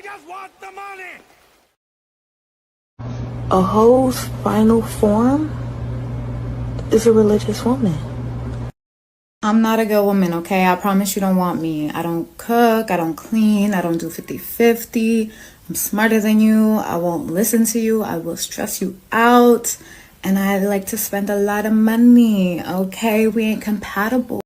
just want the money! A hoe's final form is a religious woman. I'm not a good woman, okay? I promise you don't want me. I don't cook, I don't clean, I don't do 50-50. I'm smarter than you, I won't listen to you, I will stress you out, and I like to spend a lot of money, okay? We ain't compatible.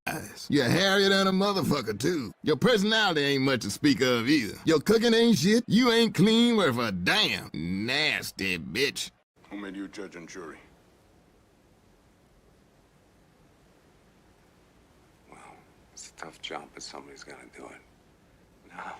You're hairier than a motherfucker, too. Your personality ain't much to speak of either. Your cooking ain't shit. You ain't clean worth a damn. Nasty bitch. Who made you judge and jury? Well, it's a tough job, but somebody's gotta do it. Now.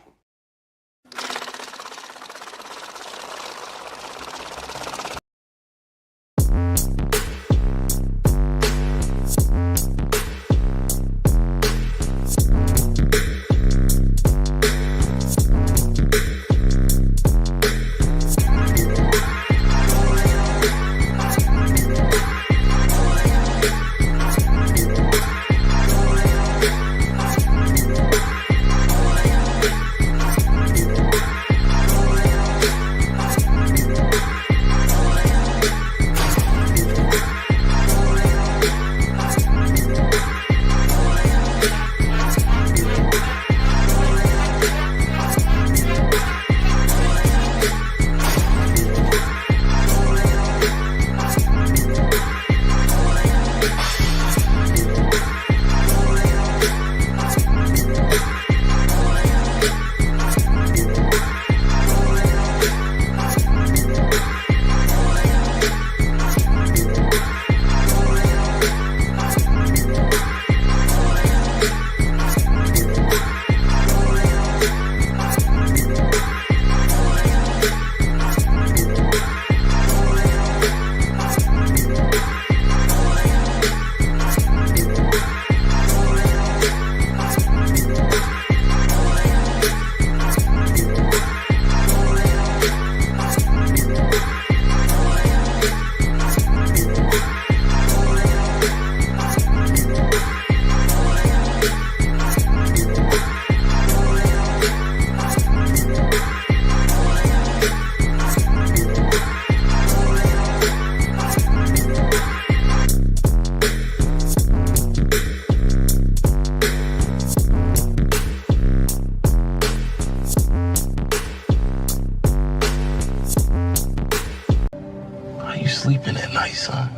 Sleeping at night, son.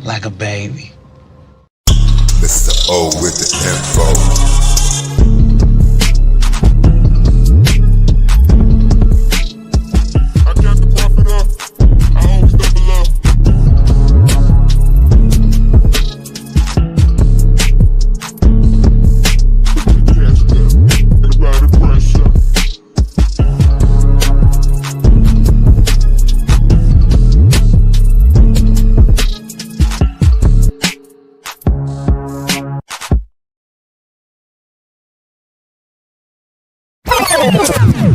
Like a baby. Mr. O with the info.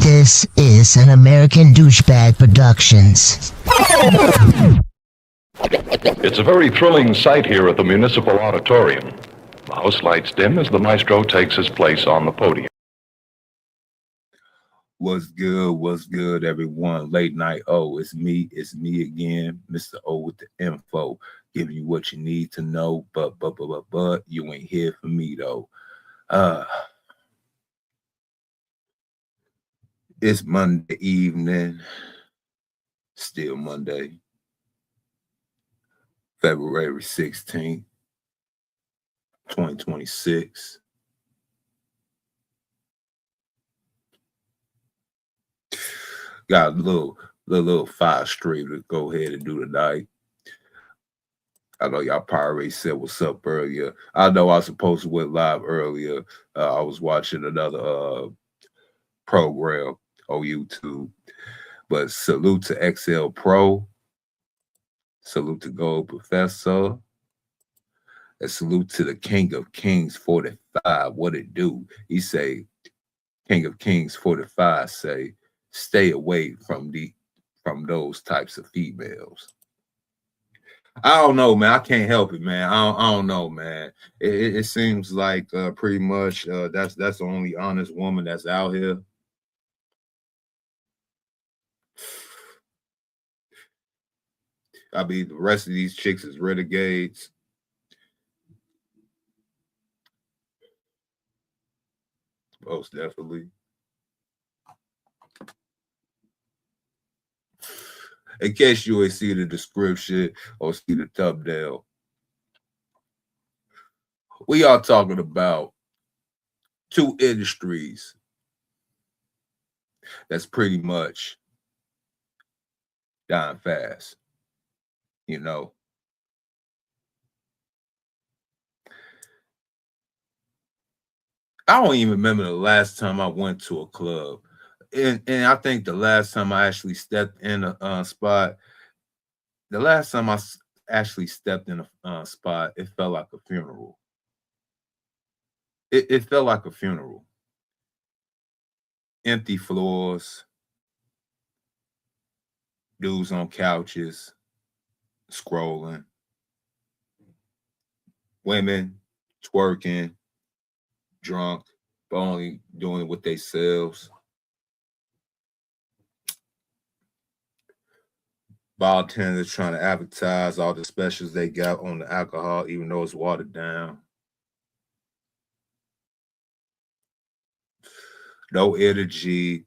This is an American Douchebag Productions. It's a very thrilling sight here at the Municipal Auditorium. The house lights dim as the maestro takes his place on the podium. What's good, everyone? Late night O, it's me again, Mr. O with the info, giving you what you need to know, but you ain't here for me, though. It's Monday evening, still Monday, February 16th, 2026. Got a little 5 stream to go ahead and do tonight. I know y'all probably already said what's up earlier. I know I was supposed to went live earlier. I was watching another program on YouTube. But salute to XL Pro. Salute to Gold Professor. And salute to the King of Kings 45. What it do? He say, King of Kings 45 say, stay away from those types of females. I don't know, man. I can't help it, man. I don't know, man. It seems like pretty much that's the only honest woman that's out here. I mean, the rest of these chicks is renegades. Most definitely. In case you ain't see the description or see the thumbnail, we are talking about two industries that's pretty much dying fast. You know, I don't even remember the last time I went to a club. And I think the last time I actually stepped in a spot, the last time I actually stepped in a spot, it felt like a funeral. It felt like a funeral. Empty floors, dudes on couches, scrolling, women twerking, drunk, but only doing it with themselves. Bartenders trying to advertise all the specials they got on the alcohol, even though it's watered down. No energy.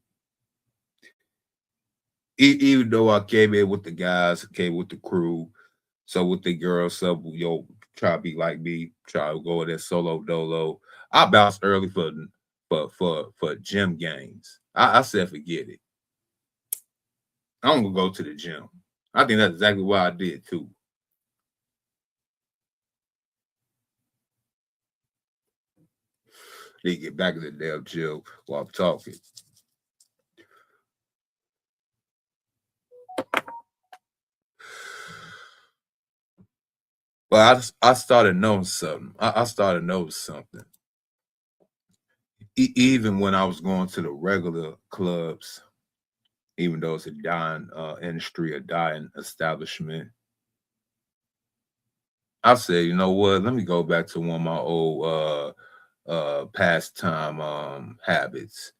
Even though I came in with the guys, came with the crew, so with the girls, so yo, try to be like me, try to go in there solo dolo. I bounced early for gym games. I said forget it. I'm gonna go to the gym. I think that's exactly what I did too. They get back in the damn gym while I'm talking. But I started knowing something. I started noticing something. Even when I was going to the regular clubs, even though it's a dying industry, a dying establishment, I said, you know what? Let me go back to one of my old pastime habits.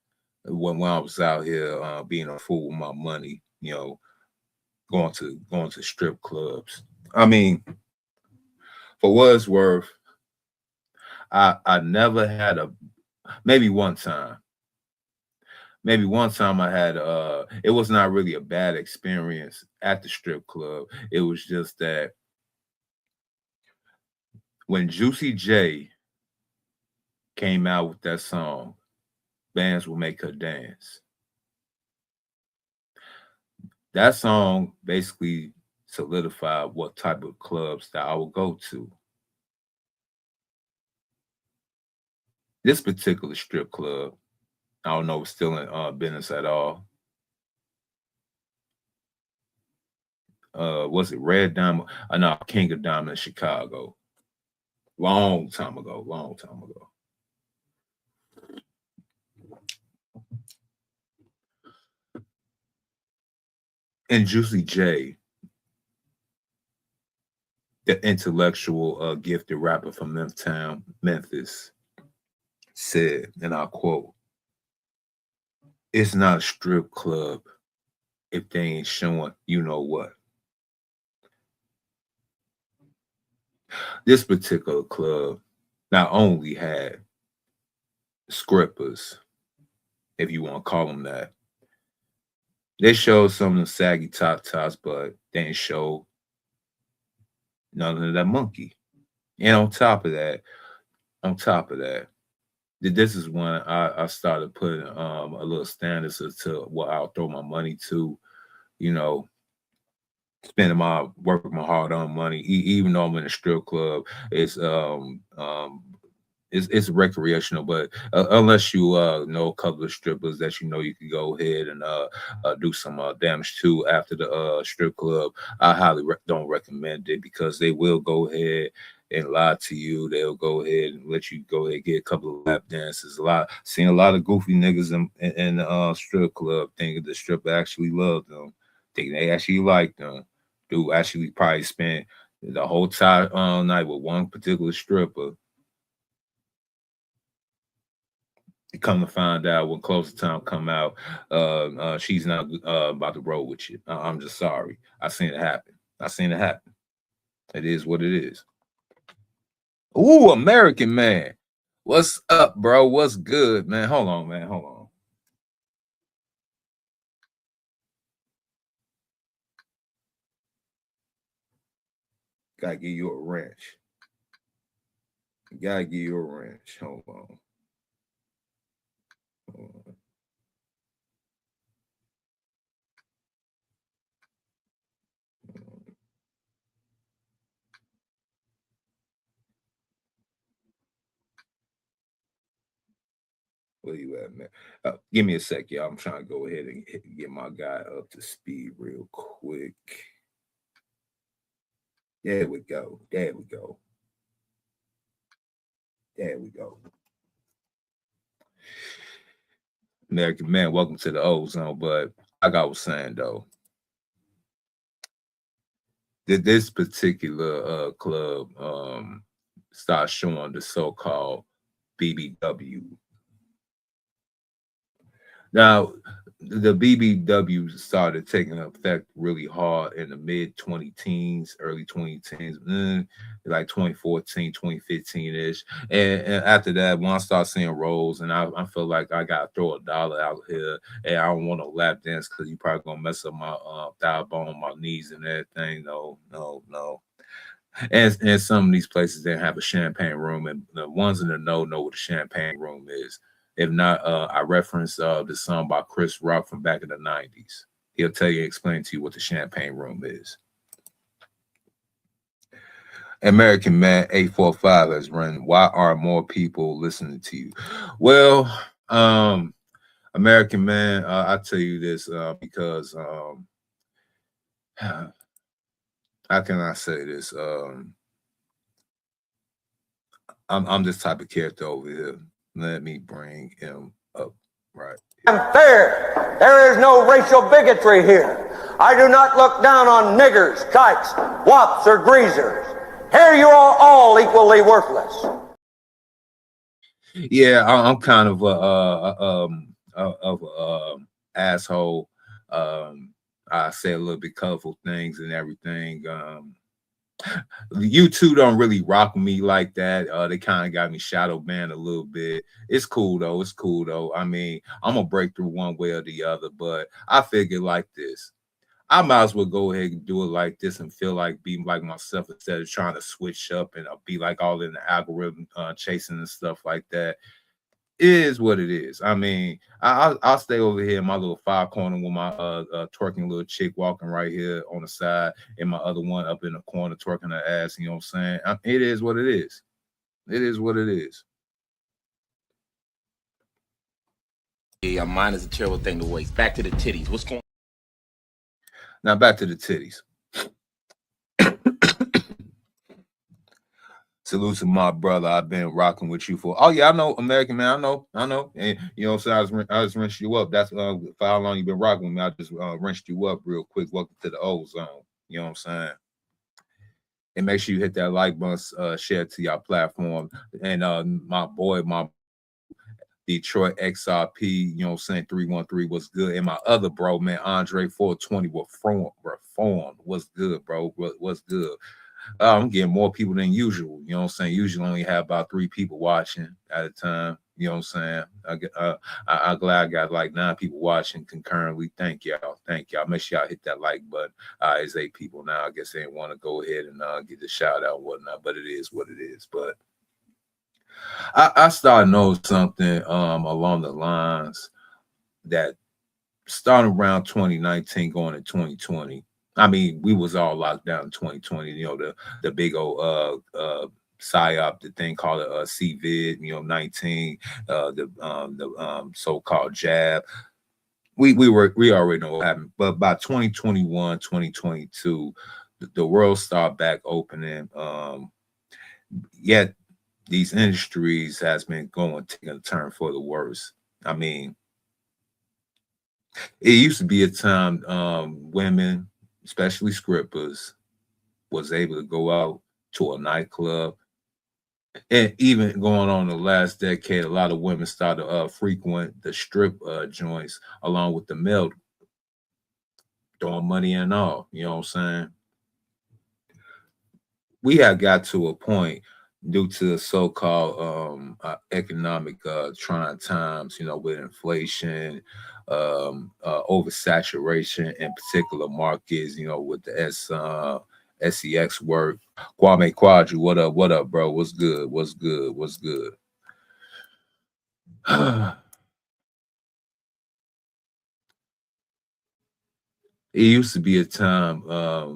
When I was out here being a fool with my money, you know, going to strip clubs. I mean, for what it's worth, I never had maybe one time I had it was not really a bad experience at the strip club. It was just that when Juicy J came out with that song, Bands Will Make Her Dance, that song basically solidified what type of clubs that I would go to. This particular strip club, I don't know, it's still in business at all. Was it Red Diamond? No, King of Diamond in Chicago. Long time ago. And Juicy J, the intellectual, gifted rapper from Memphis, said, and I'll quote, "It's not a strip club if they ain't showing you know what." This particular club not only had Skrippers, if you want to call them that. They showed some of the saggy tops, but they didn't show none of that monkey. And on top of that, this is when I started putting a little standards as to what I'll throw my money to, you know, working my hard-earned money, even though I'm in a strip club. It's recreational, but unless you know a couple of strippers that you know you can go ahead and do some damage to after the strip club, I highly don't recommend it, because they will go ahead and lie to you. They'll go ahead and let you go ahead and get a couple of lap dances. Seen a lot of goofy niggas in the strip club thinking the stripper actually loved them, thinking they actually liked them. Dude actually probably spent the whole time night with one particular stripper. You come to find out when closer time come out, she's not about to roll with you. I'm just sorry. I seen it happen. It is what it is. Ooh, American man. What's up, bro? What's good, man? Hold on, man. Hold on. Gotta give you a wrench. Gotta give you a wrench. Hold on. Where you at, man? Give me a sec, y'all. I'm trying to go ahead and get my guy up to speed real quick. There we go. There we go. There we go. American man, welcome to the ozone. But like I was saying though, this particular club starts showing the so-called BBW. Now, the BBW started taking effect really hard in the mid-2010s, early 2010s, like 2014, 2015-ish. And after that, when I started seeing roles, and I feel like I got to throw $1 out here, and I don't want no lap dance because you probably going to mess up my thigh bone, my knees, and everything. No. And some of these places, they have a champagne room, and the ones in the know what a champagne room is. If not, I reference the song by Chris Rock from back in the 90s. He'll tell you, explain to you what the champagne room is. American Man 845 has run, why are more people listening to you? Well, American Man, I tell you this because how can I say this? I'm this type of character over here. Let me bring him up right. I'm fair. There is no racial bigotry here. I do not look down on niggers, kikes, wops, or greasers. Here you are all equally worthless. Yeah, I'm kind of asshole. I say a little bit colorful things and everything. You two don't really rock with me like that. They kind of got me shadow banned a little bit. It's cool though. I mean, I'm gonna break through one way or the other, but I figured like this. I might as well go ahead and do it like this and feel like being like myself instead of trying to switch up and be like all in the algorithm chasing and stuff like that. It is what it is. I mean, I'll stay over here in my little five corner with my twerking little chick walking right here on the side, and my other one up in the corner twerking her ass. You know what I'm saying? It is what it is. It is what it is. Yeah, mine is a terrible thing to waste. Back to the titties. What's going on? Now back to the titties. Salute to my brother. I've been rocking with you for. Oh yeah, I know, American Man. I know. And you know, so I just rinsed you up. That's for how long you've been rocking with me. I just rinsed you up real quick. Welcome to the ozone. You know what I'm saying? And make sure you hit that like button, share to your platform. And my boy, my Detroit XRP, you know what I'm saying, 313 was good. And my other bro, man, Andre 420 reform was good, bro. Was good. I'm getting more people than usual. You know what I'm saying? Usually only have about 3 people watching at a time. You know what I'm saying? I'm glad I got like 9 people watching concurrently. Thank y'all. Make sure y'all hit that like button. It's 8 people now. I guess they didn't want to go ahead and get the shout out and whatnot, but it is what it is. But I started knowing something along the lines that starting around 2019 going to 2020. I mean, we was all locked down in 2020, you know, the big old psyop, the thing called CVID, you know, 19, the so-called jab. We already know what happened. But by 2021, 2022, the world started back opening. Yet these industries has been taking a turn for the worse. I mean, it used to be a time women, especially Skrippers, was able to go out to a nightclub. And even going on the last decade, a lot of women started frequent the strip joints along with the male throwing money and all. You know what I'm saying? We had got to a point due to the so-called economic trying times, you know, with inflation, oversaturation in particular markets, you know, with the SEX work. Kwame Quadri, what up? What up, bro? What's good? What's good? What's good? It used to be a time,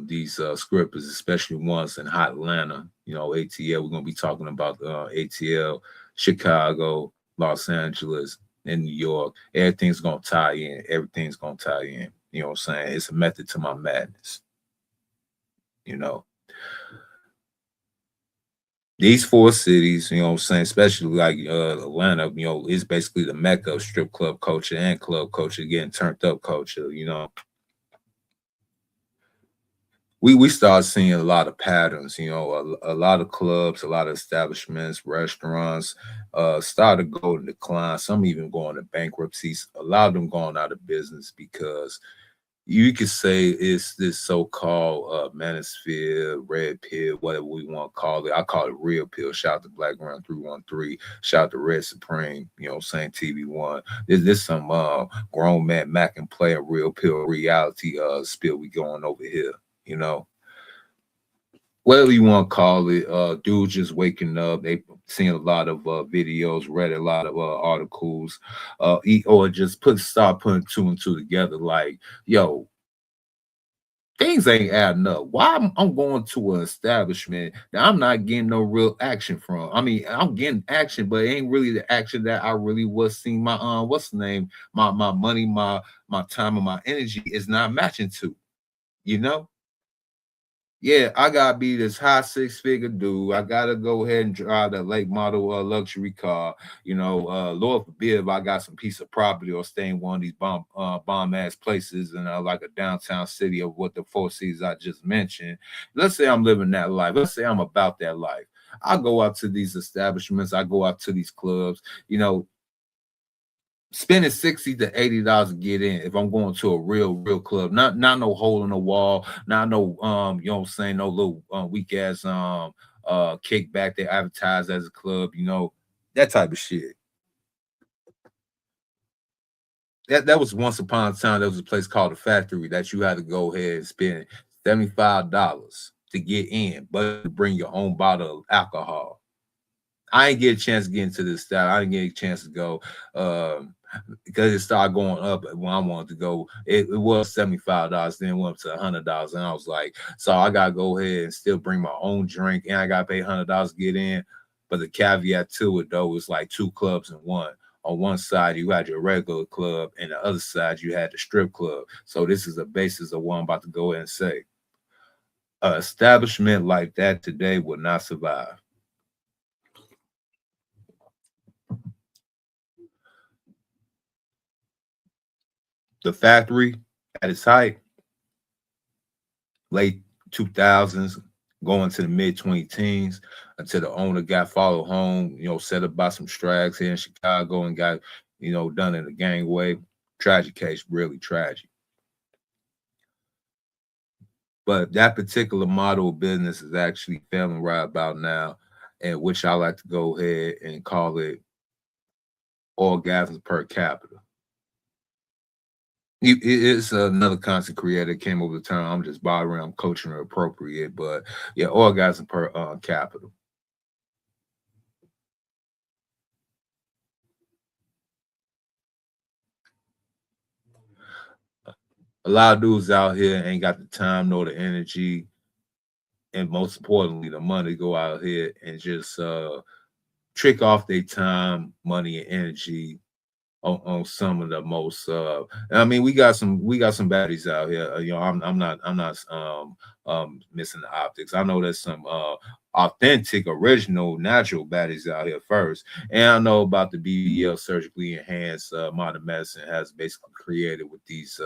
these Skrippers, especially ones in hot Atlanta, you know, ATL, we're going to be talking about ATL, Chicago, Los Angeles, and New York. Everything's going to tie in. Everything's going to tie in. You know what I'm saying? It's a method to my madness. You know, these four cities, you know what I'm saying, especially like Atlanta, you know, is basically the mecca of strip club culture and club culture, getting turned up culture, you know. We start seeing a lot of patterns, you know, a lot of clubs, a lot of establishments, restaurants started going to decline. Some even going to bankruptcies. A lot of them going out of business because you could say it's this so-called manosphere, red pill, whatever we want to call it. I call it real pill. Shout out to Black Round 313. Shout out to Red Supreme, you know, saying TV1. This some grown man makin play a real pill reality spill we going over here. You know, whatever you want to call it, dudes just waking up. They seen a lot of videos, read a lot of articles, or just start putting two and two together. Like, yo, things ain't adding up. Why I'm going to an establishment that I'm not getting no real action from? I mean, I'm getting action, but it ain't really the action that I really was seeing. My what's the name? My money, my time, and my energy is not matching to. You know. Yeah, I gotta be this high six-figure dude. I gotta go ahead and drive the late model luxury car. You know, Lord forbid if I got some piece of property or stay in one of these bomb ass places in like a downtown city of what the four cities I just mentioned. Let's say I'm living that life. Let's say I'm about that life. I go out to these establishments. I go out to these clubs. You know, spending $60 to $80 to get in if I'm going to a real club, not no hole in the wall, not no you know what I'm saying, no little weak ass kickback they advertise as a club, you know, that type of shit. That was once upon a time. There was a place called the Factory that you had to go ahead and spend $75 to get in, but to bring your own bottle of alcohol. I ain't get a chance to get into this style. I didn't get a chance to go because it started going up when I wanted to go. It was $75, then it went up to $100, and I was like, so I gotta go ahead and still bring my own drink, and I gotta pay $100 to get in. But the caveat to it though was like two clubs in one. On one side you had your regular club, and the other side you had the strip club. So this is the basis of what I'm about to go ahead and say. An establishment like that today would not survive. The Factory at its height, late 2000s, going to the mid 2010s, until the owner got followed home, you know, set up by some strags here in Chicago and got, you know, done in a gangway. Tragic case, really tragic. But that particular model of business is actually failing right about now, and which I like to go ahead and call it orgasms per capita. It's another content creator that came over the term. I'm just bothering, I'm coaching or appropriate, but yeah, orgasm per capita. A lot of dudes out here ain't got the time nor the energy, and most importantly, the money to go out here and just trick off their time, money, and energy on some of the most I mean, we got some baddies out here. You know, I'm not missing the optics. I know there's some authentic, original, natural baddies out here first. And I know about the BBL, surgically enhanced modern medicine has basically created with these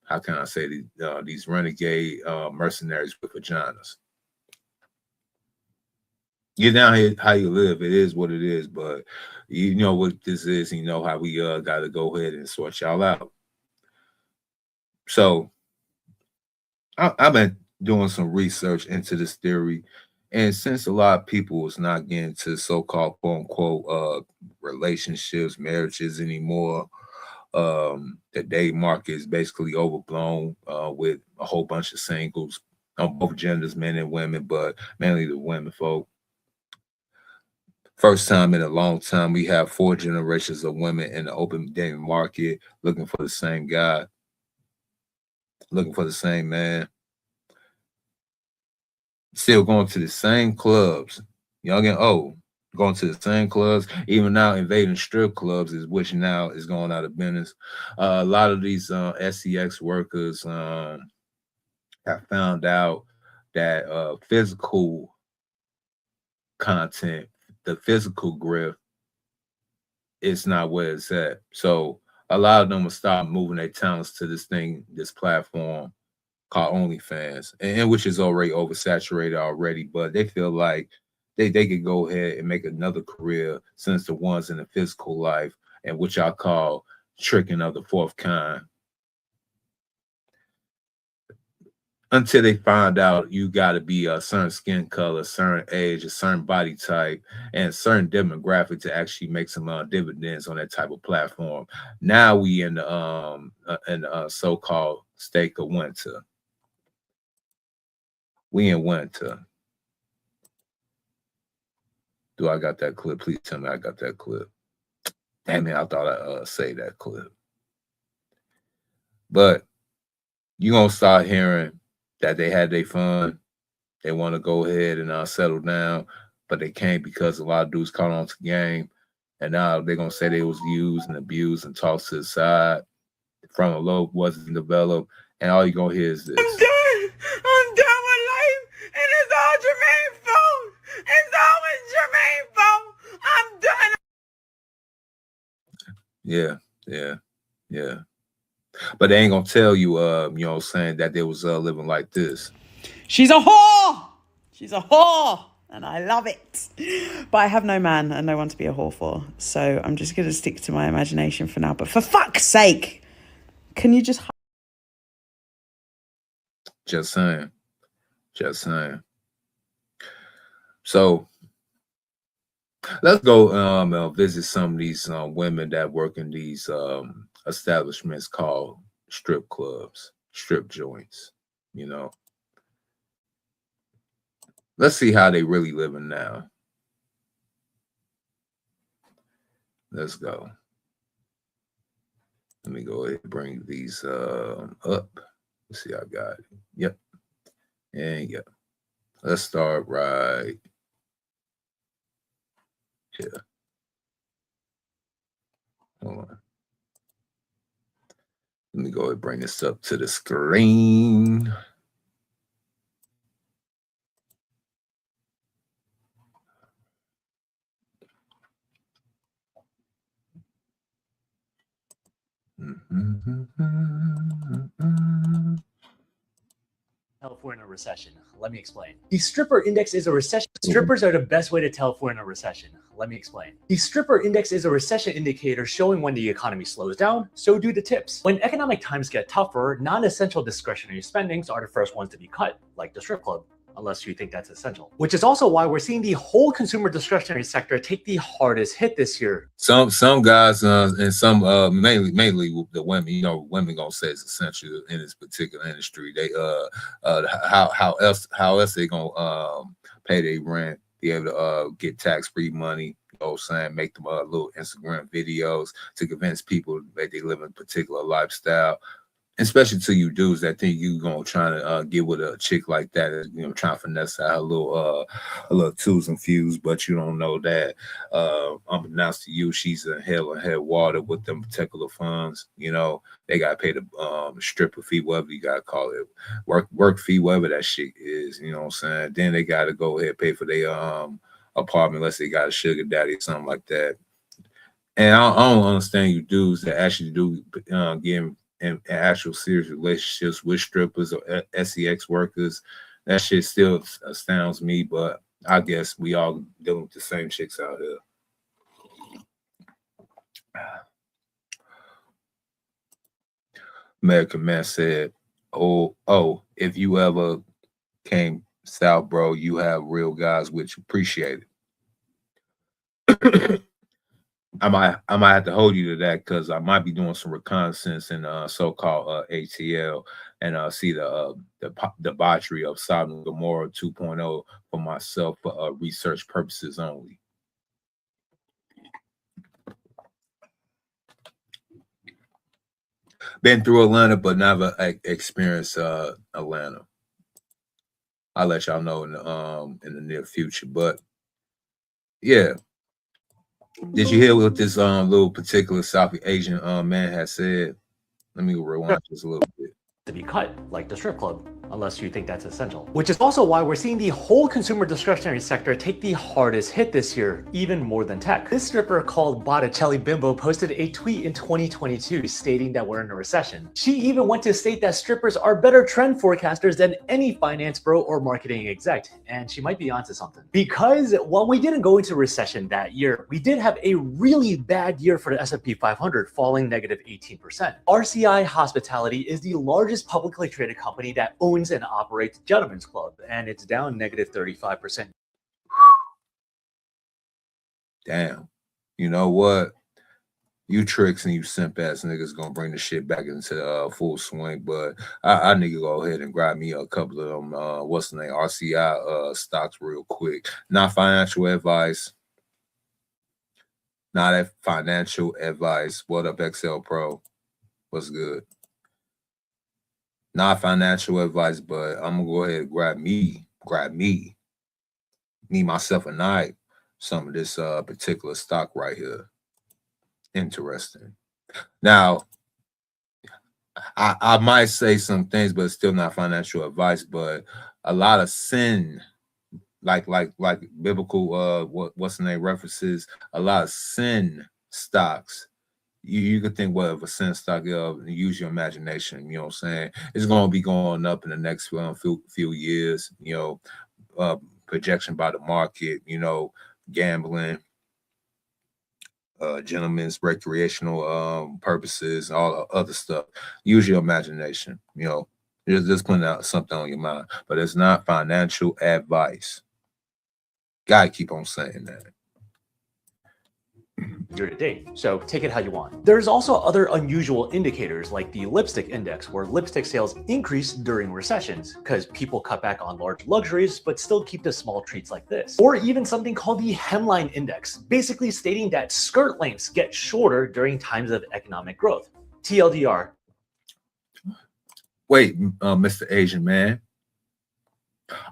how can I say these renegade mercenaries with vaginas. Get down here how you live. It is what it is, but you know what this is. You know how we got to go ahead and sort y'all out. So I've been doing some research into this theory, and since a lot of people is not getting to so-called quote unquote relationships, marriages anymore, the day market is basically overblown with a whole bunch of singles on both genders, men and women, but mainly the women folk. First time in a long time, we have 4 generations of women in the open dating market looking for the same guy, looking for the same man, still going to the same clubs, young and old, going to the same clubs, even now invading strip clubs, which now is going out of business. A lot of these SEX workers have found out that physical content, the physical grip, it's not where it's at. So a lot of them will stop moving their talents to this platform called OnlyFans, and which is already oversaturated already, but they feel like they could go ahead and make another career since the ones in the physical life, and which I call tricking of the fourth kind. Until they find out you got to be a certain skin color, certain age, a certain body type, and certain demographic to actually make some dividends on that type of platform. Now we in the so-called state of winter. We in winter. Do I got that clip? Please tell me I got that clip. Damn it, I thought I say that clip. But you're going to start hearing that they had their fun. They want to go ahead and settle down, but they can't because a lot of dudes caught on to game. And now they're going to say they was used and abused and tossed to the side. From a low wasn't developed. And all you're going to hear is this. I'm done with life, and it's all Jermaine's fault. It's always Jermaine's fault. I'm done. Yeah. But they ain't gonna tell you, you know, saying that they was living like this. She's a whore. She's a whore, and I love it. But I have no man and no one to be a whore for, so I'm just gonna stick to my imagination for now. But for fuck's sake, can you just? Just saying. So let's go visit some of these women that work in these establishments called strip clubs, strip joints, you know. Let's see how they really living now. Let's go. Let me go ahead and bring these up. Let's see, I got it. Yep. And yep. Let's start right here. Hold on. Let me go ahead and bring this up to the screen. We're in a recession. Let me explain. The stripper index is a recession. Strippers are the best way to tell if we're in a recession. Let me explain. The stripper index is a recession indicator showing when the economy slows down, so do the tips. When economic times get tougher, non-essential discretionary spendings are the first ones to be cut, like the strip club, unless you think that's essential. Which is also why we're seeing the whole consumer discretionary sector take the hardest hit this year. Some guys and some mainly the women, you know, women gonna say it's essential in this particular industry. They how else they gonna pay their rent, be able to get tax-free money, you know what I'm saying, make them little Instagram videos to convince people that they live in a particular lifestyle. Especially to you dudes that think you gonna try to get with a chick like that, you know, trying to finesse out a little twos and fews, but you don't know that unbeknownst to you, she's in hell and head water with them particular funds. You know, they gotta pay the stripper fee, whatever you gotta call it, work fee, whatever that shit is. You know what I'm saying? Then they gotta go ahead and pay for their apartment unless they got a sugar daddy or something like that. And I don't understand you dudes that actually do getting in actual serious relationships with strippers or sex workers. That shit still astounds me, but I guess we all dealing with the same chicks out here. American Man said, oh, if you ever came south, bro, you have real guys which appreciate it. I might have to hold you to that because I might be doing some reconnaissance in so-called ATL and see the debauchery of Sodom and Gomorrah 2.0 for myself for research purposes only. Been through Atlanta, but never experienced Atlanta. I'll let y'all know in the near future. But yeah. Did you hear what this little particular South Asian man has said? Let me rewind just a little bit. To be cut, like the strip club, unless you think that's essential. Which is also why we're seeing the whole consumer discretionary sector take the hardest hit this year, even more than tech. This stripper called Botticelli Bimbo posted a tweet in 2022 stating that we're in a recession. She even went to state that strippers are better trend forecasters than any finance bro or marketing exec, and she might be onto something. Because while we didn't go into recession that year, we did have a really bad year for the S&P 500, falling negative 18%. RCI Hospitality is the largest publicly traded company that owns and operates Gentlemen's Club, and it's down negative 35%. Damn. You know what? You tricks and you simp ass niggas gonna bring the shit back into full swing, but I need to go ahead and grab me a couple of them what's the name, RCI stocks real quick. Not financial advice. Not financial advice. What up, XL Pro? What's good? Not financial advice, but I'm gonna go ahead and grab me, myself, and I, some of this particular stock right here. Interesting. Now, I might say some things, but it's still not financial advice. But a lot of sin, like biblical what's the name references, a lot of sin stocks. You could think what of a sin stock of, use your imagination. You know what I'm saying? It's going to be going up in the next few years. You know, projection by the market. You know, gambling, gentlemen's recreational purposes, all the other stuff. Use your imagination. You know, just putting out something on your mind, but it's not financial advice. Gotta keep on saying that. Year to date, so take it how you want. There's also other unusual indicators like the lipstick index, where lipstick sales increase during recessions because people cut back on large luxuries but still keep the small treats like this. Or even something called the hemline index, basically stating that skirt lengths get shorter during times of economic growth. TLDR. Wait, Mr. Asian man,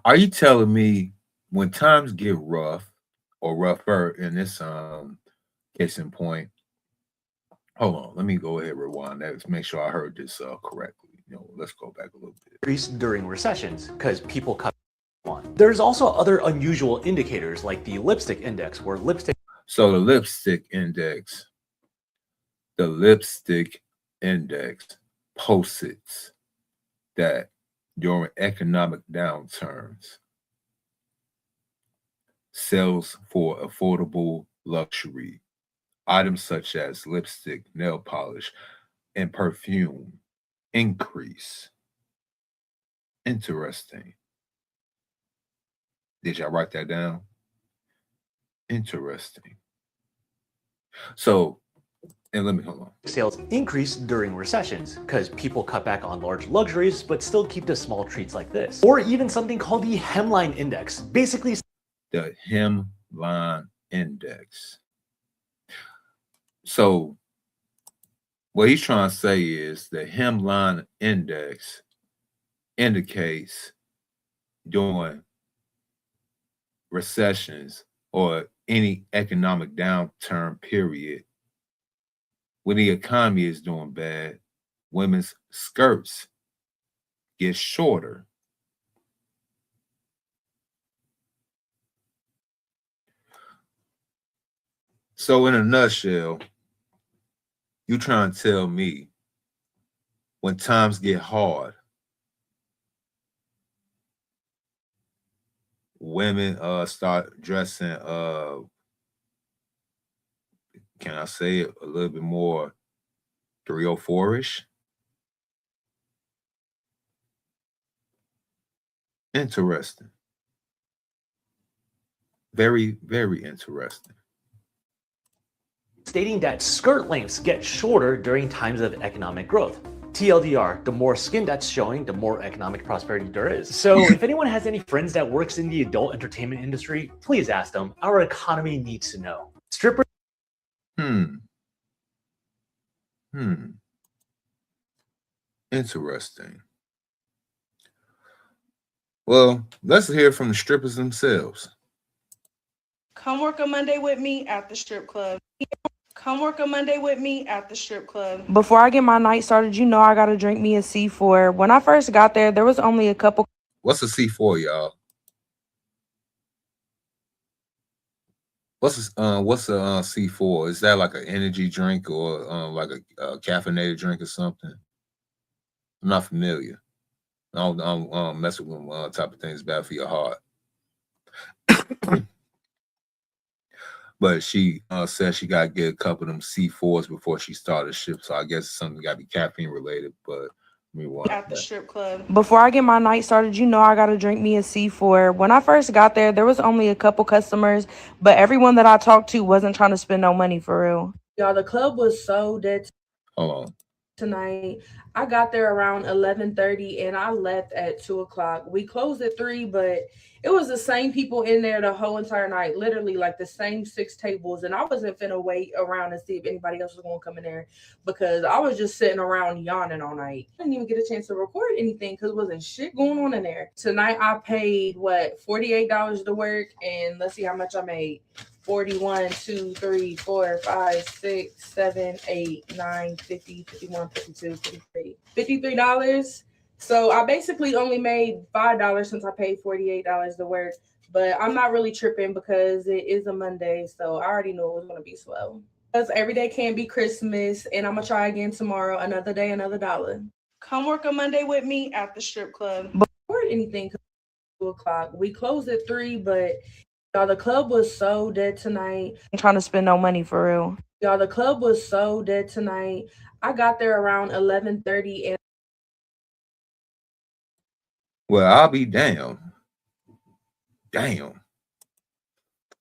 are you telling me when times get rough or rougher in this case in point? Hold on, let me go ahead and rewind that to make sure I heard this correctly. You know, let's go back a little bit. Increase during recessions because people cut on. There's also other unusual indicators like the lipstick index, where lipstick. So the lipstick index posits that during economic downturns, sales for affordable luxury items such as lipstick, nail polish, and perfume increase. Interesting. Did y'all write that down? Interesting. So, and let me hold on. Sales increase during recessions because people cut back on large luxuries but still keep the small treats like this. Or even something called the hemline index, basically the hemline index. So what he's trying to say is the hemline index indicates during recessions or any economic downturn period, when the economy is doing bad, women's skirts get shorter. So in a nutshell, you trying to tell me when times get hard, women start dressing can I say it a little bit more 304-ish? Interesting. Very, very interesting. Stating that skirt lengths get shorter during times of economic growth. TLDR, the more skin that's showing, the more economic prosperity there is. So if anyone has any friends that works in the adult entertainment industry, please ask them. Our economy needs to know. Strippers. Interesting. Well, let's hear from the strippers themselves. Come work a Monday with me at the strip club. Come work a Monday with me at the strip club. Before I get my night started, you know I gotta drink me a C4. When I first got there was only a couple. What's a C4, y'all? What's a C4? Is that like an energy drink or like a caffeinated drink or something? I'm not familiar. I don't mess with them type of things bad for your heart. But she said she got to get a couple of them C4s before she started shift. So I guess it's something got to be caffeine related. But at the strip club. Before I get my night started, you know I gotta drink me a C4. When I first got there was only a couple customers, but everyone that I talked to wasn't trying to spend no money for real. Y'all, the club was so dead. Hold on. Tonight, I got there around 11:30 and I left at 2 o'clock. We closed at 3, but it was the same people in there the whole entire night, literally like the same 6 tables. And I wasn't finna wait around and see if anybody else was gonna come in there because I was just sitting around yawning all night. I didn't even get a chance to record anything because there wasn't shit going on in there. Tonight I paid $48 to work, and let's see how much I made. 41, 2, 3, 4, 5, 6, 7, 8, 9, 50, 51, 52, 53. $53. So I basically only made $5 since I paid $48 to work. But I'm not really tripping because it is a Monday, so I already knew it was going to be slow. Because every day can't be Christmas, and I'm going to try again tomorrow. Another day, another dollar. Come work a Monday with me at the strip club. Before anything, 2 o'clock. We closed at 3, but y'all, the club was so dead tonight. I'm trying to spend no money for real. Y'all, the club was so dead tonight. I got there around 11:30 and well, I'll be damned. Damn.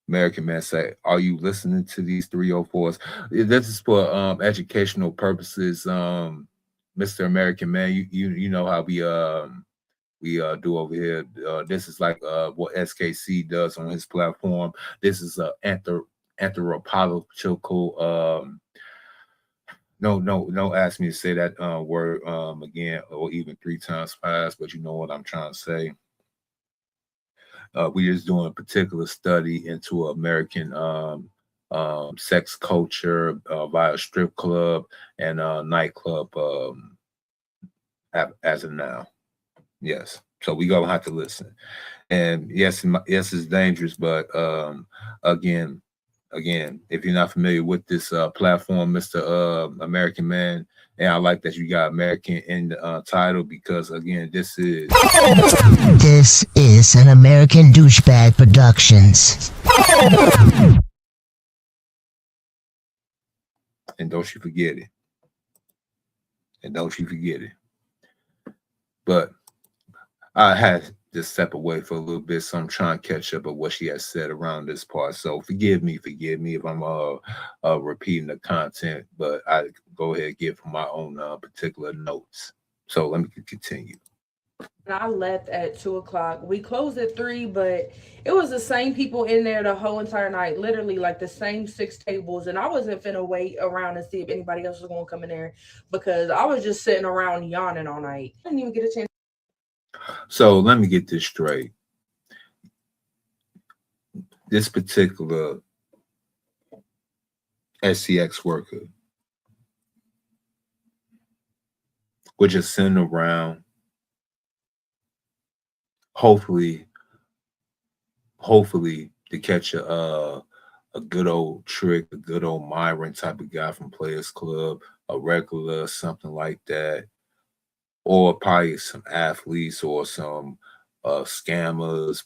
American man say, are you listening to these 304s? This is for educational purposes. Mr. American man, you know how we do over here. This is like what SKC does on his platform. This is a anthropological no ask me to say that word again or even 3 times fast, but you know what I'm trying to say. We're just doing a particular study into American sex culture via strip club and nightclub as of now. Yes, so we gonna have to listen. And yes, it's dangerous, but again, if you're not familiar with this platform, Mr. American man, and I like that you got American in the title because again, this is an American Douchebag Productions. And don't you forget it. But I had to step away for a little bit, so I'm trying to catch up with what she has said around this part. So forgive me if I'm repeating the content, but I go ahead and give my own particular notes. So let me continue. I left at 2 o'clock. We closed at 3, but it was the same people in there the whole entire night, literally like the same 6 tables. And I wasn't finna wait around and see if anybody else was gonna come in there because I was just sitting around yawning all night. I didn't even get a chance. So let me get this straight. This particular SCX worker, we're just sitting around, hopefully to catch a good old trick, a good old Myron type of guy from Players Club, a regular, something like that. or probably some athletes or some scammers,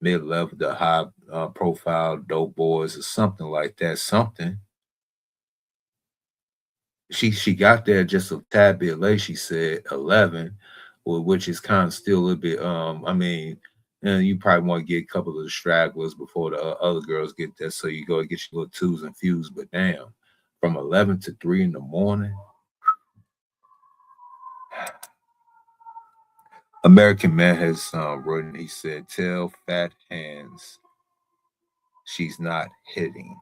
mid-level to high profile dope boys or something like that. Something. She got there just a tad bit late. She said 11, which is kind of still a little bit. I mean, and you probably want to get a couple of the stragglers before the other girls get there, so you go and get your little twos and fews. But damn, from 11 to 3 in the morning. American Man has written. He said, "Tell fat hands she's not hitting."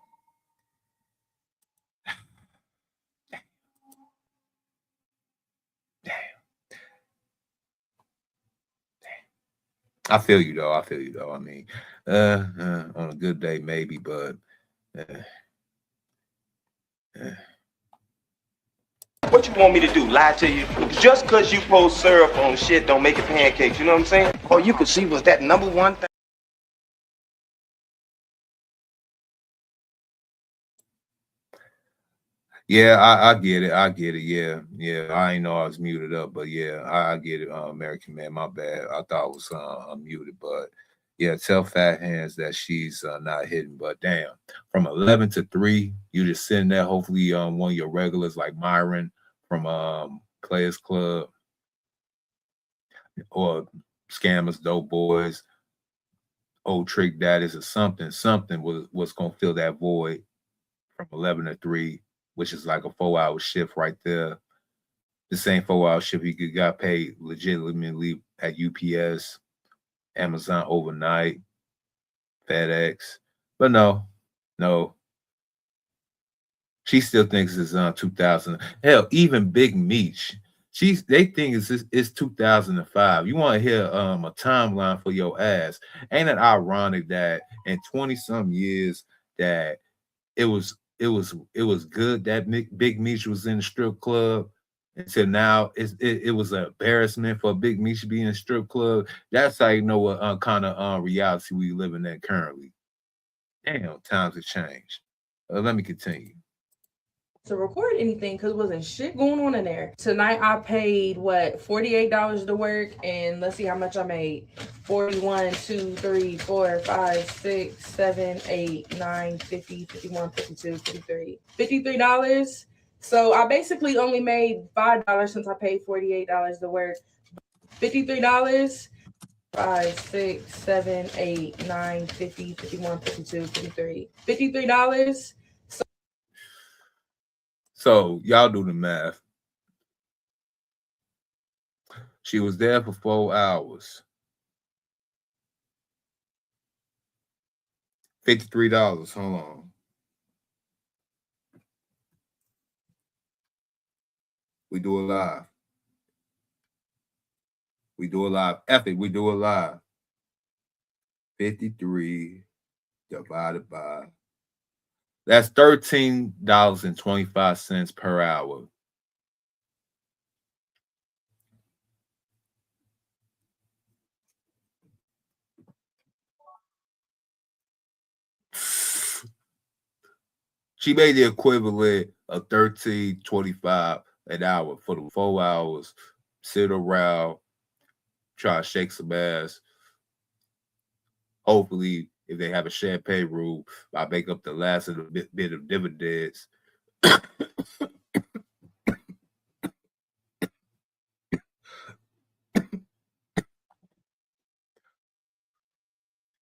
I feel you though. I mean, on a good day, maybe, but What you want me to do? Lie to you? Just because you post syrup on shit don't make it pancakes. You know what I'm saying? All you could see was that number one thing. yeah, I get it. Yeah. I ain't know I was muted up, but yeah, I get it. American Man, my bad. I thought it was unmuted, but yeah, tell fat hands that she's not hitting. But damn, from 11 to 3, you just sitting there. Hopefully, one of your regulars like Myron from Players Club or Scammers, Dope Boys, Old Trick Daddies, or something was gonna fill that void from 11 to 3, which is like a 4-hour shift right there. The same 4-hour shift you got paid legitimately at UPS, Amazon overnight, FedEx. But no. She still thinks it's 2000. Hell, even Big Meech, they think it's 2005. You want to hear a timeline for your ass? Ain't it ironic that in 20-some years that it was good that Big Meech was in the strip club until now it was an embarrassment for Big Meech to be in a strip club? That's how you know what kind of reality we living in currently. Damn, times have changed. Let me continue. To record anything because wasn't shit going on in there. Tonight I paid what, $48 to work, and let's see how much I made. 41, 2, 3, 4, 5, 6, 7, 8, 9, 50, 51, 52, 53. $53. So I basically only made $5 since I paid $48 to work. $53. 5, 6, 7, 8, 9, 50, 51, 52, 53. $53. So y'all do the math. She was there for 4 hours. $53. Hold on. We do it live. F it, we do it live. 53 divided by. That's $13.25 per hour. She made the equivalent of $13.25 an hour for the 4 hours. Sit around, try to shake some ass. Hopefully, if they have a champagne room, I make up the last of the bit of dividends.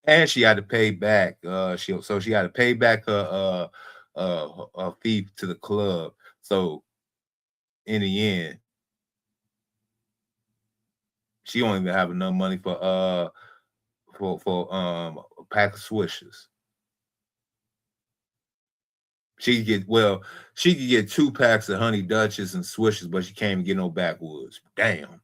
And she had to pay back. She had to pay back her fee to the club. So in the end, she don't even have enough money for a pack of swishers. She could get 2 packs of Honey Dutches and swishers, but she can't even get no backwoods. Damn.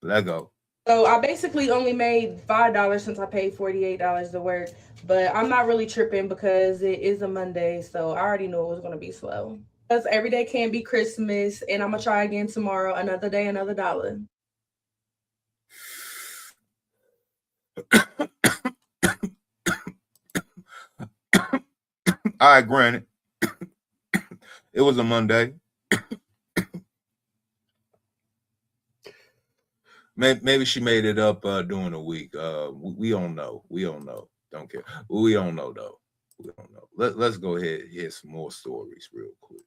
Let go. So I basically only made $5 since I paid $48 to work, but I'm not really tripping because it is a Monday, so I already knew it was going to be slow. Because every day can't be Christmas, and I'm going to try again tomorrow. Another day, another dollar. All right, granted. It was a Monday. Maybe she made it up during the week. We don't know. We don't know. Don't care. We don't know though. We don't know. Let's go ahead and hear some more stories real quick.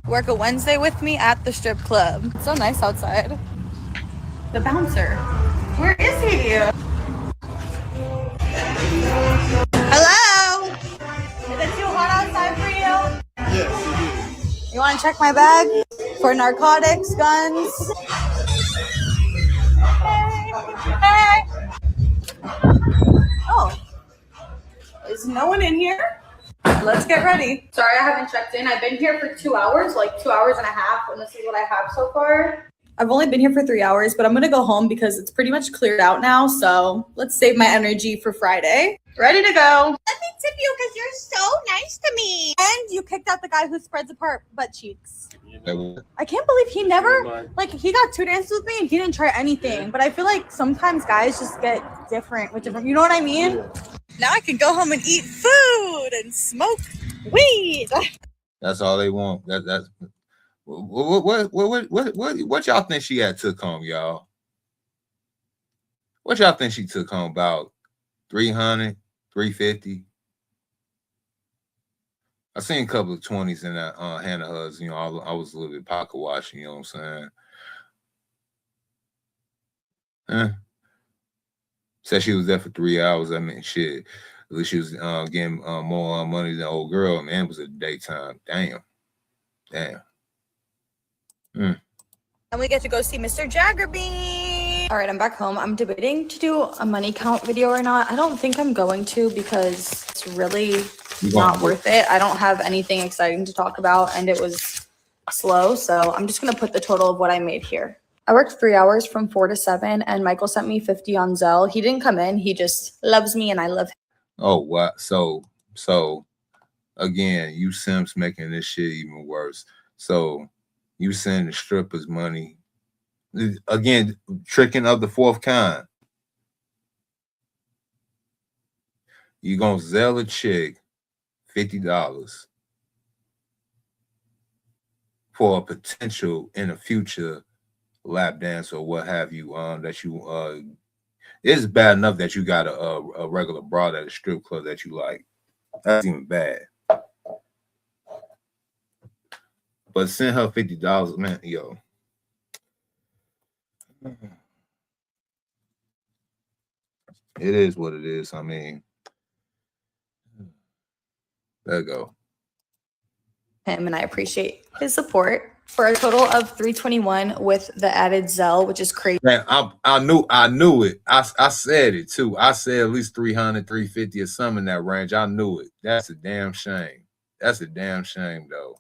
Work a Wednesday with me at the strip club. It's so nice outside. The bouncer. Where is he? Hello? Is it too hot outside for you? Yes, it is. You want to check my bag for narcotics, guns? Hey. Oh. Is no one in here? Let's get ready. Sorry, I haven't checked in. I've been here for 2 hours, like 2 hours and a half, and this is what I have so far. I've only been here for 3 hours, but I'm gonna go home because it's pretty much cleared out now. So let's save my energy for Friday. Ready to go. Let me tip you because you're so nice to me. And you kicked out the guy who spreads apart butt cheeks. I can't believe he never, like, he got 2 dances with me and he didn't try anything. But I feel like sometimes guys just get different with different, you know what I mean? Now I can go home and eat food and smoke weed. That's all they want. That's what y'all think she had took home, y'all? What y'all think she took home? About 300, 350? I seen a couple of 20s in that hand of hers. You know, I was a little bit pocket watching. You know what I'm saying? Said she was there for 3 hours. I mean, shit. At least she was getting more money than old girl. Man, it was a daytime. Damn. And we get to go see Mr. Jaggerbean. All right, I'm back home. I'm debating to do a money count video or not. I don't think I'm going to because it's really not worth it. I don't have anything exciting to talk about and it was slow. So I'm just going to put the total of what I made here. I worked 3 hours from 4 to 7 and Michael sent me 50 on Zelle. He didn't come in. He just loves me and I love him. Oh, wow. So again, you Simps making this shit even worse. So you send the strippers money. Again, tricking of the fourth kind. You gonna Zelle a chick $50 for a potential in the future lap dance or what have you, that you it's bad enough that you got a regular broad at a strip club that you like. That's even bad. But send her $50, man, yo. It is what it is. I mean, there you go. Him and I appreciate his support for a total of $321 with the added Zelle, which is crazy. Man, I knew it. I said it too. I said at least 300, 350 or something in that range. I knew it. That's a damn shame. That's a damn shame though.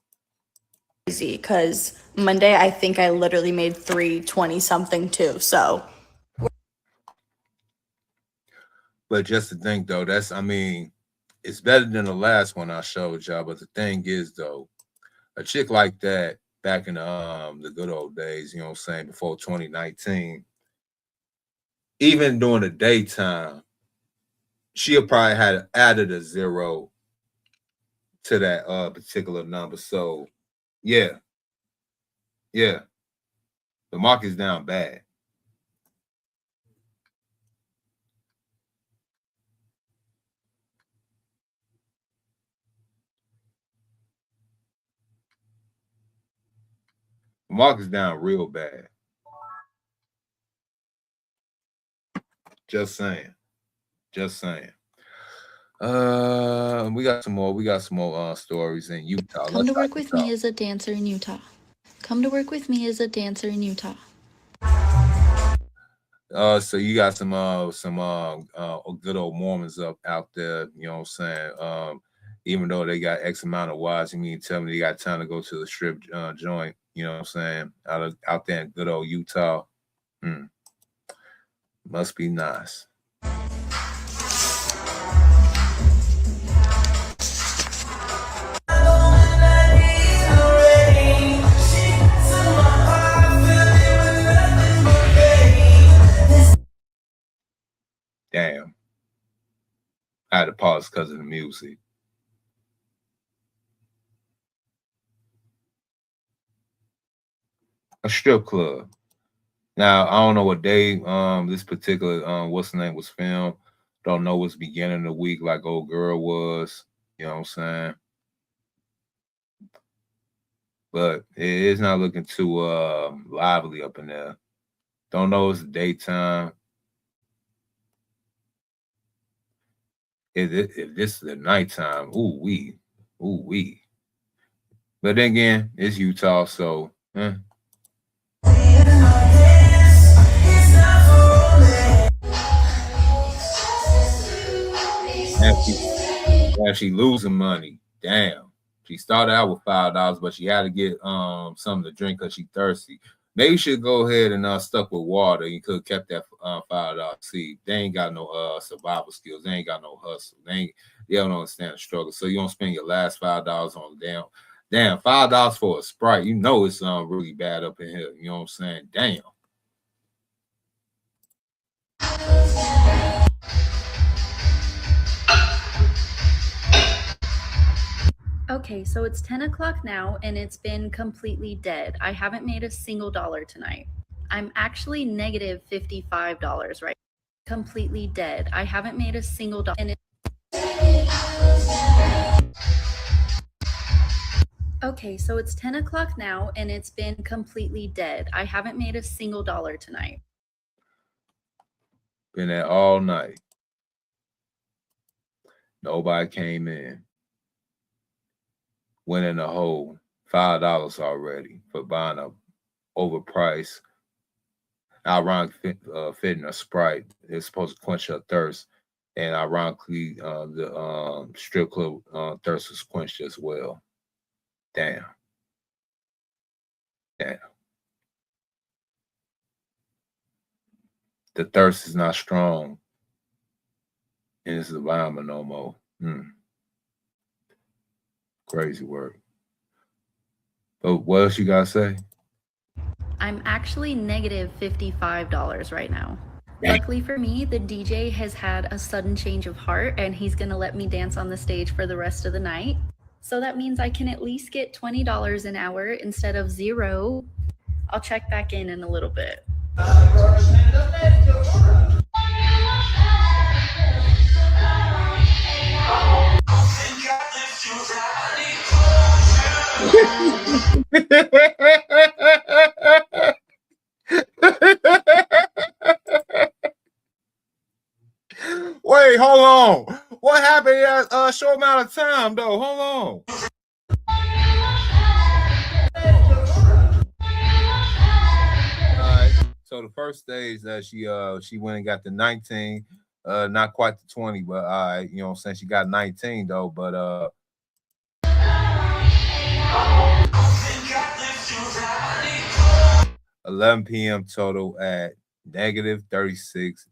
Because Monday I think I literally made 320 something too. So but just to think though, that's, I mean, it's better than the last one I showed y'all. But the thing is though, a chick like that back in the good old days, you know what I'm saying, before 2019, even during the daytime, she'll probably had added a 0 to that particular number. So yeah, the market's down bad. The market's down real bad. Just saying. We got some more stories in Utah. Come to work with me as a dancer in Utah. Come to work with me as a dancer in Utah. So you got some good old Mormons out there, you know what I'm saying? Even though they got X amount of wives, you mean tell me they got time to go to the strip joint, you know what I'm saying? Out there in good old Utah. Must be nice. Damn. I had to pause because of the music. A strip club. Now, I don't know what day this particular what's the name was filmed. Don't know what's beginning of the week like old girl was. You know what I'm saying? But it is not looking too lively up in there. Don't know it's the daytime. If this is the nighttime, ooh wee. But then again, it's Utah, so Now she losing money. Damn. She started out with $5, but she had to get something to drink because she thirsty. Maybe you should go ahead and stuck with water. You could have kept that $5. See, they ain't got no survival skills. They ain't got no hustle. They don't understand the struggle. So you don't spend your last $5 on damn $5 for a Sprite. You know it's really bad up in here. You know what I'm saying? Damn. Okay, so it's 10 o'clock now and it's been completely dead. I haven't made a single dollar tonight. I'm actually negative $55, right? Completely dead. I haven't made a single dollar. Okay, so it's 10 o'clock now and it's been completely dead. I haven't made a single dollar tonight. Been there all night. Nobody came in. Went in the hole. $5 already for buying a overpriced, ironic fitting a Sprite. It's supposed to quench your thirst. And ironically, the strip club thirst was quenched as well. Damn. The thirst is not strong in this environment no more. Crazy work. But what else you gotta say? I'm actually negative $55 right now. Luckily for me, the DJ has had a sudden change of heart and he's gonna let me dance on the stage for the rest of the night. So that means I can at least get $20 an hour instead of $0. I'll check back in a little bit. Wait, hold on. What happened at a short amount of time, though? Hold on. All right. So the first stage that she went and got the 19, not quite the 20, but all right, you know what I'm saying? She got 19 though, but 11 p.m. total at negative $36.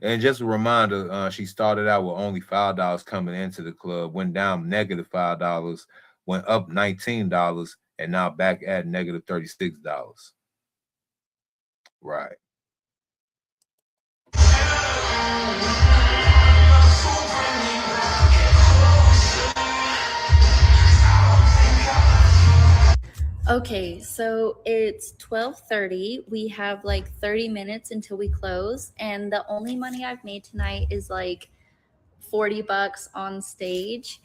And just a reminder, she started out with only $5 coming into the club, went down negative $5, went up $19, and now back at negative $36. Right. Okay, so it's 12:30. We have like 30 minutes until we close, and the only money I've made tonight is like $40 on stage.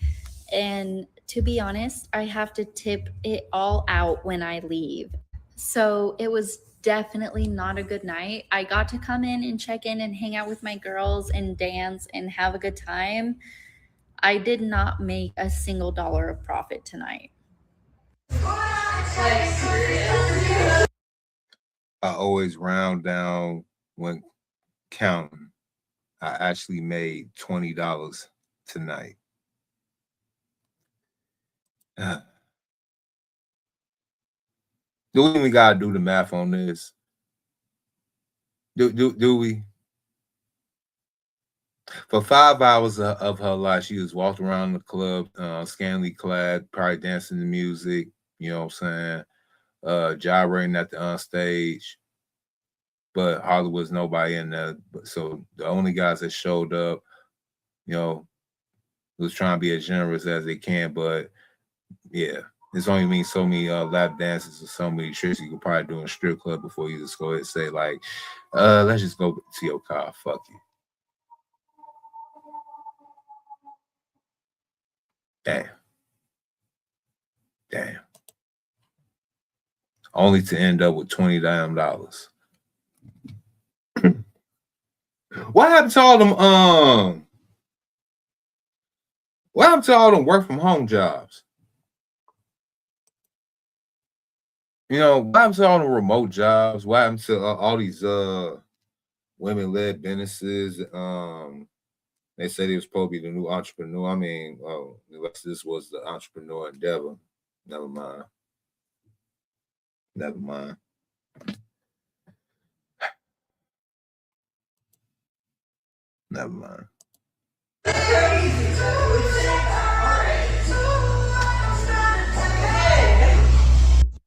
And to be honest, I have to tip it all out when I leave. So it was definitely not a good night. I got to come in and check in and hang out with my girls and dance and have a good time. I did not make a single dollar of profit tonight. I always round down when counting. I actually made $20 tonight. Do we even gotta do the math on this? Do we? For 5 hours of her life, she was walking around the club, scantily clad, probably dancing to music, you know what I'm saying? Gyrating at the stage. but hardly was nobody in there. So the only guys that showed up, you know, was trying to be as generous as they can. But yeah, it's only means so many lap dances or so many tricks you could probably do in a strip club before you just go ahead and say like, let's just go to your car. Fuck you. Damn. Damn. Only to end up with $20 damn. What happened to all them what happened to all them work from home jobs? You know, what happened to all the remote jobs? What happened to all these women-led businesses? They said he was supposed to be the new entrepreneur. I mean, unless this was the entrepreneur endeavor. Never mind. Never mind. Never mind.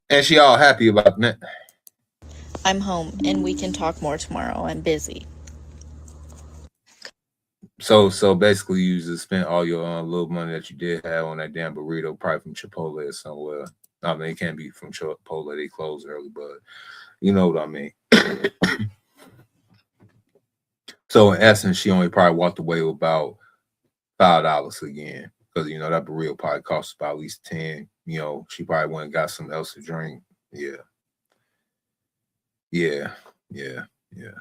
And she all happy about that. I'm home and we can talk more tomorrow. I'm busy. So basically you just spent all your little money that you did have on that damn burrito, probably from Chipotle or somewhere. I mean, it can't be from Chipotle. They closed early, but you know what I mean. So in essence, she only probably walked away with about $5 again. Because, you know, that burrito probably cost about at least 10. You know, she probably went and got something else to drink. Yeah. Yeah. Yeah. Yeah.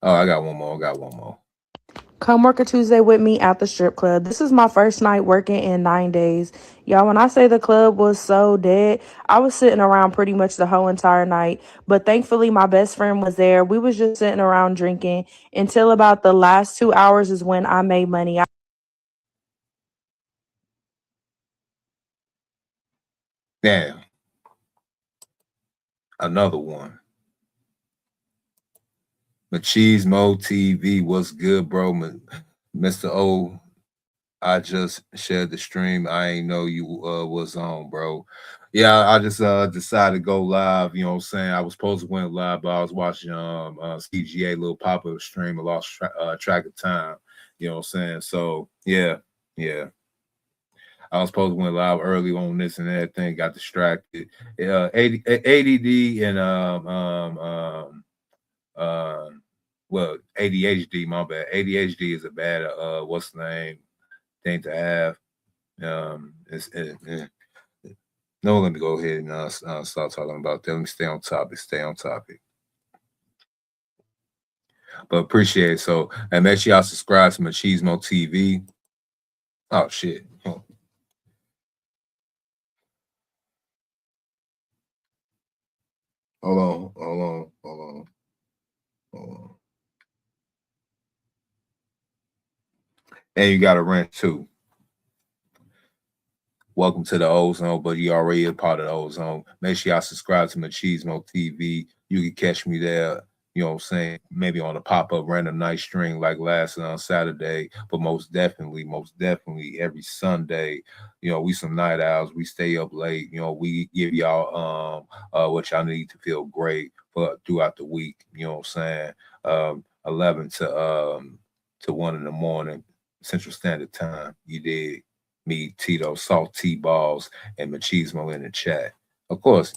Oh, I got one more. Come work a Tuesday with me at the strip club. This is my first night working in 9 days. Y'all, when I say the club was so dead, I was sitting around pretty much the whole entire night. But thankfully, my best friend was there. We was just sitting around drinking until about the last 2 hours is when I made money. Damn. Another one. Machismo TV, what's good, bro? Mr. O, I just shared the stream. I ain't know you was on, bro. Yeah, I just decided to go live. You know what I'm saying? I was supposed to went live, but I was watching CGA little pop-up stream. I lost track of time. You know what I'm saying? So yeah. I was supposed to went live early on this and that thing, got distracted. ADD and well, ADHD, my bad. ADHD is a bad what's the name thing to have. No, let me go ahead and start talking about that. Let me stay on topic. But appreciate it. So, and make sure y'all subscribe to Machismo TV. Oh shit. Hold on. And you got a rent too. Welcome to the Ozone, but you already a part of the Ozone. Make sure y'all subscribe to Machismo TV. You can catch me there, you know what I'm saying, maybe on a pop-up random night stream like last Saturday, but most definitely every Sunday, you know, we some night owls, we stay up late, you know, we give y'all what y'all need to feel great for throughout the week, you know what I'm saying, 11 to 1 in the morning, Central Standard Time, you did. Me, Tito, Salt T-Balls, and Machismo in the chat. Of course,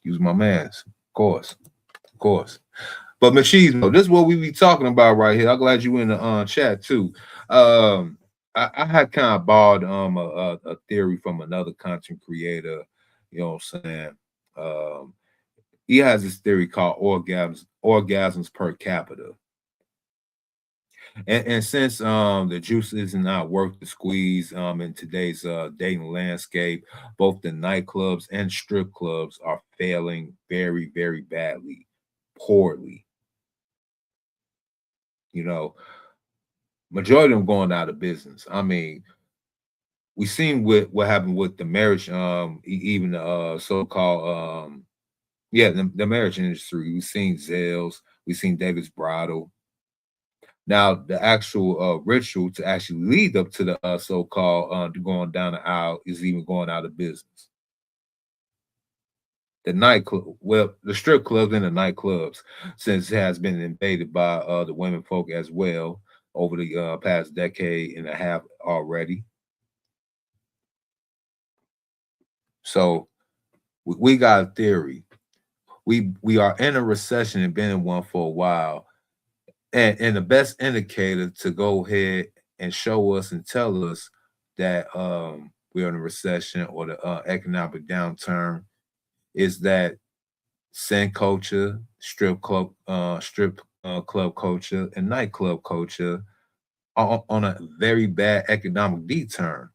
use my mans. Of course. But Machismo, this is what we be talking about right here. I'm glad you in the chat too. I had kind of borrowed a theory from another content creator. You know what I'm saying? He has this theory called orgasms per capita. And since the juice is not worth the squeeze in today's dating landscape, both the nightclubs and strip clubs are failing very, very badly, poorly. You know, majority of them going out of business. I mean, we seen what happened with the marriage, even the so-called the marriage industry. We've seen Zales, we've seen David's Bridal. Now, the actual ritual to actually lead up to the so-called going down the aisle is even going out of business. the nightclub, well, the strip clubs and the nightclubs, since it has been invaded by the women folk as well over the past decade and a half already. So we got a theory. We are in a recession and been in one for a while. And the best indicator to go ahead and show us and tell us that we're in a recession or the economic downturn is that sin culture, strip club culture, and nightclub culture are on a very bad economic deturn.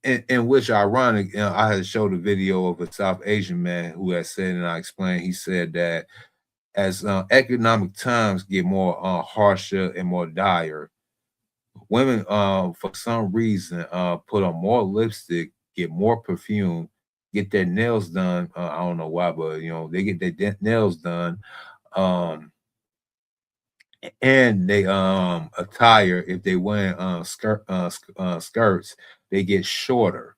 In which, ironic, I had showed a video of a South Asian man who had said, and I explained, he said that as economic times get more harsher and more dire, women, for some reason, put on more lipstick, get more perfume, get their nails done. I don't know why, but they get their nails done, and they attire, if they wear skirts, they get shorter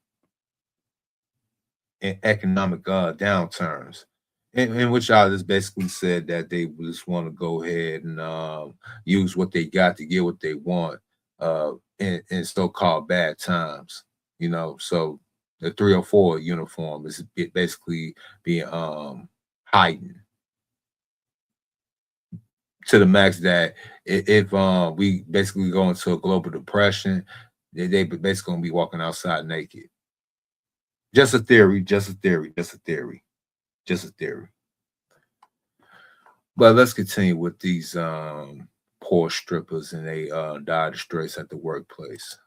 in economic downturns. In which I just basically said that they just want to go ahead and use what they got to get what they want in so-called bad times. So the 304 uniform is basically being heightened to the max that if we basically go into a global depression, they basically gonna be walking outside naked. Just a theory, just a theory, just a theory. Just a theory. But let's continue with these poor strippers and they dire straits at the workplace.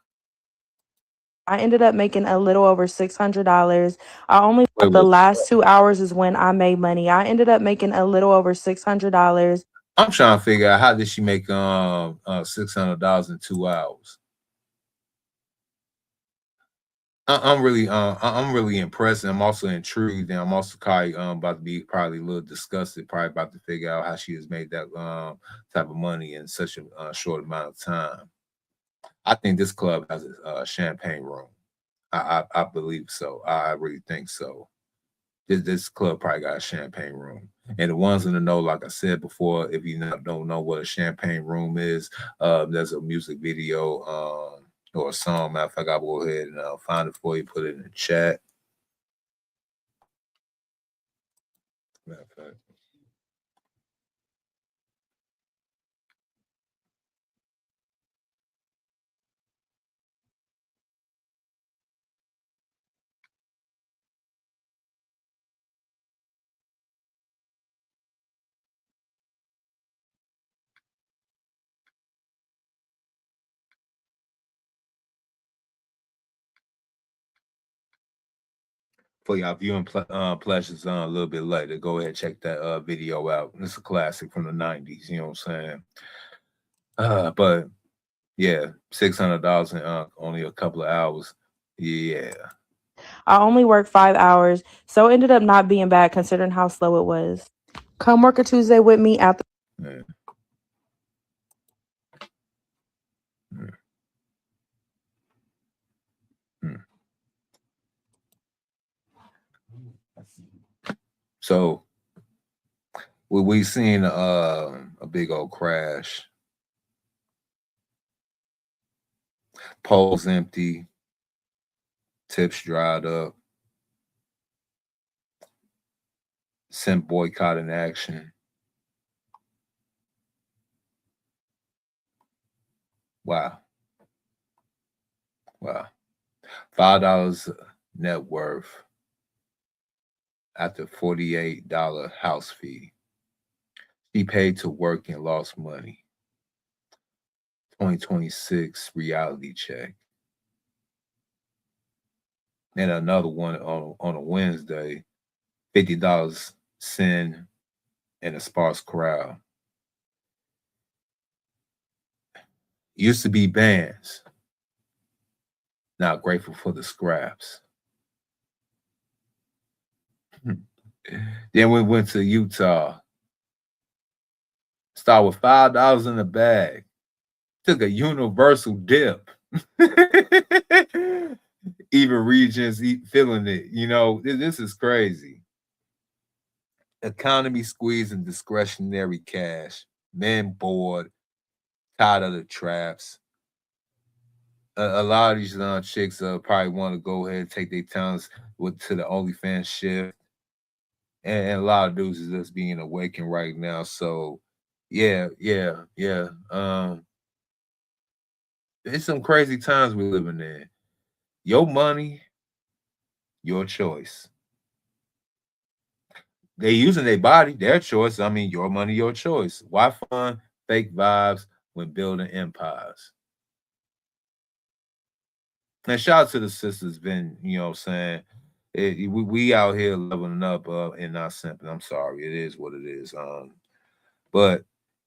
I ended up making a little over $600. I only the last 2 hours is when I made money. I ended up making a little over $600. I'm trying to figure out how did she make $600 in 2 hours. I'm really impressed, and I'm also intrigued, and I'm also about to be probably a little disgusted, probably about to figure out how she has made that type of money in such a short amount of time. I think this club has a champagne room. I believe so. I really think so. This club probably got a champagne room. And the ones in the know, like I said before, if you don't know what a champagne room is, there's a music video or a song. Matter of fact, I'll go ahead and find it for you, put it in the chat. Matter of fact. For y'all viewing pleasures a little bit later, go ahead and check that video out. It's a classic from the 90s, you know what I'm saying? But yeah, $600 in only a couple of hours. Yeah. I only worked 5 hours, so it ended up not being bad considering how slow it was. Come work a Tuesday with me at the Yeah. So we seen a big old crash. Poles empty, tips dried up, Simp boycott in action. Wow. Wow. $5 net worth after $48 house fee. She paid to work and lost money. 2026 reality check. And another one on a Wednesday, $50 sin and a sparse crowd. Used to be bands. Now grateful for the scraps. Then we went to Utah. Start with $5 in the bag. Took a universal dip. Even regions feeling it. This is crazy. economy squeezing discretionary cash. Men bored, tired of the traps. A lot of these chicks probably want to go ahead and take their talents to the OnlyFans shift. And a lot of dudes is just being awakened right now. So, yeah. It's some crazy times we're living in. Your money, your choice. They using their body, their choice. I mean, your money, your choice. Why fund fake vibes when building empires? And shout out to the sisters, been, you know what I'm saying? We out here leveling up and not simping. I'm sorry, it is what it is. But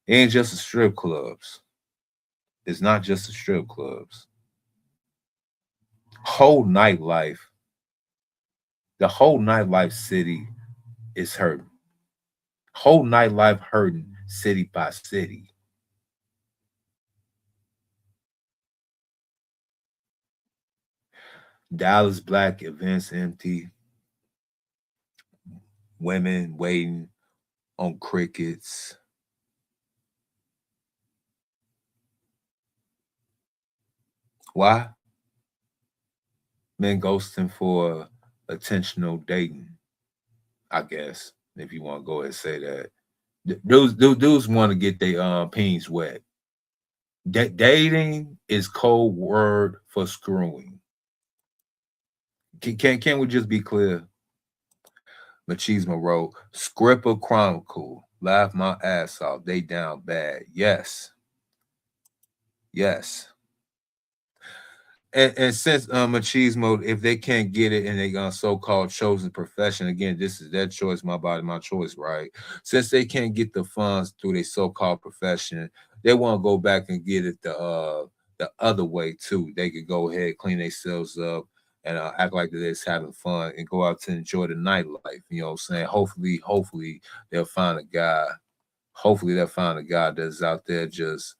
it ain't just the strip clubs. It's not just the strip clubs. Whole nightlife, the whole nightlife city is hurting. Whole nightlife hurting city by city. Dallas black events empty. Women waiting on crickets. Why? Men ghosting for attentional dating, I guess, if you want to go ahead and say that. Dudes want to get their peens wet. Dating is code word for screwing. Can we just be clear? Machismo wrote, Skripper Chronicle, laugh my ass off. They down bad. Yes. And since machismo, if they can't get it in a so-called chosen profession, again, this is their choice, my body, my choice, right? Since they can't get the funds through their so-called profession, they want to go back and get it the other way too. They could go ahead, clean themselves up, and act like they're just having fun and go out to enjoy the nightlife. You know what I'm saying? Hopefully they'll find a guy. Hopefully they'll find a guy that's out there just,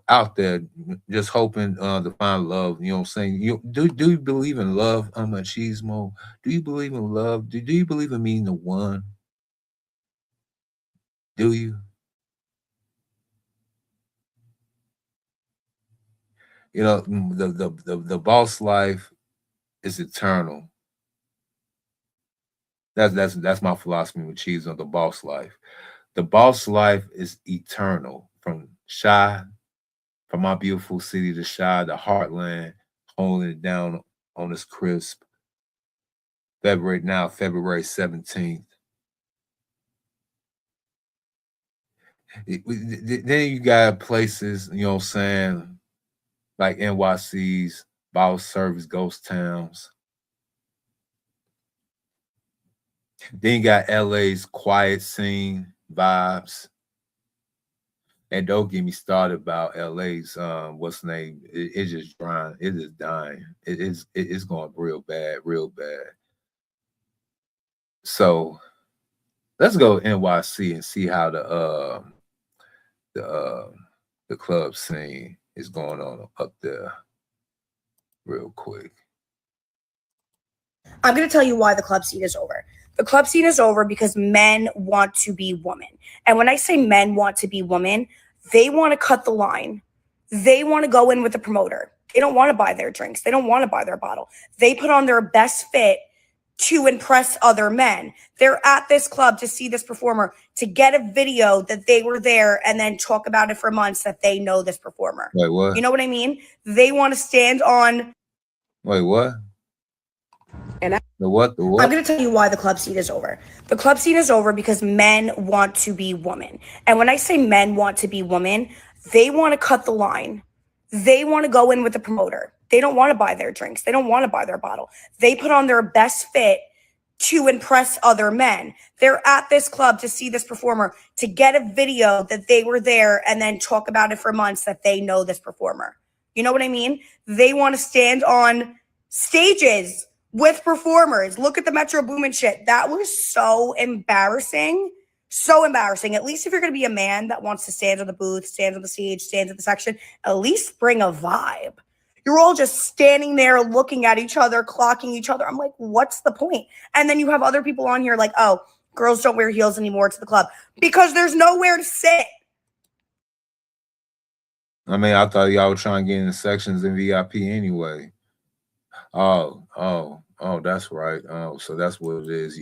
out there just hoping to find love. You know what I'm saying? Do you believe in love, machismo? Do you believe in love? Do you believe in being the one? Do you? The boss life is eternal. That's my philosophy with cheese on the boss life. The boss life is eternal. From my beautiful city to Shy, the heartland, holding it down on this crisp February 17th. Then you got places, you know what I'm saying, like NYC's, bottle service ghost towns. Then you got LA's quiet scene vibes. And don't get me started about LA's what's the name? It's just drying. It is dying. It's going real bad. So let's go to NYC and see how the club scene is going on up there real quick. I'm going to tell you why the club scene is over. The club scene is over because men want to be women. And when I say men want to be women, they want to cut the line. They want to go in with the promoter. They don't want to buy their drinks. They don't want to buy their bottle. They put on their best fit to impress other men. They're at this club to see this performer, to get a video that they were there and then talk about it for months that they know this performer. Wait, what? You know what I mean? They want to stand on... Wait, what? And The what? I'm going to tell you why the club scene is over. The club scene is over because men want to be women. And when I say men want to be women, they want to cut the line. They want to go in with the promoter. They don't want to buy their drinks. They don't want to buy their bottle. They put on their best fit to impress other men. They're at this club to see this performer, to get a video that they were there and then talk about it for months that they know this performer. You know what I mean? They want to stand on stages with performers. Look at the Metro Boomin shit. That was so embarrassing. So embarrassing. At least if you're going to be a man that wants to stand on the booth, stand on the stage, stand in the section, at least bring a vibe. You're all just standing there looking at each other, clocking each other. I'm like, what's the point? And then you have other people on here like, oh, girls don't wear heels anymore to the club because there's nowhere to sit. I mean, I thought y'all were trying to get in the sections in VIP anyway. Oh, that's right. Oh, so that's what it is.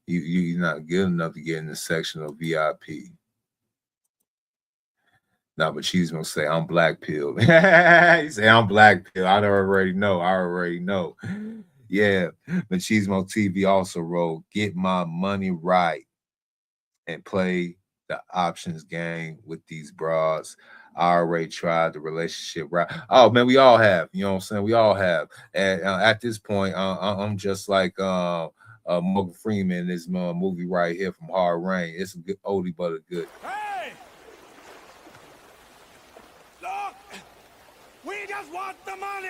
You're not good enough to get in the section of VIP. No, but she's gonna say I'm black pill. You say I'm black pill. I already know. Yeah, Machismo TV also wrote, "Get my money right and play the options game with these broads. I already tried the relationship right." Oh man, we all have. You know what I'm saying? We all have. And at this point, I'm just like Morgan Freeman in this movie right here from Hard Rain. It's a good oldie but a good. Hey! Look! We just want the money!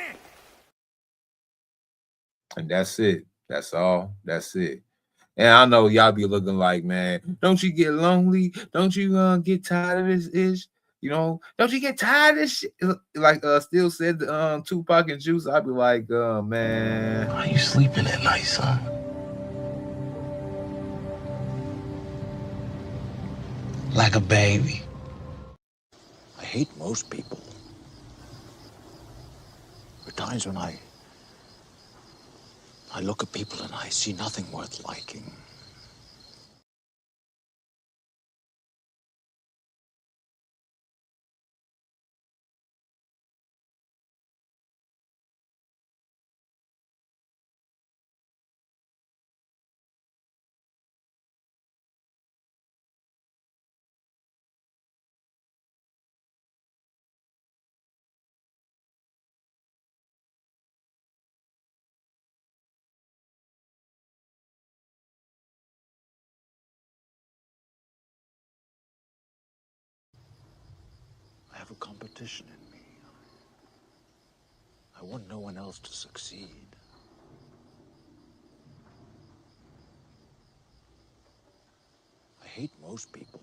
And that's it. That's all. That's it. And I know y'all be looking like, man, don't you get lonely? Don't you get tired of this ish? You know, don't you get tired of this shit? Like Still said, Tupac and Juice, I'd be like, man. Are you sleeping at night, son? Like a baby. I hate most people. There are times when I look at people and I see nothing worth liking. I have a competition in me. I want no one else to succeed. I hate most people.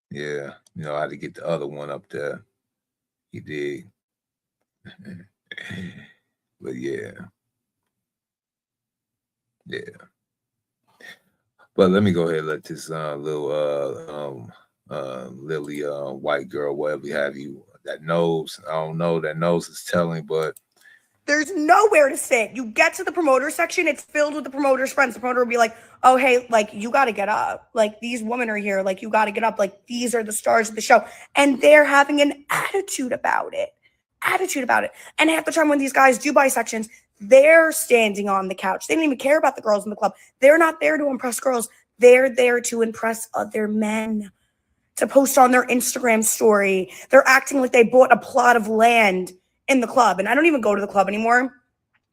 Yeah, you know, I had to get the other one up there. He did. But yeah. But let me go ahead and let this little Lily white girl, whatever have you, that knows, I don't know, that knows is telling, but There's nowhere to sit. You get to the promoter section, it's filled with the promoter's friends. The promoter will be like, oh, hey, like, you got to get up. Like, these women are here. Like, you got to get up. Like, these are the stars of the show. And they're having an attitude about it. And half the time when these guys do buy sections, they're standing on the couch. They don't even care about the girls in the club. They're not there to impress girls. They're there to impress other men, to post on their Instagram story. They're acting like they bought a plot of land in the club. And I don't even go to the club anymore.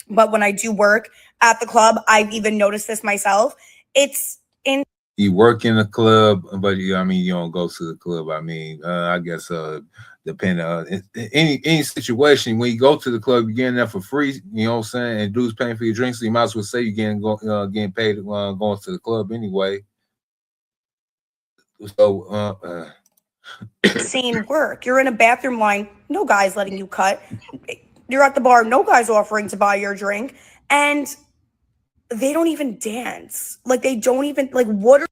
But when I do work at the club, I've even noticed this myself. It's in. You work in a club, but you don't go to the club. I guess depending on any situation, when you go to the club, you're getting there for free. You know what I'm saying? And dudes paying for your drinks, so you might as well say you're getting paid going to the club anyway. So insane work. You're in a bathroom line, no guy's letting you cut. You're at the bar, no guy's offering to buy your drink, and they don't even dance. Like, they don't even, like, what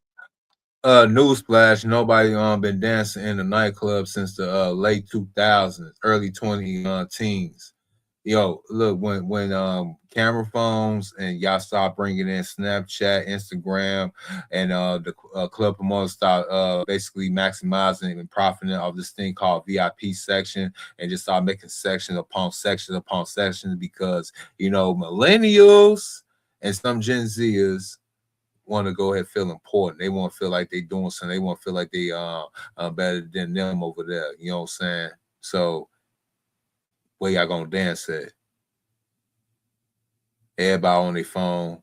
are newsflash, nobody been dancing in the nightclub since the late 2000s, early 2010s. Yo, look, when camera phones and y'all start bringing in Snapchat, Instagram, and the club promoters start basically maximizing and profiting off this thing called VIP section, and just start making section upon section because, millennials and some Gen Zers want to go ahead and feel important. They want to feel like they doing something. They want to feel like they better than them over there. You know what I'm saying? So where y'all gonna dance at? Everybody on their phone.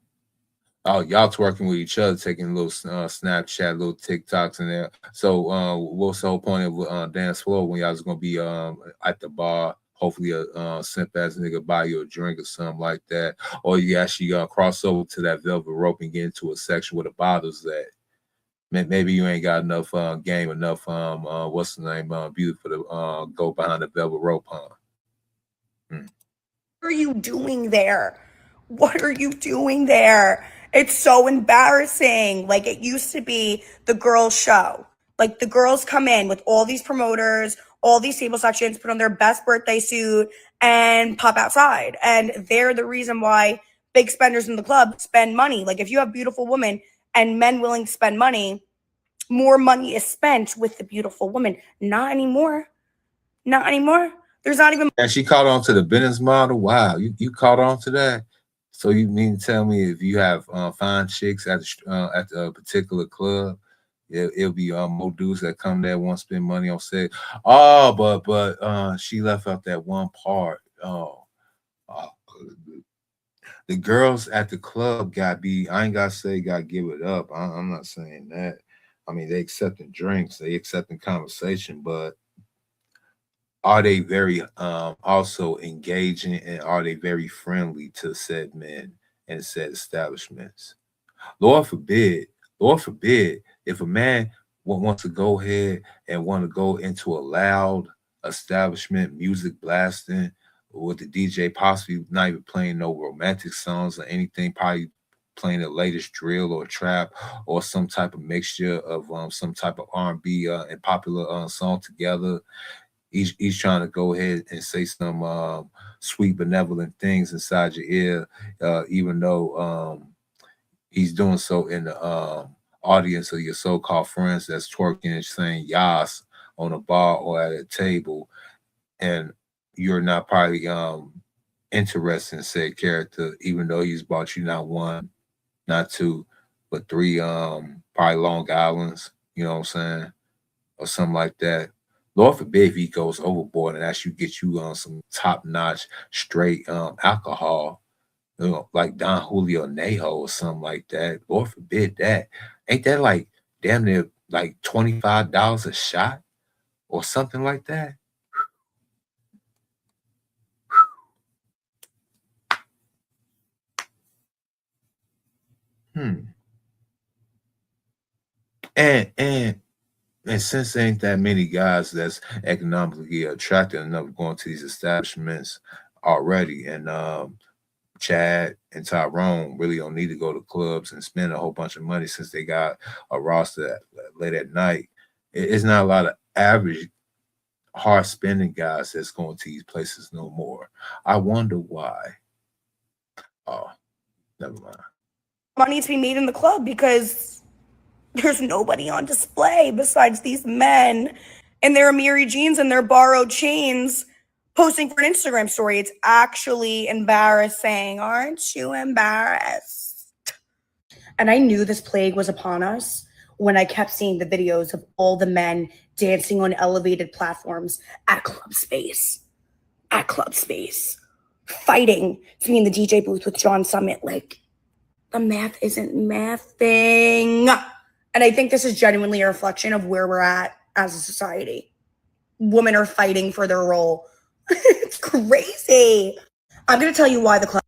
Oh, y'all twerking with each other, taking little Snapchat, little TikToks in there. So what's the whole point of dance floor when y'all just gonna be at the bar? Hopefully a simp ass nigga buy you a drink or something like that. Or you actually cross over to that velvet rope and get into a section where the bottles at. Maybe you ain't got enough game, enough what's the name, beauty for the go behind the velvet rope, huh? are you doing there? What are you doing there? It's so embarrassing. Like, it used to be the girls' show. Like, the girls come in with all these promoters, all these table sections, put on their best birthday suit, and pop outside. And they're the reason why big spenders in the club spend money. Like, if you have beautiful women and men willing to spend money, more money is spent with the beautiful woman. Not anymore. Not anymore. There's not even. And she caught on to the business model. Wow, you caught on to that. So you mean to tell me if you have fine chicks at a particular club, it'll be more dudes that come there want to spend money on sex. Oh, but she left out that one part. The girls at the club got be. I ain't gotta say gotta give it up. I'm not saying that. I mean, they accepting drinks, they accepting conversation, but are they very also engaging, and are they very friendly to said men and said establishments? Lord forbid, if a man wants to go ahead and want to go into a loud establishment, music blasting, with the DJ possibly not even playing no romantic songs or anything, probably playing the latest drill or trap or some type of mixture of some type of R&B and popular song together. He's trying to go ahead and say some sweet, benevolent things inside your ear, even though he's doing so in the audience of your so-called friends that's twerking and saying yas on a bar or at a table, and you're not probably interested in said character, even though he's bought you not one, not two, but three probably Long Islands, you know what I'm saying, or something like that. Lord forbid if he goes overboard and actually get you on some top-notch straight alcohol, you know, like Don Julio Nejo or something like that. Lord forbid that. Ain't that like damn near like $25 a shot or something like that? And since there ain't that many guys that's economically attractive enough going to these establishments already, and Chad and Tyrone really don't need to go to clubs and spend a whole bunch of money since they got a roster late at night. It's not a lot of average hard spending guys that's going to these places no more. I wonder why. Oh, never mind. Money to be made in the club because there's nobody on display besides these men in their Amiri jeans and their borrowed chains posting for an Instagram story. It's actually embarrassing. Aren't you embarrassed? And I knew this plague was upon us when I kept seeing the videos of all the men dancing on elevated platforms at club space, fighting to be in the DJ booth with John Summit. Like, the math isn't mathing. And I think this is genuinely a reflection of where we're at as a society. Women are fighting for their role. It's crazy. I'm going to tell you why the club.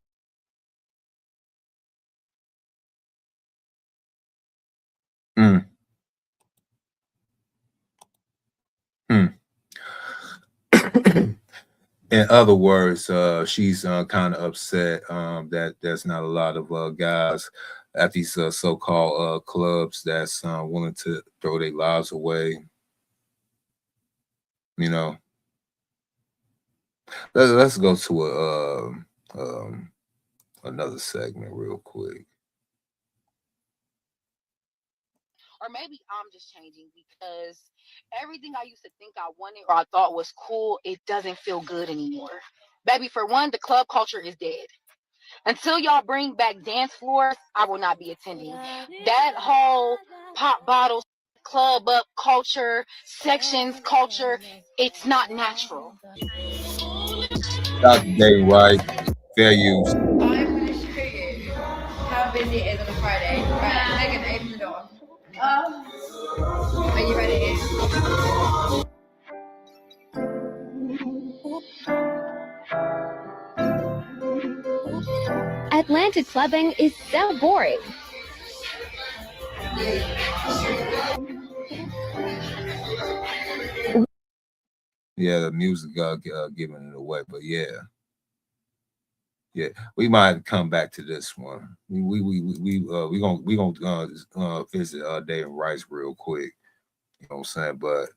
In other words, she's kind of upset that there's not a lot of guys at these so-called clubs that's willing to throw their lives away. You know, let's go to another segment real quick. Or maybe I'm just changing because everything I used to think I wanted or I thought was cool, it doesn't feel good anymore. Baby, for one, the club culture is dead. Until y'all bring back dance floors, I will not be attending. That whole pop bottles, club up culture, sections culture, it's not natural. Dr. Day White, fair use. I'm going to show you how busy it is on a Friday. Right, Megan, open the door. Are you ready? Atlanta clubbing is so boring. Yeah, the music giving it away, but yeah. Yeah, we might come back to this one. We gonna visit Dave and Rice real quick. You know what I'm saying? But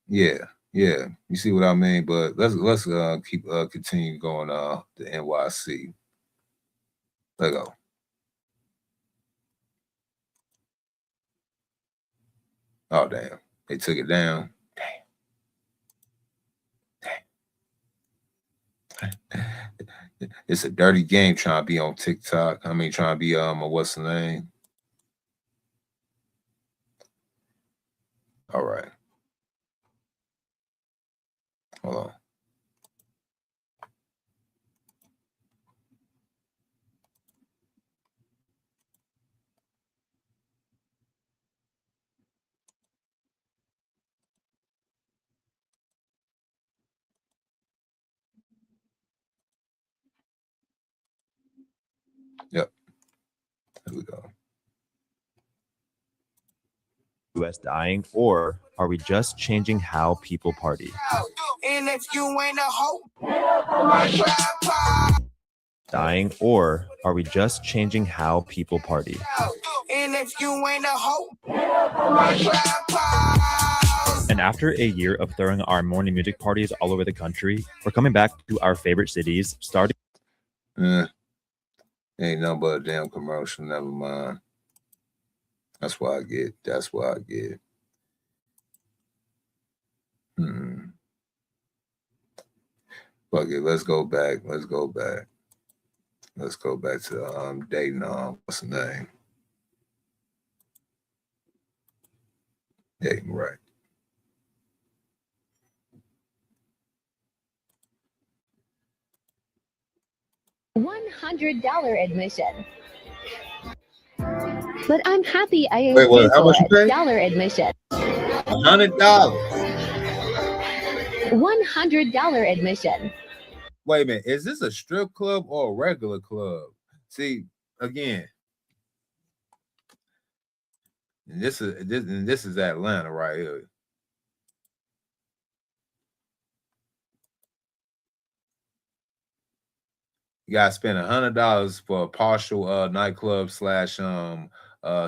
yeah, you see what I mean? But let's keep continue going to NYC. Let go. Oh damn, they took it down. It's a dirty game trying to be on TikTok. I mean, trying to be what's the name? All right. Hold on. Yep. Here we go. US dying, or are we just changing how people party? And if you ain't a hoe, Dying, or are we just changing how people party? and if you ain't a hoe, And after a year of throwing our morning music parties all over the country, we're coming back to our favorite cities, starting. Ain't nothing but a damn commercial. Never mind. That's what I get. That's what I get. Fuck it. Let's go back. Let's go back. Let's go back to dating. What's the name? Dating, right? $100 admission. But I'm happy I ain't Wait, what? paid How for much you it. pay? Dollar admission. $100. $100 admission. Wait a minute. Is this a strip club or a regular club? See, again, this is Atlanta right here. You gotta spend $100 for a partial nightclub /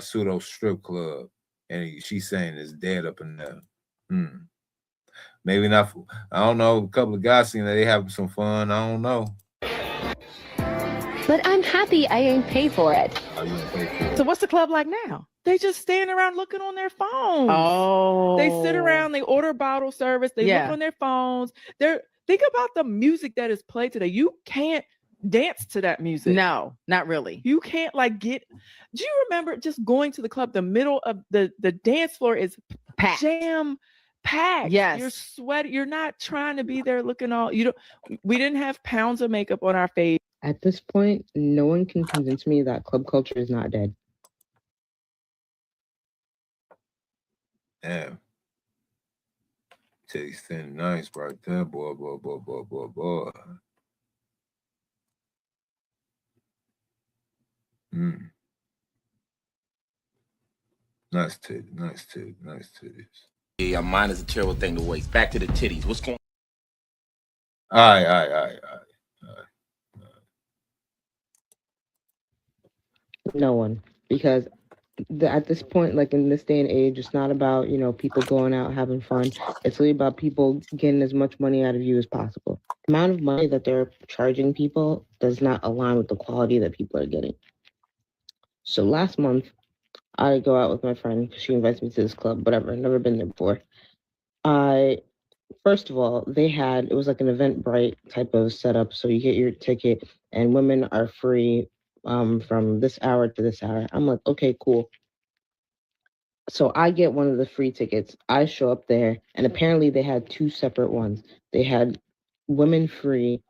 pseudo strip club, and she's saying it's dead up in there. Maybe not. I don't know. A couple of guys seem that they having some fun. I don't know. But I'm happy I ain't paid for it. So what's the club like now? They just stand around looking on their phones. Oh. They sit around, they order bottle service, they look on their phones. Think about the music that is played today. You can't dance to that music. No, not really. You can't do you remember just going to the club? The middle of the dance floor is packed. Jam packed. Yes. You're sweaty. You're not trying to be there looking all we didn't have pounds of makeup on our face. At this point, no one can convince me that club culture is not dead. Damn. Tasting nice right there, boy. Nice titties. Yeah, mine is a terrible thing to waste. Back to the titties. What's going on? All right. No one, because at this point, like in this day and age, it's not about people going out having fun. It's really about people getting as much money out of you as possible. The amount of money that they're charging people does not align with the quality that people are getting. So last month, I go out with my friend. She invites me to this club, whatever. I've never been there before. First of all, it was like an Eventbrite type of setup. So you get your ticket and women are free from this hour to this hour. I'm like, okay, cool. So I get one of the free tickets. I show up there, and apparently they had two separate ones. They had women free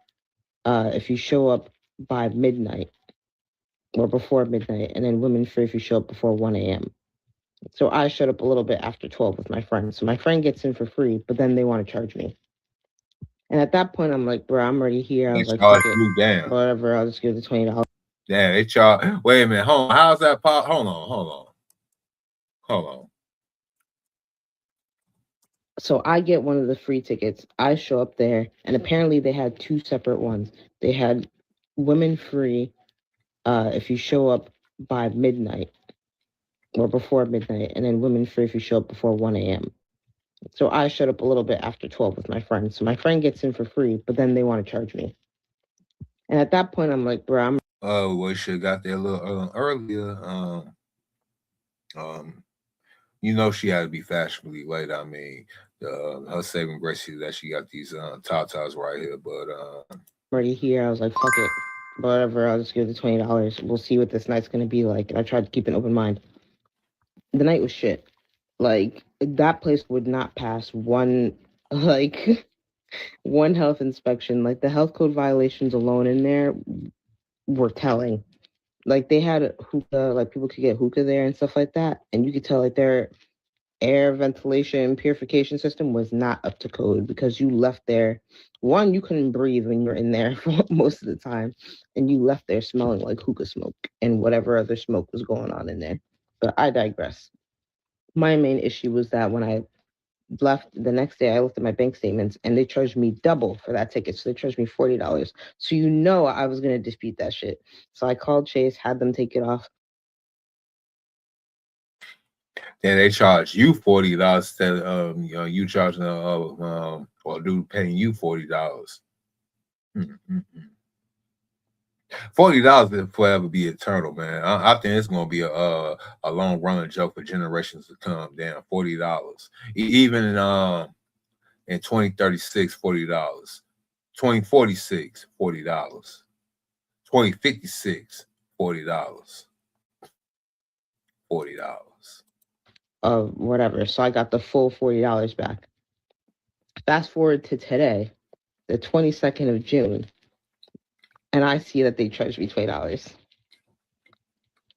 if you show up by midnight or before midnight, and then women free if you show up before 1 a.m. So I showed up a little bit after 12 with my friend. So my friend gets in for free, but then they want to charge me. And at that point, I'm like, bro, I'm already here. I was like, down. Whatever, I'll just give the $20. Damn, they charge. Wait a minute. Hold on. How's that? Hold on. So I get one of the free tickets. I show up there, and apparently they had two separate ones. They had women free if you show up by midnight or before midnight, and then women free if you show up before 1 a.m. So I showed up a little bit after 12 with my friend. So my friend gets in for free, but then they want to charge me. And at that point, I'm like, bro, I'm. Oh, we should have got there a little earlier. You know, she had to be fashionably late. I mean, her saving grace is that she got these tatas right here. But already here. I was like, fuck it. Whatever, I'll just give the $20. We'll see what this night's gonna be like. And I tried to keep an open mind. The night was shit. Like, that place would not pass one health inspection. Like, the health code violations alone in there were telling. Like, they had hookah, like people could get hookah there and stuff like that. And you could tell like their air ventilation purification system was not up to code because you left there. One, you couldn't breathe when you were in there for most of the time. And you left there smelling like hookah smoke and whatever other smoke was going on in there. But I digress. My main issue was that when I left the next day, I looked at my bank statements and they charged me double for that ticket. So they charged me $40. So you know I was going to dispute that shit. So I called Chase, had them take it off. then they charge you $40 instead of you charging or dude paying you $40. $40 will forever be eternal, man. I think it's gonna be a long running joke for generations to come. Damn, $40. Even in 2036, $40. 2046, $40. 2056, $40. $40. Whatever. So I got the full $40 back. Fast forward to today, the 22nd of June, and I see that they charged me $20.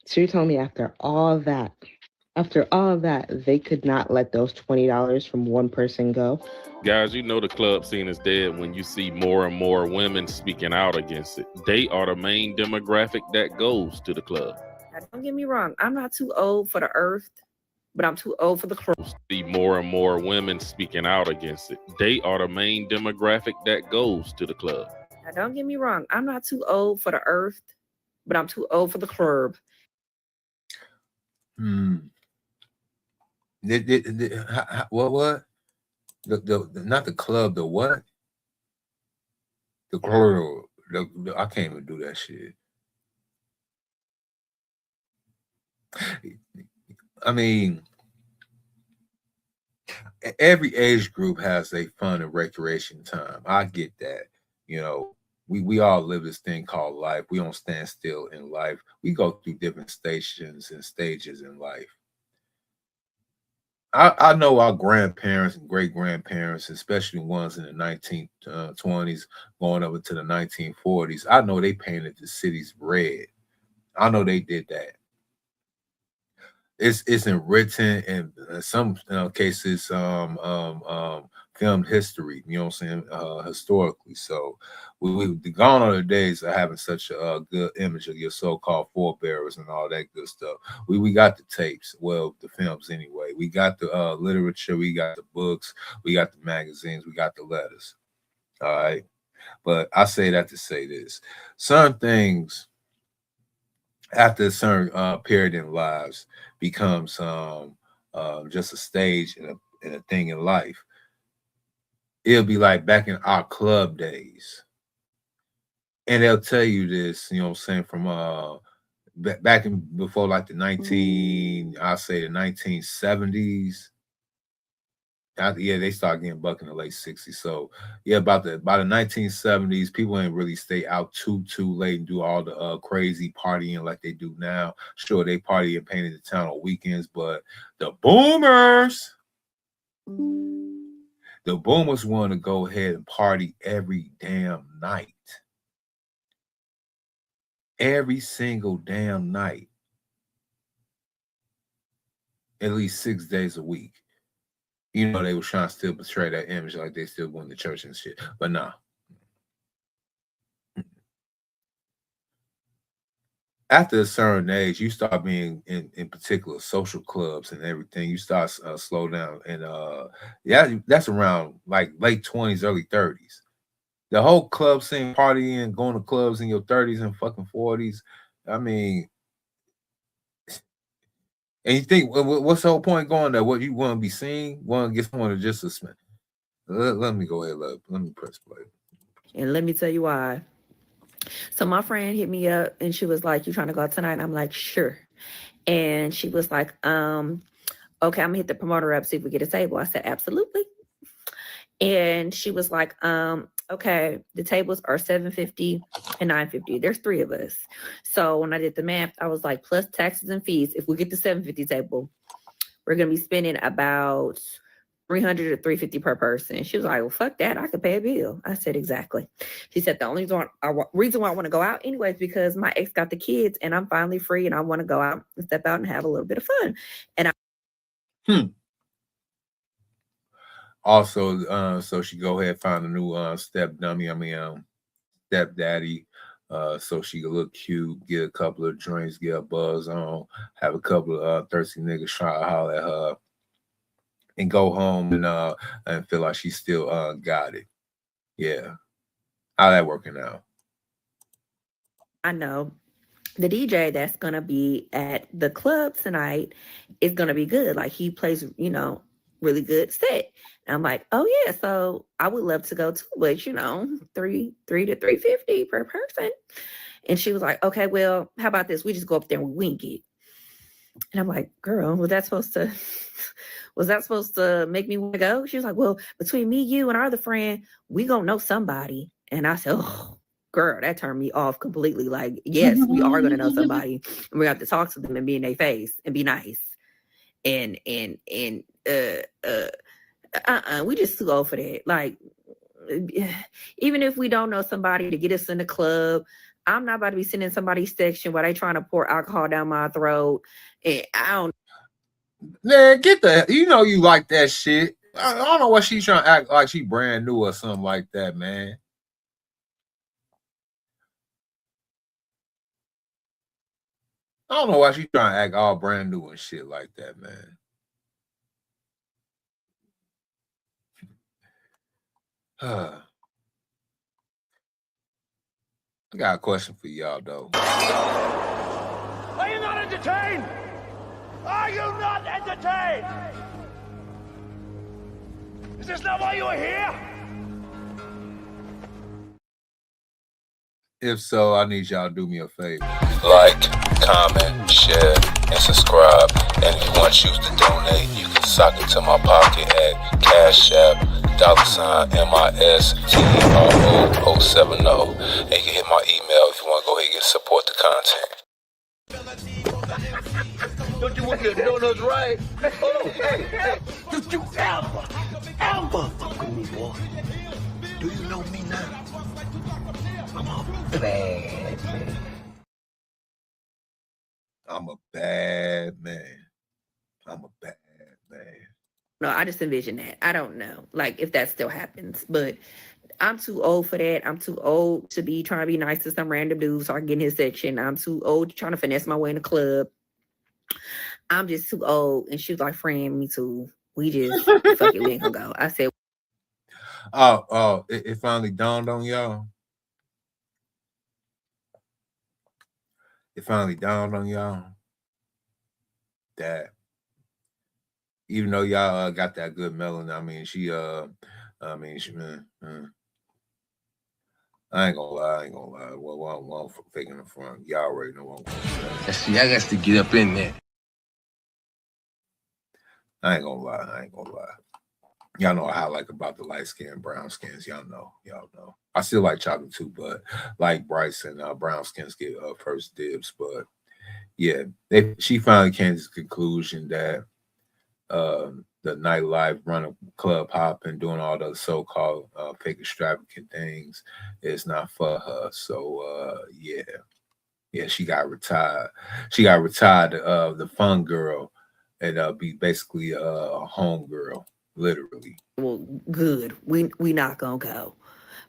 So you're telling me after all of that, they could not let those $20 from one person go? Guys, you know the club scene is dead when you see more and more women speaking out against it. They are the main demographic that goes to the club. Now, don't get me wrong, I'm not too old for the earth, but I'm too old for the club. See more and more women speaking out against it. They are the main demographic that goes to the club. Now, don't get me wrong, I'm not too old for the earth, but I'm too old for the club. What? The not the club, the what? The club. I can't even do that shit. I mean, every age group has a fun and recreation time. I get that. You know, we all live this thing called life. We don't stand still in life. We go through different stations and stages in life. I know our grandparents and great-grandparents, especially ones in the 1920s going over to the 1940s, I know they painted the cities red. I know they did that. It's in written and in some cases filmed history, you know what I'm saying, historically. So we gone are the days of having such a good image of your so-called forebearers and all that good stuff. We got the tapes, well, the films anyway. We got the literature, we got the books, we got the magazines, we got the letters. All right. But I say that to say this. Some things after a certain period in lives becomes just a stage and a thing in life. It'll be like back in our club days. And they'll tell you this, you know what I'm saying, from back in before like the 1970s. Yeah, they start getting buck in the late 60s. So yeah, by the 1970s, people ain't really stay out too late and do all the crazy partying like they do now. Sure, they party and painted the town on weekends, but the boomers want to go ahead and party every damn night. Every single damn night. At least 6 days a week. You know, they were trying to still portray that image like they still going to church and shit. But nah. After a certain age, you start being in particular social clubs and everything. You start slow down. And yeah, that's around like late 20s, early 30s. The whole club scene, partying, going to clubs in your 30s and fucking 40s. I mean, and you think what's the whole point going there? What you want to be seen? Want to get someone to just suspend? Let me go ahead. Let me press play. And let me tell you why. So my friend hit me up and she was like, "You trying to go out tonight?" And I'm like, "Sure." And she was like, "Okay, I'm gonna hit the promoter up, see if we get a table." I said, "Absolutely." And she was like, "Okay, the tables are $750 and $950. There's 3 of us." So when I did the math, I was like, plus taxes and fees, if we get the $750 table, we're gonna be spending about $300 to $350 per person. She was like, "Well, fuck that. I could pay a bill." I said, "Exactly." She said, "The only reason why I want to go out anyway is because my ex got the kids and I'm finally free and I want to go out and step out and have a little bit of fun." And Also, so she go ahead and find a new stepdaddy. So she could look cute, get a couple of drinks, get a buzz on, have a couple of thirsty niggas try to holler at her, and go home and feel like she still got it. Yeah. How that working out? I know the DJ that's gonna be at the club tonight is gonna be good. Like he plays, really good set. And I'm like, "Oh yeah, so I would love to go too, but $3 to $350 per person." And she was like, "Okay, well, how about this? We just go up there and we wing it." And I'm like, "Girl, was that supposed to make me want to go?" She was like, "Well, between me, you, and our other friend, we gonna know somebody." And I said, "Oh, girl, that turned me off completely. Like, yes, we are gonna know somebody, and we have to talk to them and be in their face and be nice. And we just too old for that. Like, even if we don't know somebody to get us in the club, I'm not about to be sitting in somebody's section while they trying to pour alcohol down my throat. And I don't. Man, get the. You like that shit. I don't know what she's trying to act like she brand new or something like that, man. I don't know why she's trying to act all brand new and shit like that, man. I got a question for y'all, though. Are you not entertained? Are you not entertained? Is this not why you are here? If so, I need y'all to do me a favor. Like, comment, share, and subscribe. And if you want to choose to donate, you can sock it to my pocket at Cash App, $MISTERO070. And you can hit my email if you want to go ahead and support the content. Don't you want your donuts right? Oh, hey. Don't you ever fuck with me, boy. Do you know me now? I'm a bad man. I'm a bad man. No, I just envision that. I don't know, like, if that still happens, but I'm too old for that. I'm too old to be trying to be nice to some random dude so I can get in his section. I'm too old trying to finesse my way in the club. I'm just too old. And she was like, "Friend, me too. We just fuck it, we ain't gonna go." I said, Oh, it finally dawned on y'all. It finally dawned on y'all that even though y'all got that good melon, I mean, she I ain't gonna lie. Well, I'm faking the front. Y'all already know what I'm gonna say. See, I got to get up in there. I ain't gonna lie. Y'all know how I like about the light skin, brown skins. Y'all know. I still like chocolate too, but like Bryce and brown skins get first dibs. But yeah, she finally came to the conclusion that the nightlife, running club hopping, doing all those so-called fake extravagant things is not for her. So yeah, she got retired. She got retired of the fun girl and be basically a home girl, literally. "Well, good. We not gonna go,"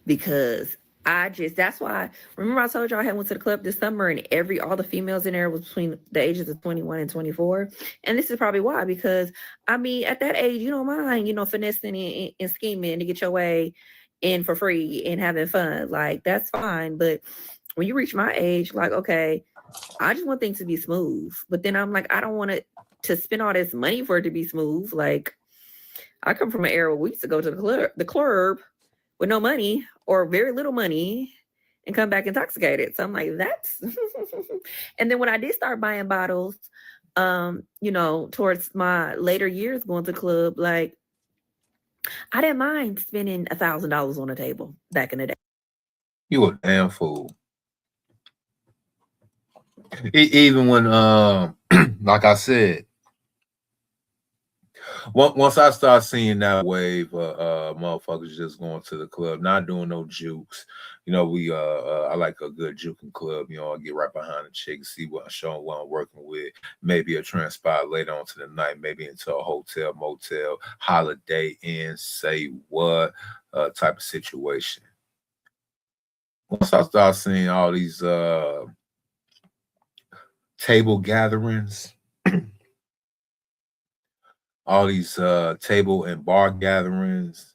because that's why. Remember I told y'all I had went to the club this summer and all the females in there was between the ages of 21 and 24. And this is probably why, because I mean, at that age, you don't mind, finessing and scheming to get your way. and for free and having fun. Like, that's fine. But when you reach my age, like, okay, I just want things to be smooth. But then I'm like, I don't want it to spend all this money for it to be smooth. Like, I come from an era where we used to go to the club with no money or very little money and come back intoxicated. So I'm like, that's and then when I did start buying bottles, you know, towards my later years going to the club, like, I didn't mind spending $1,000 on a table back in the day. You a damn fool. Even when, like I said, once I start seeing that wave, motherfuckers just going to the club, not doing no jukes. You know, I like a good juking club. You know, I get right behind the chick, see what I'm showing, what I'm working with. Maybe a transpire later on to the night, maybe into a hotel, motel, Holiday Inn, say what type of situation. Once I start seeing all these table gatherings, all these table and bar gatherings,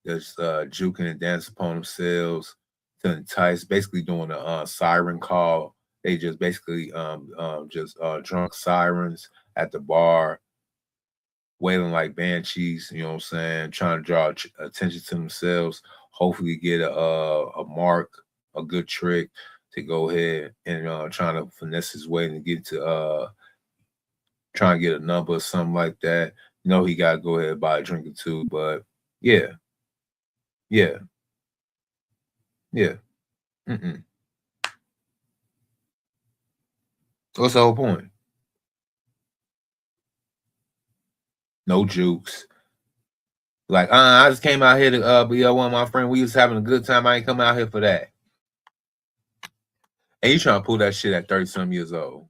just juking and dancing upon themselves to entice, basically doing a siren call. They just basically just drunk sirens at the bar, wailing like banshees, you know what I'm saying, trying to draw attention to themselves, hopefully get a mark, a good trick to go ahead and trying to finesse his way and get to trying to get a number or something like that. You know, he got to go ahead and buy a drink or two, but yeah. What's the whole point? No jukes. Like, I just came out here to be one of my friends. We was having a good time. I ain't come out here for that. And you trying to pull that shit at 30-some years old.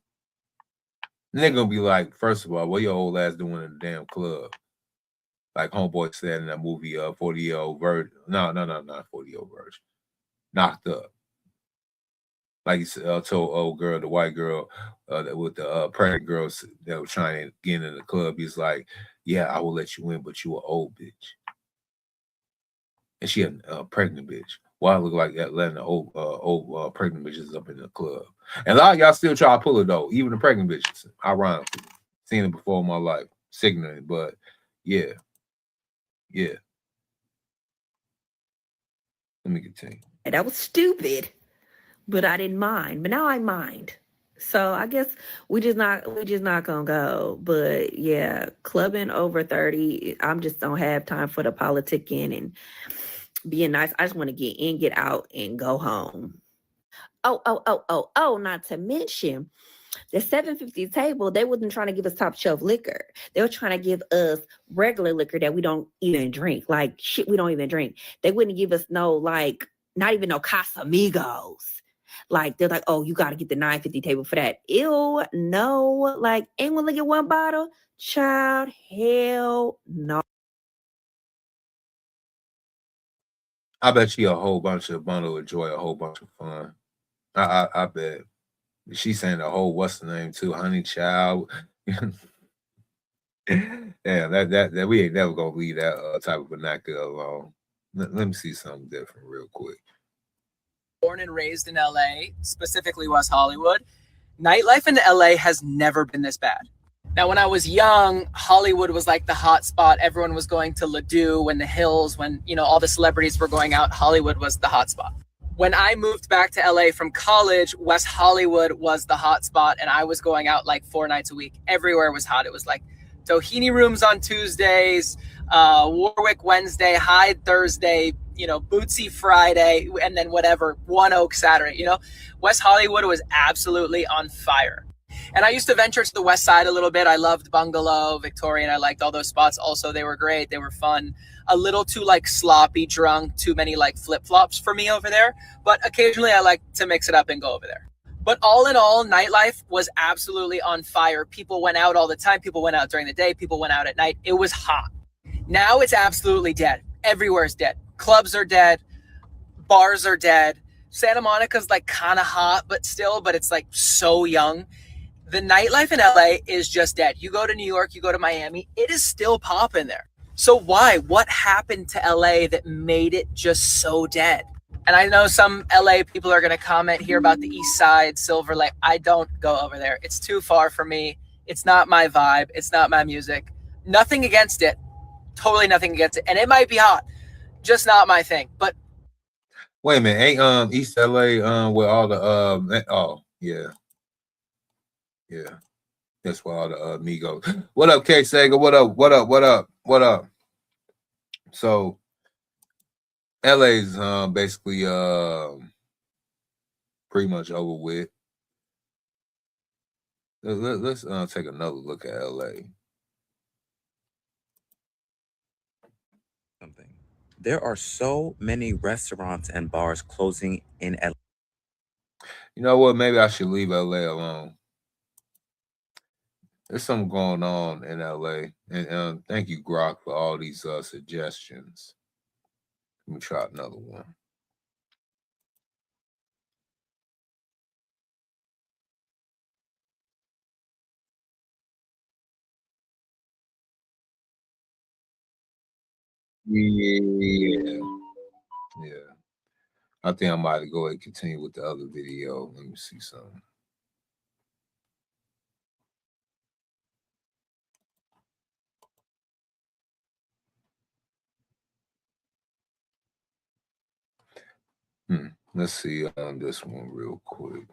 And they're going to be like, first of all, what your old ass doing in the damn club? Like homeboy said in that movie, 40-Year-Old Virgin. No, not 40-Year-Old Virgin. Knocked Up. Like he said, told old girl, the white girl, with the pregnant girls that were trying to get in the club, he's like, yeah, I will let you in, but you an old bitch. And she a pregnant bitch. Why look like letting the old pregnant bitches up in the club? And a lot of y'all still try to pull it though, even the pregnant bitches. Ironically, seen it before in my life, signaling, but yeah. Let me continue. That was stupid, but I didn't mind. But now I mind. So I guess we just not gonna go. But yeah, clubbing over 30, I'm just don't have time for the politicking and being nice. I just want to get in, get out, and go home. Oh, not to mention the 750 table, they wasn't trying to give us top shelf liquor. They were trying to give us regular liquor that we don't even drink. Like shit we don't even drink. They wouldn't give us no, like, not even no Casamigos. Like, they're like, oh, you got to get the 950 table for that. Ew, no. Like, ain't gonna get one bottle? Child, hell no. I bet you a whole bunch of bundle of joy, a whole bunch of fun. I bet. She's saying the whole, what's the name too, honey child. Yeah, that we ain't never gonna leave that type of vernacular alone. Let me see something different real quick. Born and raised in LA, specifically West Hollywood, nightlife in LA has never been this bad. Now, when I was young, Hollywood was like the hot spot. Everyone was going to Ladue and the Hills when, you know, all the celebrities were going out. Hollywood was the hot spot. When I moved back to LA from college, West Hollywood was the hot spot, and I was going out like 4 nights a week. Everywhere was hot. It was like Doheny rooms on Tuesdays, Warwick Wednesday, Hyde Thursday, you know, Bootsy Friday, and then whatever, One Oak Saturday, you know. West Hollywood was absolutely on fire. And I used to venture to the west side a little bit. I loved Bungalow, Victorian. I liked all those spots. Also, they were great. They were fun. A little too like sloppy, drunk, too many like flip-flops for me over there. But occasionally I like to mix it up and go over there. But all in all, nightlife was absolutely on fire. People went out all the time. People went out during the day. People went out at night. It was hot. Now it's absolutely dead. Everywhere is dead. Clubs are dead. Bars are dead. Santa Monica's like kind of hot, but it's like so young. The nightlife in LA is just dead. You go to New York, you go to Miami, it is still popping there. So why? What happened to LA that made it just so dead? And I know some LA people are going to comment here about the East Side, Silver Lake. I don't go over there. It's too far for me. It's not my vibe. It's not my music. Nothing against it. Totally nothing against it. And it might be hot. Just not my thing. But wait a minute, ain't East LA where all the oh yeah. That's where all the Migos. What up, K Sega? What up? What up? What up? What up? So LA's basically pretty much over with. Let's take another look at LA. There are so many restaurants and bars closing in LA. You know what? Maybe I should leave LA alone. There's something going on in LA. And thank you, Grok, for all these suggestions. Let me try another one. Yeah. I think I might go ahead and continue with the other video. Let me see something. Let's see on this one real quick.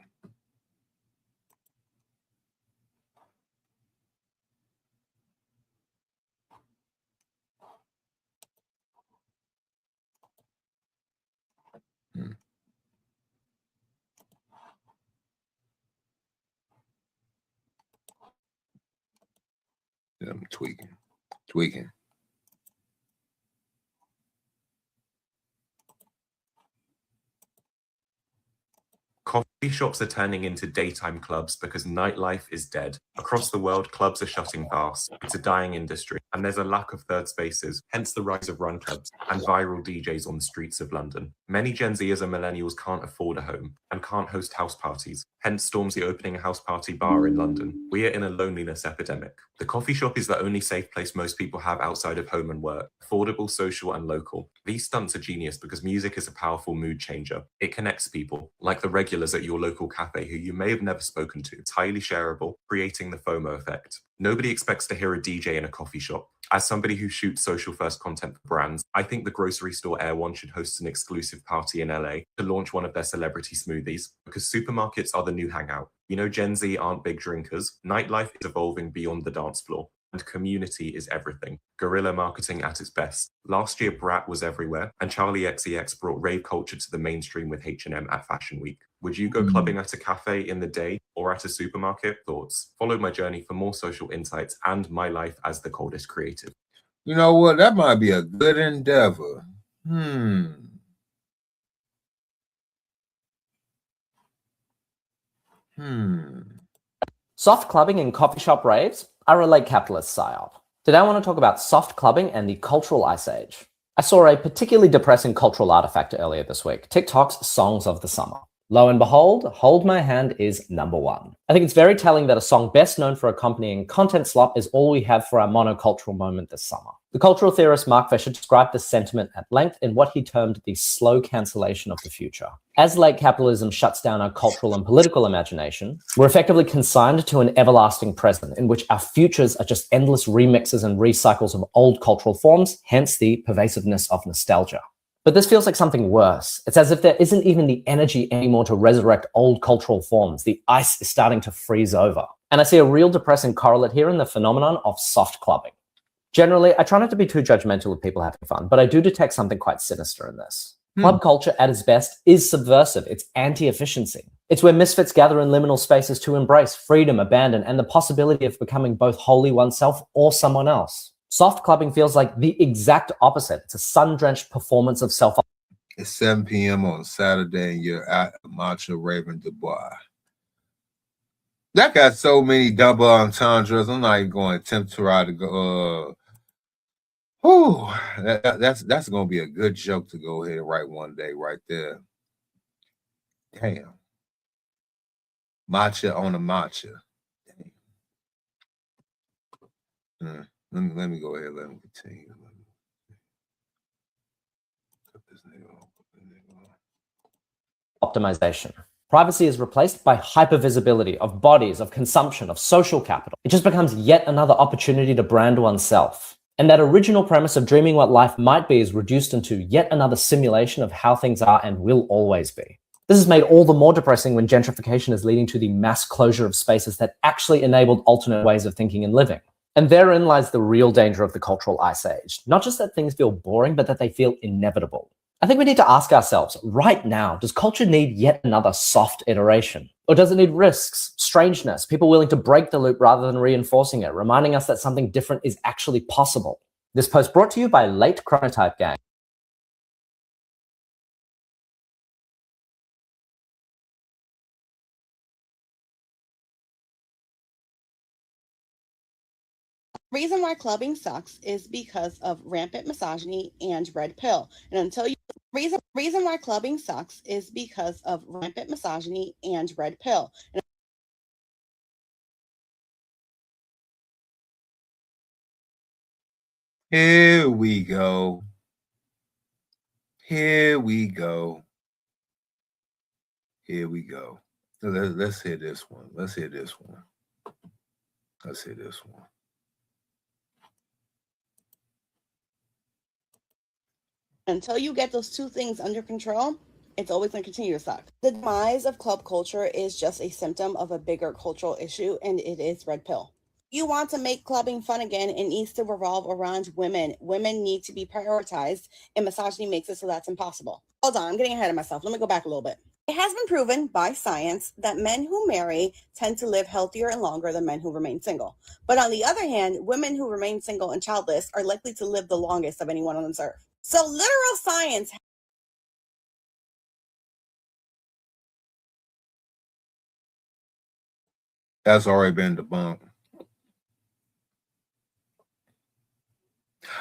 Yeah, I'm tweaking. Coffee shops are turning into daytime clubs because nightlife is dead. Across the world, clubs are shutting fast. It's a dying industry, and there's a lack of third spaces, hence the rise of run clubs and viral DJs on the streets of London. Many Gen Zers and millennials can't afford a home and can't host house parties, hence Stormzy opening a house party bar in London. We are in a loneliness epidemic. The coffee shop is the only safe place most people have outside of home and work, affordable, social, and local. These stunts are genius because music is a powerful mood changer. It connects people, like the regulars at your local cafe who you may have never spoken to. It's highly shareable, creating the FOMO effect. Nobody expects to hear a DJ in a coffee shop. As somebody who shoots social first content for brands, I think the grocery store Air One should host an exclusive party in LA to launch one of their celebrity smoothies, because supermarkets are the new hangout. You know, Gen Z aren't big drinkers. Nightlife is evolving beyond the dance floor, and community is everything. Guerrilla marketing at its best. Last year, Brat was everywhere, and Charlie XCX brought rave culture to the mainstream with H&M at Fashion Week. Would you go clubbing at a cafe in the day or at a supermarket? Thoughts? Follow my journey for more social insights and my life as the coldest creative. You know what? That might be a good endeavor. Soft clubbing and coffee shop raves are a late capitalist psyop. Today I want to talk about soft clubbing and the cultural ice age. I saw a particularly depressing cultural artifact earlier this week, TikTok's Songs of the Summer. Lo and behold, Hold My Hand is #1. I think it's very telling that a song best known for accompanying content slop is all we have for our monocultural moment this summer. The cultural theorist Mark Fisher described this sentiment at length in what he termed the slow cancellation of the future. As late capitalism shuts down our cultural and political imagination, we're effectively consigned to an everlasting present in which our futures are just endless remixes and recycles of old cultural forms, hence the pervasiveness of nostalgia. But this feels like something worse. It's as if there isn't even the energy anymore to resurrect old cultural forms. The ice is starting to freeze over. And I see a real depressing correlate here in the phenomenon of soft clubbing. Generally, I try not to be too judgmental of people having fun, but I do detect something quite sinister in this. Club culture at its best is subversive. It's anti-efficiency. It's where misfits gather in liminal spaces to embrace freedom, abandon, and the possibility of becoming both wholly oneself or someone else. Soft clubbing feels like the exact opposite. It's a sun-drenched performance of self. It's 7 p.m. on Saturday, and you're at Macho Raven Dubois. That got so many double entendres. I'm not even going to attempt to try to go. That's going to be a good joke to go ahead and write one day right there. Damn. Matcha on a matcha. Damn. Let me go ahead. Let me continue. Optimization. Privacy is replaced by hypervisibility of bodies, of consumption, of social capital. It just becomes yet another opportunity to brand oneself. And that original premise of dreaming what life might be is reduced into yet another simulation of how things are and will always be. This is made all the more depressing when gentrification is leading to the mass closure of spaces that actually enabled alternate ways of thinking and living. And therein lies the real danger of the cultural ice age. Not just that things feel boring, but that they feel inevitable. I think we need to ask ourselves, right now, does culture need yet another soft iteration? Or does it need risks, strangeness, people willing to break the loop rather than reinforcing it, reminding us that something different is actually possible? This post brought to you by Late Chronotype Gang. Reason why clubbing sucks is because of rampant misogyny and red pill. And until you reason why clubbing sucks is because of rampant misogyny and red pill. And here we go. Here we go. Here we go. Let's hear this one. Let's hear this one. Let's hear this one. until you get those two things under control, it's always going to continue to suck. The demise of club culture is just a symptom of a bigger cultural issue, and it is red pill. You want to make clubbing fun again, it needs to revolve around women. Women need to be prioritized, and misogyny makes it so that's impossible. Hold on, I'm getting ahead of myself. Let me go back a little bit. It has been proven by science that men who marry tend to live healthier and longer than men who remain single. But on the other hand, women who remain single and childless are likely to live the longest of anyone on this earth. So literal science. That's already been debunked.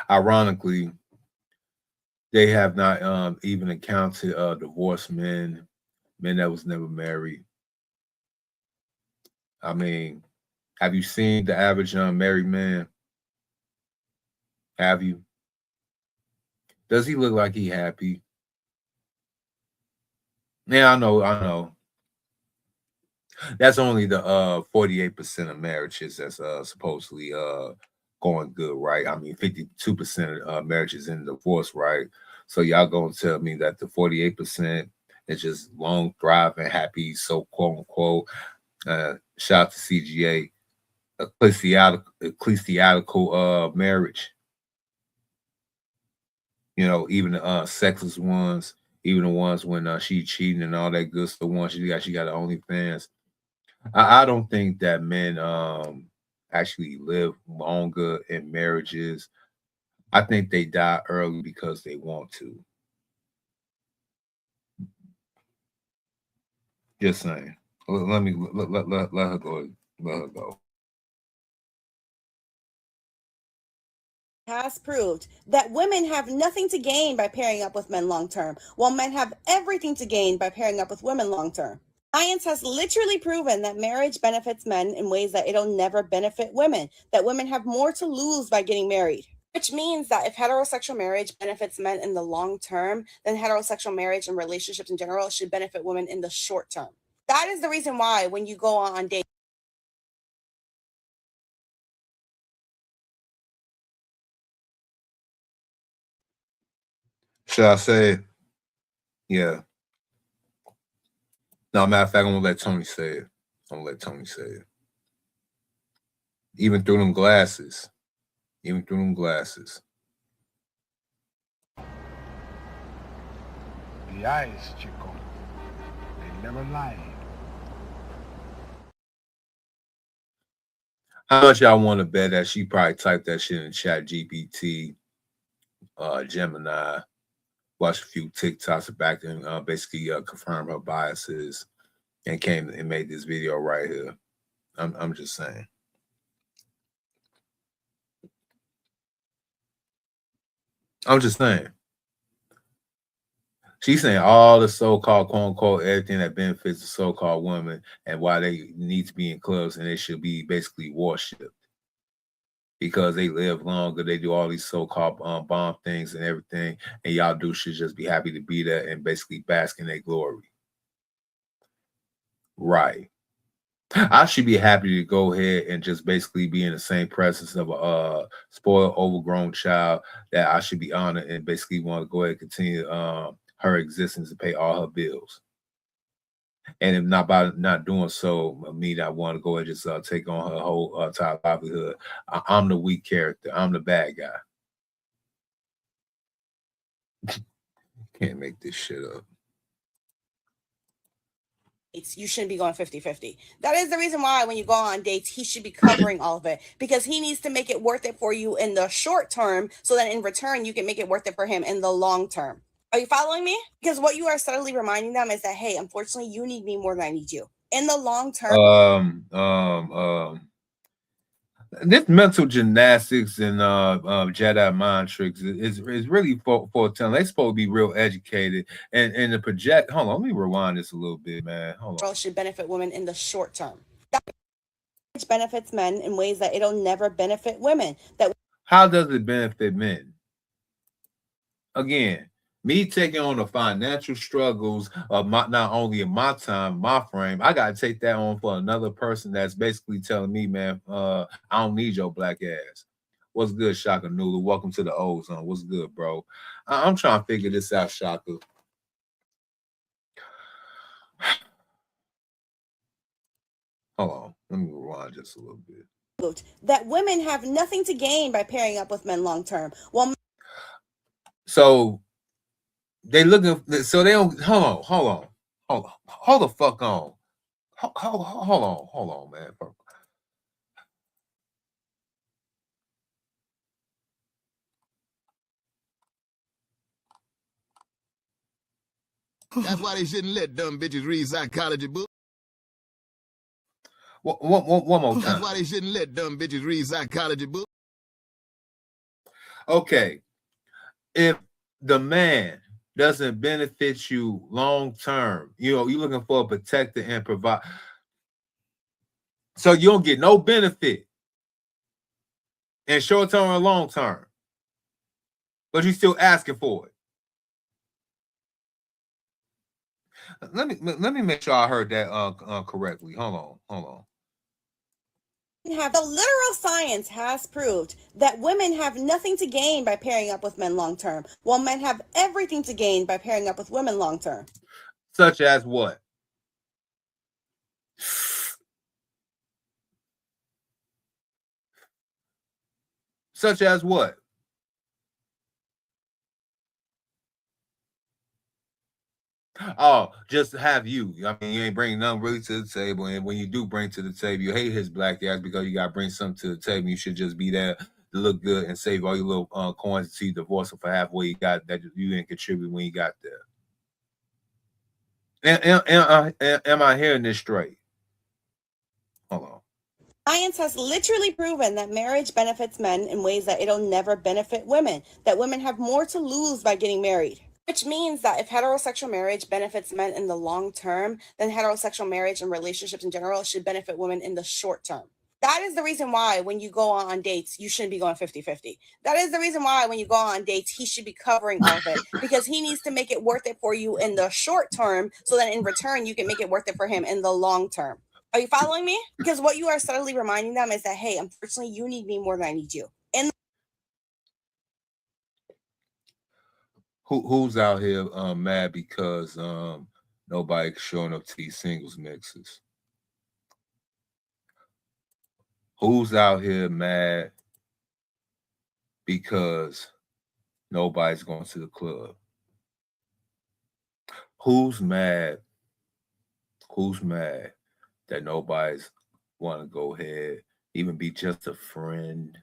Ironically, they have not even accounted divorced men that was never married. I mean, have you seen the average married man? Have you? Does he look like he happy? Yeah, I know. That's only the 48% of marriages that's supposedly going good, right? I mean, 52% of marriages in divorce, right? So y'all gonna tell me that the 48% is just long, thriving, happy, so quote unquote. Shout out to CGA, ecclesiastical marriage. You know, even the sexless ones, even the ones when she cheating and all that good stuff. One she got her OnlyFans. I don't think that men actually live longer in marriages. I think they die early because they want to. Just saying. Let her go. Let her go. Has proved that women have nothing to gain by pairing up with men long term, while men have everything to gain by pairing up with women long term. Science has literally proven that marriage benefits men in ways that it'll never benefit women, that women have more to lose by getting married. Which means that if heterosexual marriage benefits men in the long term, then heterosexual marriage and relationships in general should benefit women in the short term. That is the reason why when you go on dates, Should I say it? Yeah. No, matter of fact, I'm gonna let Tony say it. Even through them glasses. The eyes, Chico. They never lie. How much y'all want to bet that she probably typed that shit in Chat GPT, Gemini, watched a few TikToks back and basically confirmed her biases and came and made this video right here. I'm just saying. She's saying all the so-called, quote-unquote, everything that benefits the so-called women and why they need to be in clubs and they should be basically worshipped. because they live longer. They do all these so-called bomb things and everything, and y'all do should just be happy to be there and basically bask in their glory. Right. I should be happy to go ahead and just basically be in the same presence of a spoiled, overgrown child that I should be honored and basically want to go ahead and continue her existence and pay all her bills. And if not by not doing so, me that want to go ahead and just take on her whole entire livelihood. I'm the weak character. I'm the bad guy. Can't make this shit up. You shouldn't be going 50-50. That is the reason why when you go on dates, he should be covering all of it, because he needs to make it worth it for you in the short term, so that in return you can make it worth it for him in the long term. Are you following me? Because what you are subtly reminding them is that, hey, unfortunately, you need me more than I need you. In the long term. This mental gymnastics and Jedi mind tricks is really for telling. They supposed to be real educated and the project. Hold on, let me rewind this a little bit, man. Hold on. Should benefit women in the short term. That benefits men in ways that it'll never benefit women. How does it benefit men? Again, me taking on the financial struggles of not only in my time, my frame, I gotta take that on for another person that's basically telling me, man, I don't need your black ass. What's good, Shaka Noodle? Welcome to the Ozone. What's good, bro? I'm trying to figure this out, Shaka. Hold on, let me rewind just a little bit. That women have nothing to gain by pairing up with men long term. Well, so they looking, so they don't. Hold the fuck on. Hold on, man. That's why they shouldn't let dumb bitches read psychology books. One more time. That's why they shouldn't let dumb bitches read psychology books. Okay, if the man doesn't benefit you long term, you're looking for a protector and provide, so you don't get no benefit in short term or long term, but you're still asking for it. Let me make sure I heard that correctly. Hold on. The literal science has proved that women have nothing to gain by pairing up with men long term, while men have everything to gain by pairing up with women long term. Such as what? Such as what? Oh, just have you. I mean, you ain't bringing nothing really to the table. And when you do bring to the table, you hate his black ass because you got to bring something to the table. You should just be there to look good and save all your little coins and see divorce for half what you got that you didn't contribute when you got there. Am I hearing this straight? Hold on. Science has literally proven that marriage benefits men in ways that it'll never benefit women, that women have more to lose by getting married. Which means that if heterosexual marriage benefits men in the long term, then heterosexual marriage and relationships in general should benefit women in the short term. That is the reason why when you go on dates, you shouldn't be going 50-50. That is the reason why when you go on dates, he should be covering all of it, because he needs to make it worth it for you in the short term, so that in return, you can make it worth it for him in the long term. Are you following me? Because what you are subtly reminding them is that, hey, unfortunately, you need me more than I need you. Who's out here mad because nobody's showing up to these singles mixes? Who's out here mad because nobody's going to the club? Who's mad? Who's mad that nobody's want to go ahead, even be just a friend?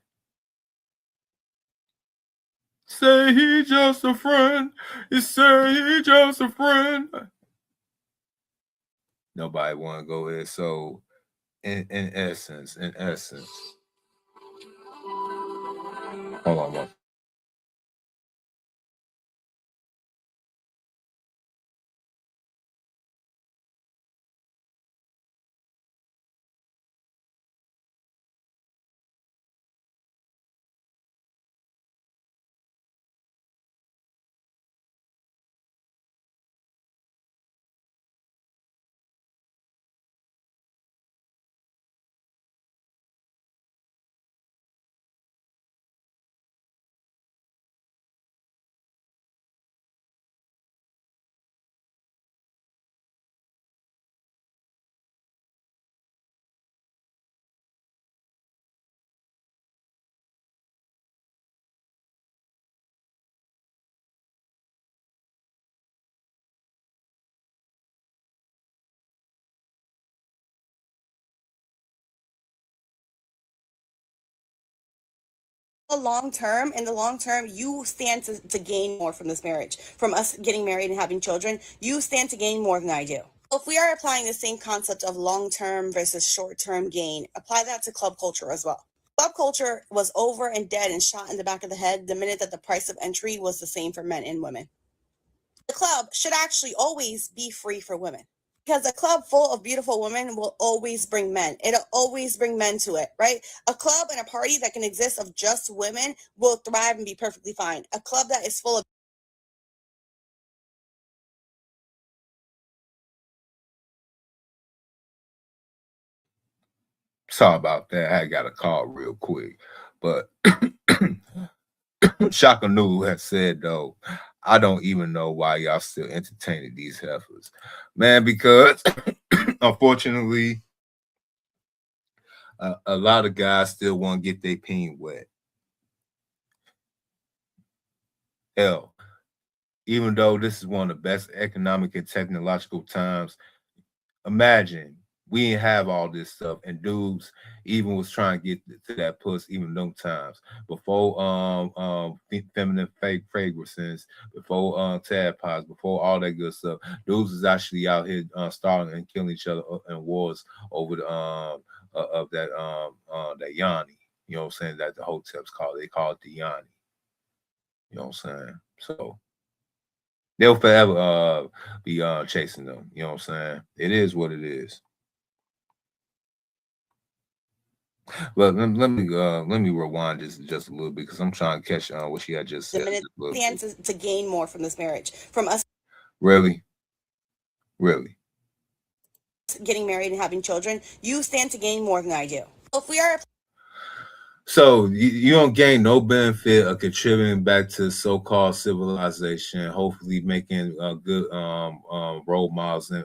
Say he just a friend. You say he just a friend. Nobody want to go ahead. So, in essence, hold on one. In the long term, you stand to gain more from this marriage. From us getting married and having children, you stand to gain more than I do. If we are applying the same concept of long-term versus short-term gain, apply that to club culture as well. Club culture was over and dead and shot in the back of the head the minute that the price of entry was the same for men and women. The club should actually always be free for women. Because a club full of beautiful women will always bring men. It'll always bring men to it, right? A club and a party that can exist of just women will thrive and be perfectly fine. A club that is full of Sorry about that. I got a call real quick. But Shaka Nulu has said, though, I don't even know why y'all still entertaining these heifers. Man, because unfortunately, a lot of guys still want to get their peen wet. Hell, even though this is one of the best economic and technological times, imagine we didn't have all this stuff, and dudes even was trying to get to that puss even them times before feminine fake fragrances, before tampons, before all that good stuff. Dudes is actually out here starting and killing each other in wars over the of that yanni. You know what I'm saying? That the hotels they call it the yanni. You know what I'm saying? So they'll forever be chasing them. You know what I'm saying? It is what it is. Well, let me rewind just a little bit because I'm trying to catch what she had just said. the minute stand to gain more from this marriage. From us Really? getting married and having children, you stand to gain more than I do. If we are So you don't gain no benefit of contributing back to so-called civilization, hopefully making good role models and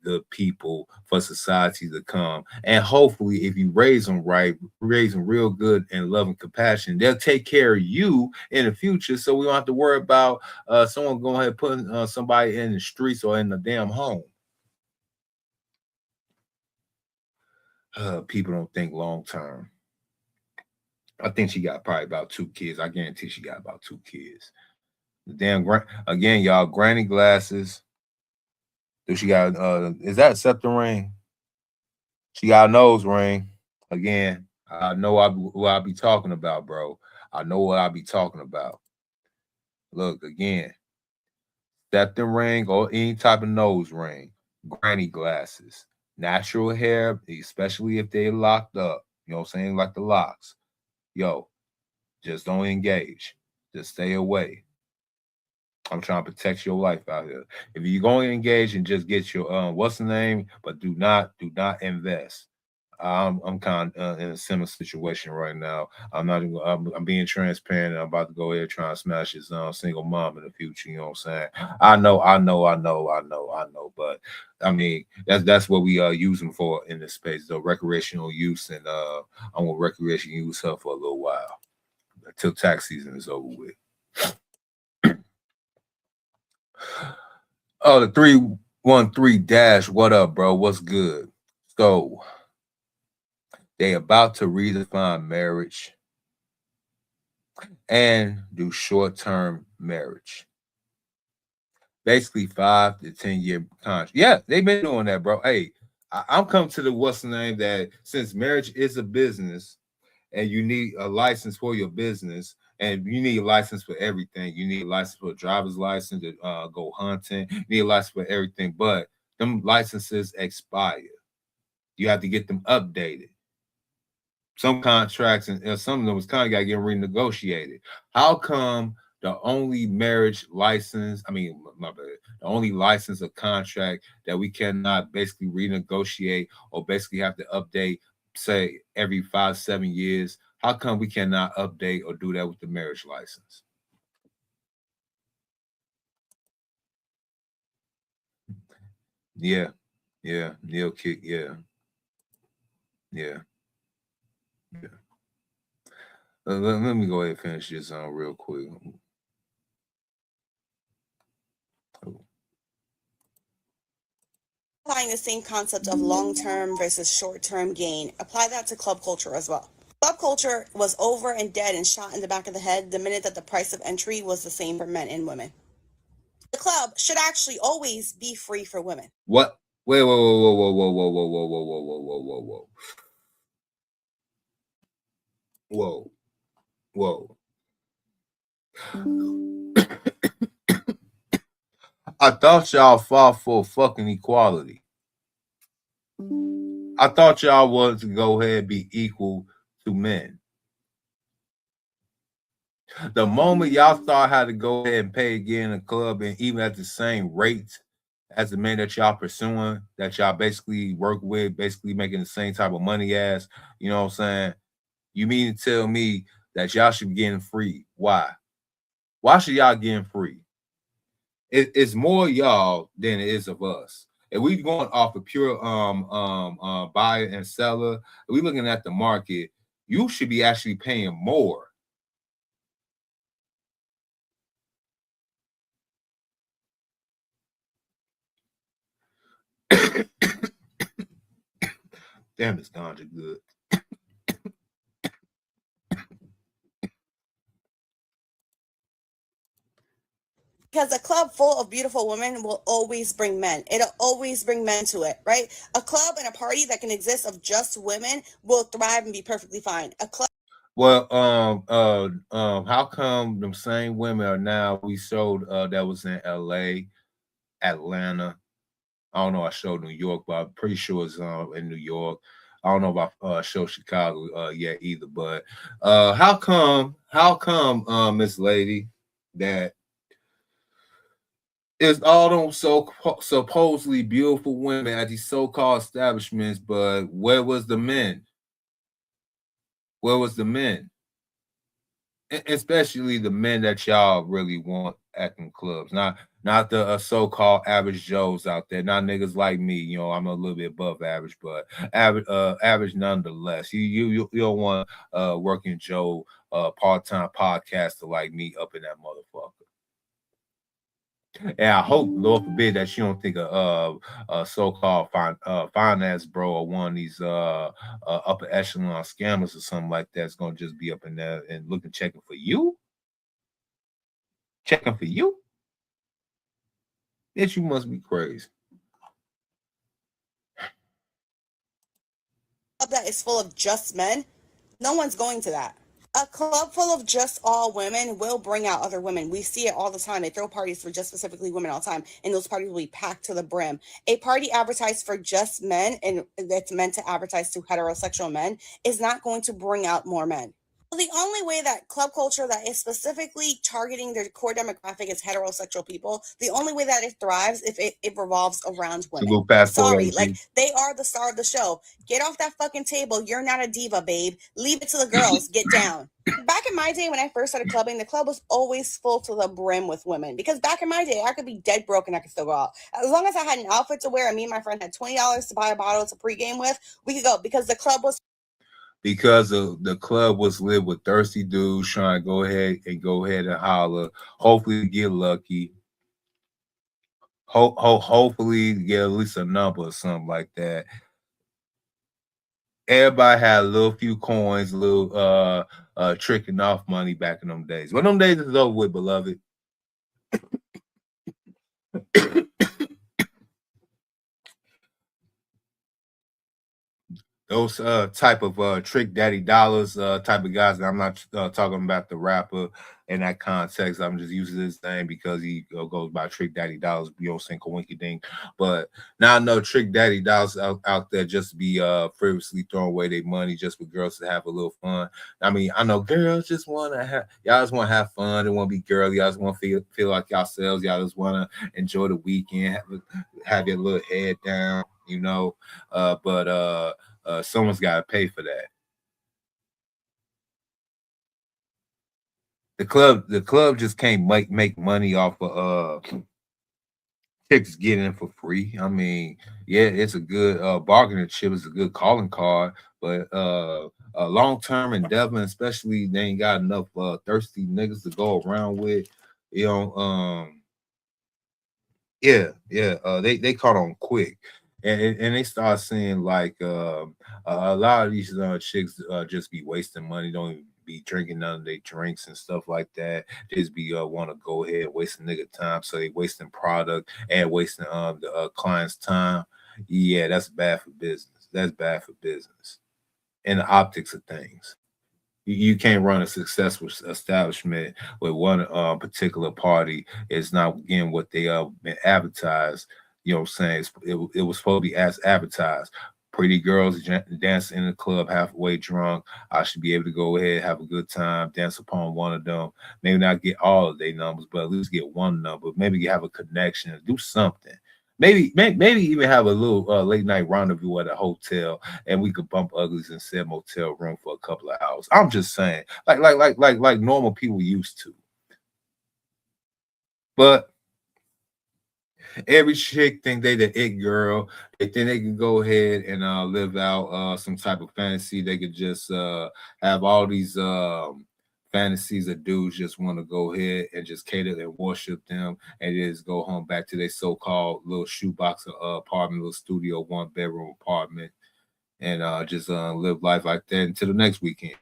good people for society to come. And hopefully if you raise them right, raise them real good and love and compassion, they'll take care of you in the future. So we don't have to worry about someone going ahead and putting somebody in the streets or in the damn home. People don't think long term. I think she got probably about 2 kids. I guarantee she got about 2 kids. The damn again, y'all, granny glasses. Do she got is that a scepter ring? She got a nose ring. Again, I know what I be talking about, bro. I know what I be talking about. Look, again, scepter ring or any type of nose ring, granny glasses, natural hair, especially if they locked up. You know what I'm saying? Like the locks. Yo, just don't engage. Just stay away. I'm trying to protect your life out here. If you're going to engage and just get your what's the name, but do not invest. I'm kind of in a similar situation right now. I'm being transparent. And I'm about to go ahead and try and smash his single mom in the future. You know what I'm saying? I know. But I mean, that's what we use them for in this space, the recreational use, and I'm gonna recreational use her for a little while until tax season is over with. Oh, the 313 dash. What up, bro? What's good? So they about to redefine marriage and do short-term marriage. Basically 5 to 10 year contract. Yeah, they've been doing that, bro. Hey, I'm coming to the what's the name that since marriage is a business and you need a license for your business, and you need a license for everything. You need a license for a driver's license to go hunting. You need a license for everything, but them licenses expire. You have to get them updated. Some contracts and some of them was kind of got to get renegotiated. How come the only marriage license, the only license of contract that we cannot basically renegotiate or basically have to update, say every 5-7 years? How come we cannot update or do that with the marriage license? Yeah. Neil kick. Yeah. Let me go ahead and finish this real quick. applying the same concept of long-term versus short-term gain, apply that to club culture as well. Club culture was over and dead and shot in the back of the head the minute that the price of entry was the same for men and women. The club should actually always be free for women. What? Wait, whoa, whoa, whoa, whoa, whoa, whoa, whoa, whoa, whoa, whoa, whoa, whoa, whoa, whoa, whoa. I thought y'all fought for fucking equality. I thought y'all wanted to go ahead and be equal to men. The moment y'all thought how to go ahead and pay again in a club and even at the same rate as the men that y'all pursuing, that y'all basically work with, basically making the same type of money as, you know what I'm saying? You mean to tell me that y'all should be getting free? Why? Why should y'all getting free? It's more y'all than it is of us. If we going off of pure buyer and seller, if we looking at the market, you should be actually paying more. Damn, this ganja good. Because a club full of beautiful women will always bring men. It'll always bring men to it, right? A club and a party that can exist of just women will thrive and be perfectly fine. A club. Well, how come them same women are now? We showed that was in LA, Atlanta. I don't know. I showed New York, but I'm pretty sure it's in New York. I don't know if I showed Chicago yet either. But how come, Miss Lady, that it's all them supposedly beautiful women at these so-called establishments, but where was the men? Where was the men? Especially the men that y'all really want acting clubs, not the so-called average Joes out there, not niggas like me. You know, I'm a little bit above average, but average nonetheless. You don't want working Joe part-time podcaster like me up in that motherfucker. And I hope, Lord forbid, that you don't think a so-called finance bro or one of these upper echelon scammers or something like that's gonna just be up in there and checking for you. Checking for you? Yes, you must be crazy. That is full of just men. No one's going to that. A club full of just all women will bring out other women. We see it all the time. They throw parties for just specifically women all the time, and those parties will be packed to the brim. A party advertised for just men and that's meant to advertise to heterosexual men is not going to bring out more men. The only way that club culture that is specifically targeting their core demographic is heterosexual people, the only way that it thrives if it revolves around women. Sorry, like they are the star of the show. Get off that fucking table. You're not a diva, babe. Leave it to the girls. Get down. Back in my day when I first started clubbing, the club was always full to the brim with women. Because back in my day, I could be dead broke and I could still go out. As long as I had an outfit to wear and me and my friend had $20 to buy a bottle to pregame with, we could go because the club was because the club was lit with thirsty dudes trying to go ahead and holler. Hopefully get lucky. Hopefully get at least a number or something like that. Everybody had a little few coins, a little tricking off money back in them days. But them days is over with, beloved. Those type of trick daddy dollars type of guys. I'm not talking about the rapper in that context. I'm just using his name because he goes by Trick Daddy Dollars, Beyonce Coinky Ding. But now I know Trick Daddy Dollars out there just to be frivolously throwing away their money just for girls to have a little fun. I mean, I know girls just want to have, y'all just want to have fun. They want to be girly. Y'all just want to feel like yourselves. Y'all just want to enjoy the weekend, have your little head down, you know. But someone's got to pay for that. The club just can't make money off of chicks getting in for free. I mean, yeah, it's a good bargaining chip. It's a good calling card, but long-term endeavor, especially they ain't got enough thirsty niggas to go around with. You know, they caught on quick. and they start seeing like a lot of these chicks just be wasting money, don't even be drinking none of their drinks and stuff like that. They just be want to go ahead and waste a nigga time, so they wasting product and wasting the client's time. Yeah, that's bad for business. That's bad for business and the optics of things. You can't run a successful establishment with one particular party is not getting what they been advertised. You know what I'm saying? It was supposed to be as advertised. Pretty girls dancing in the club halfway drunk. I should be able to go ahead, have a good time, dance upon one of them. Maybe not get all of their numbers, but at least get one number. Maybe have a connection, do something. Maybe even have a little late night rendezvous at a hotel, and we could bump uglies in said motel room for a couple of hours. I'm just saying, like normal people used to. But every chick think they the it girl. They think they can go ahead and live out some type of fantasy. They could just have all these fantasies of dudes just want to go ahead and just cater and worship them and just go home back to their so-called little shoebox apartment, little studio, one bedroom apartment, and just live life like that until the next weekend.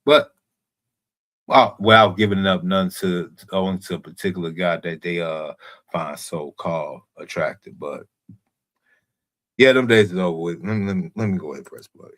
But without giving up none to owing to a particular guy that they find so-called attractive. But yeah, them days is over with. Let me go ahead and press play.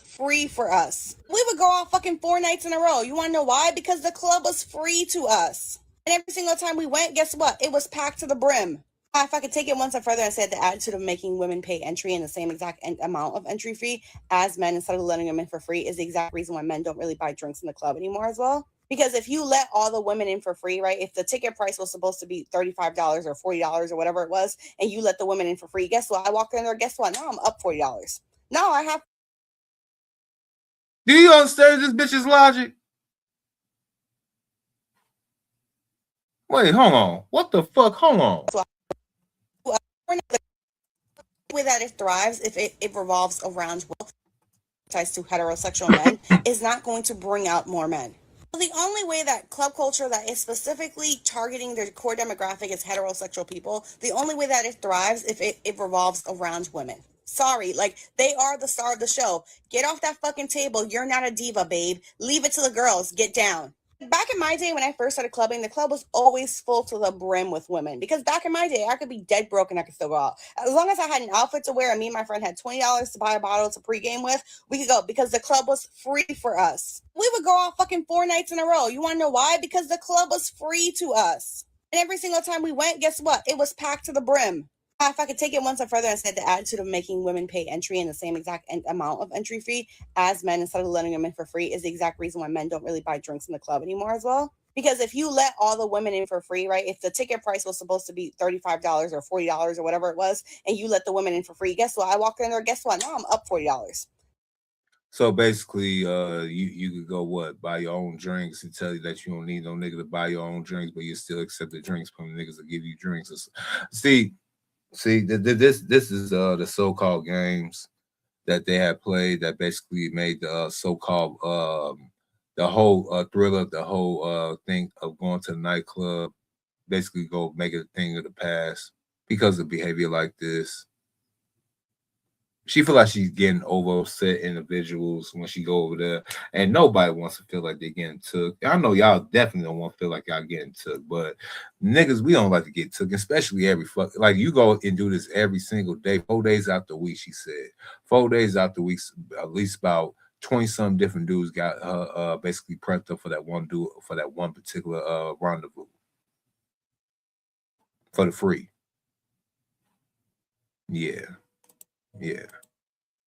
Free for us. We would go out fucking 4 nights in a row. You want to know why? Because the club was free to us. And every single time we went, guess what? It was packed to the brim. If I could take it one step further and say the attitude of making women pay entry in the same exact amount of entry fee as men instead of letting them in for free is the exact reason why men don't really buy drinks in the club anymore as well. Because if you let all the women in for free, right? If the ticket price was supposed to be $35 or $40 or whatever it was, and you let the women in for free, guess what? I walk in there, guess what? Now I'm up $40. Now I have. Do you understand this bitch's logic? Wait, hold on. What the fuck? Hold on. The way that it thrives, if it revolves around ties to heterosexual men, is not going to bring out more men. The only way that club culture that is specifically targeting their core demographic is heterosexual people, the only way that it thrives if it revolves around women. Sorry, like, they are the star of the show. Get off that fucking table. You're not a diva, babe. Leave it to the girls. Get down. Back in my day, when I first started clubbing, the club was always full to the brim with women. Because back in my day, I could be dead broke and I could still go out. As long as I had an outfit to wear and me and my friend had $20 to buy a bottle to pregame with, we could go because the club was free for us. We would go out fucking 4 nights in a row. You want to know why? Because the club was free to us. And every single time we went, guess what? It was packed to the brim. If I could take it one step further and say the attitude of making women pay entry in the same exact amount of entry fee as men instead of letting them in for free is the exact reason why men don't really buy drinks in the club anymore as well. Because if you let all the women in for free, right? If the ticket price was supposed to be $35 or $40 or whatever it was, and you let the women in for free, guess what? I walk in there, guess what? Now I'm up $40. So basically, you could go buy your own drinks and tell you that you don't need no nigga to buy your own drinks, but you still accept the drinks from the niggas that give you drinks. See, this is the so-called games that they had played that basically made the so-called the whole thrill of the whole thing of going to the nightclub basically go make it a thing of the past because of behavior like this. She feel like she's getting over set individuals when she go over there, and nobody wants to feel like they're getting took. I know y'all definitely don't want to feel like y'all getting took, but niggas, we don't like to get took, especially every fuck. Like, you go and do this every single day, 4 days out the week. She said 4 days out the week, at least about 20-some different dudes got basically prepped up for that one dude for that one particular rendezvous for the free. Yeah.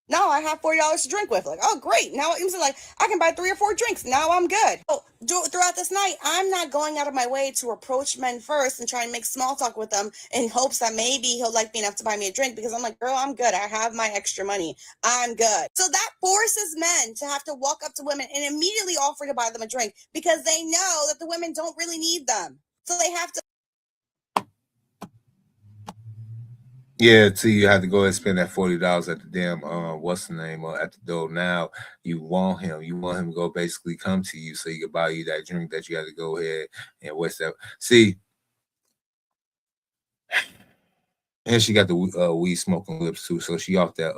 Now I have $40 to drink with. Like, oh, great. Now it seems like I can buy 3 or 4 drinks. Now I'm good. So throughout this night, I'm not going out of my way to approach men first and try and make small talk with them in hopes that maybe he'll like me enough to buy me a drink, because I'm like, girl, I'm good. I have my extra money. I'm good. So that forces men to have to walk up to women and immediately offer to buy them a drink because they know that the women don't really need them. So they have to. Yeah, till you have to go and spend that $40 at the damn what's the name at the door. Now you want him to go basically come to you so he can buy you that drink that you have to go ahead and waste that. See, And she got the weed smoking lips too, so she off that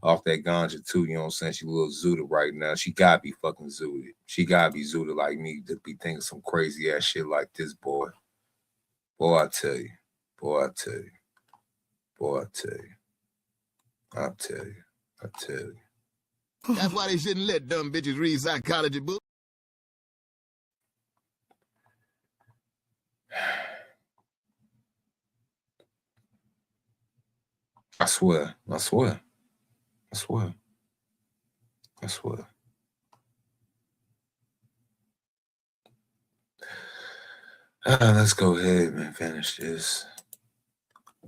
ganja too. You know what I'm saying? She a little zooted right now. She gotta be fucking zooted. She gotta be zooted like me to be thinking some crazy ass shit like this, boy. Boy, I tell you. Boy, I tell you. Boy, I tell you. I tell you. I tell you. That's why they shouldn't let dumb bitches read psychology books. I swear. I swear. I swear. I swear. Let's go ahead and finish this.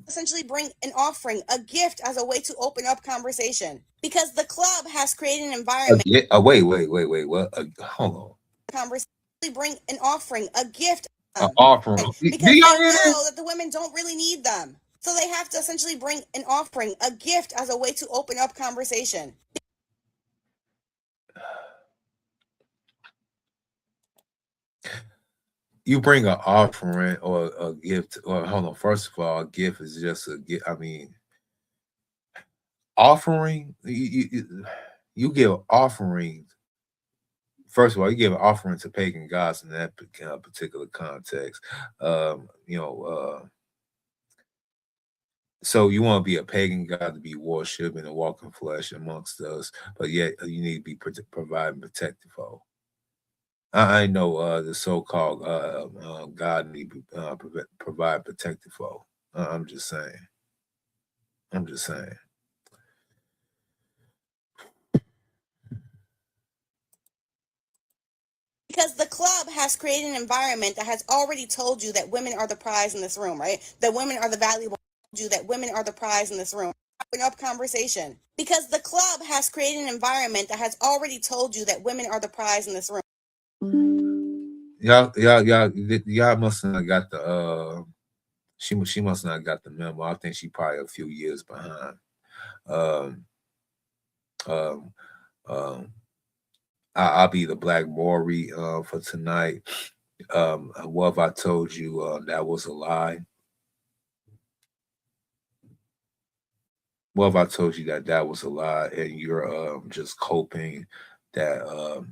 Essentially bring an offering, a gift as a way to open up conversation. Because the club has created an environment. Wait. What? Hold on. Conversation. Bring an offering, a gift. Offering. Because they know that the women don't really need them. So they have to essentially bring an offering, a gift as a way to open up conversation. You bring an offering or a gift, or hold on. First of all, a gift is just a gift. I mean, offering, you give offerings. First of all, you give an offering to pagan gods in that particular context. So you want to be a pagan god to be worshipped and walk in flesh amongst us, but yet you need to be providing protective for. I know the so-called God need to provide protective for. I'm just saying. I'm just saying. Because the club has created an environment that has already told you that women are the prize in this room, right? That women are the valuable. That women are the prize in this room. Open up conversation. Because the club has created an environment that has already told you that women are the prize in this room. Y'all must not got the she must not got the memo. I think she probably a few years behind. I'll be the Black Maury for tonight. What have I told you? That was a lie. What have I told you that was a lie, and you're just coping that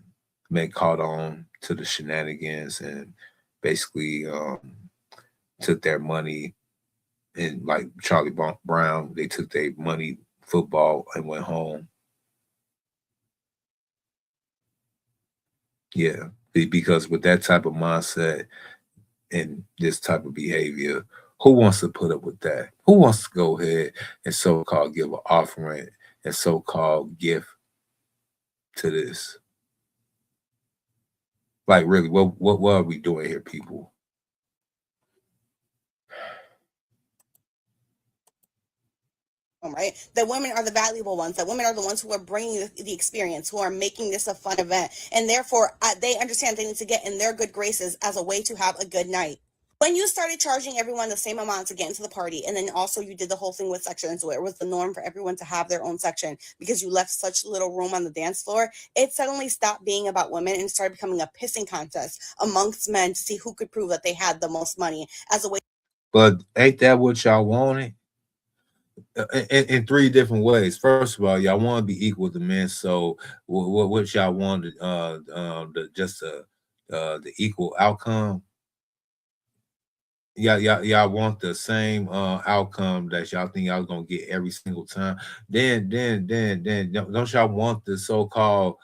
men caught on to the shenanigans and basically took their money, and like Charlie Brown, they took their money, football, and went home. Yeah, because with that type of mindset and this type of behavior, who wants to put up with that? Who wants to go ahead and so-called give an offering and so-called gift to this? Like, really, what are we doing here, people? Right? That women are the valuable ones, that women are the ones who are bringing the experience, who are making this a fun event. And therefore, they understand they need to get in their good graces as a way to have a good night. When you started charging everyone the same amount to get into the party, and then also you did the whole thing with sections where it was the norm for everyone to have their own section because you left such little room on the dance floor, it suddenly stopped being about women and started becoming a pissing contest amongst men to see who could prove that they had the most money as a way. But ain't that what y'all wanted? In three different ways. First of all, y'all want to be equal to men. So what y'all wanted, the equal outcome. Y'all want the same outcome that y'all think y'all gonna get every single time. Then don't y'all want the so-called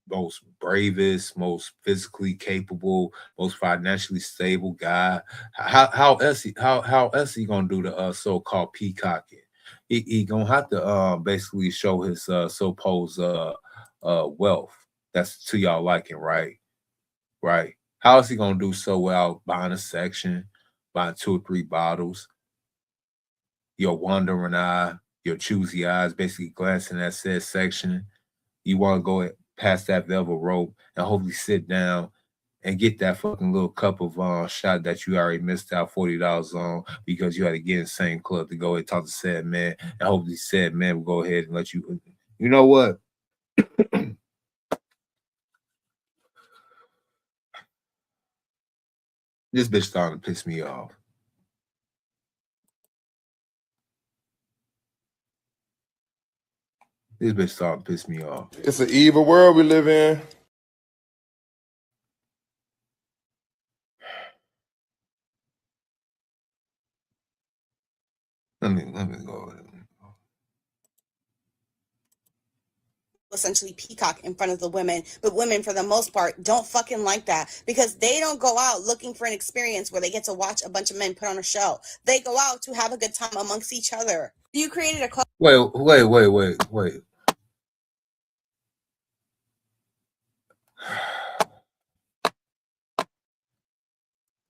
most bravest, most physically capable, most financially stable guy? How else he gonna do the so-called peacocking? He gonna have to basically show his supposed wealth. That's to y'all liking, right? Right. How is he gonna do so well buying a section, buying 2 or 3 bottles? Your wandering eye, your choosy eyes, basically glancing at said section. You want to go past that velvet rope and hopefully sit down and get that fucking little cup of shot that you already missed out $40 on because you had to get in the same club to go and talk to said man, and hopefully said man will go ahead and let you. You know what? This bitch starting to piss me off. This bitch starting to piss me off. It's an evil world we live in. Let me go. Essentially peacock in front of the women, but women for the most part don't fucking like that because they don't go out looking for an experience where they get to watch a bunch of men put on a show. They go out to have a good time amongst each other. You created a club. Wait.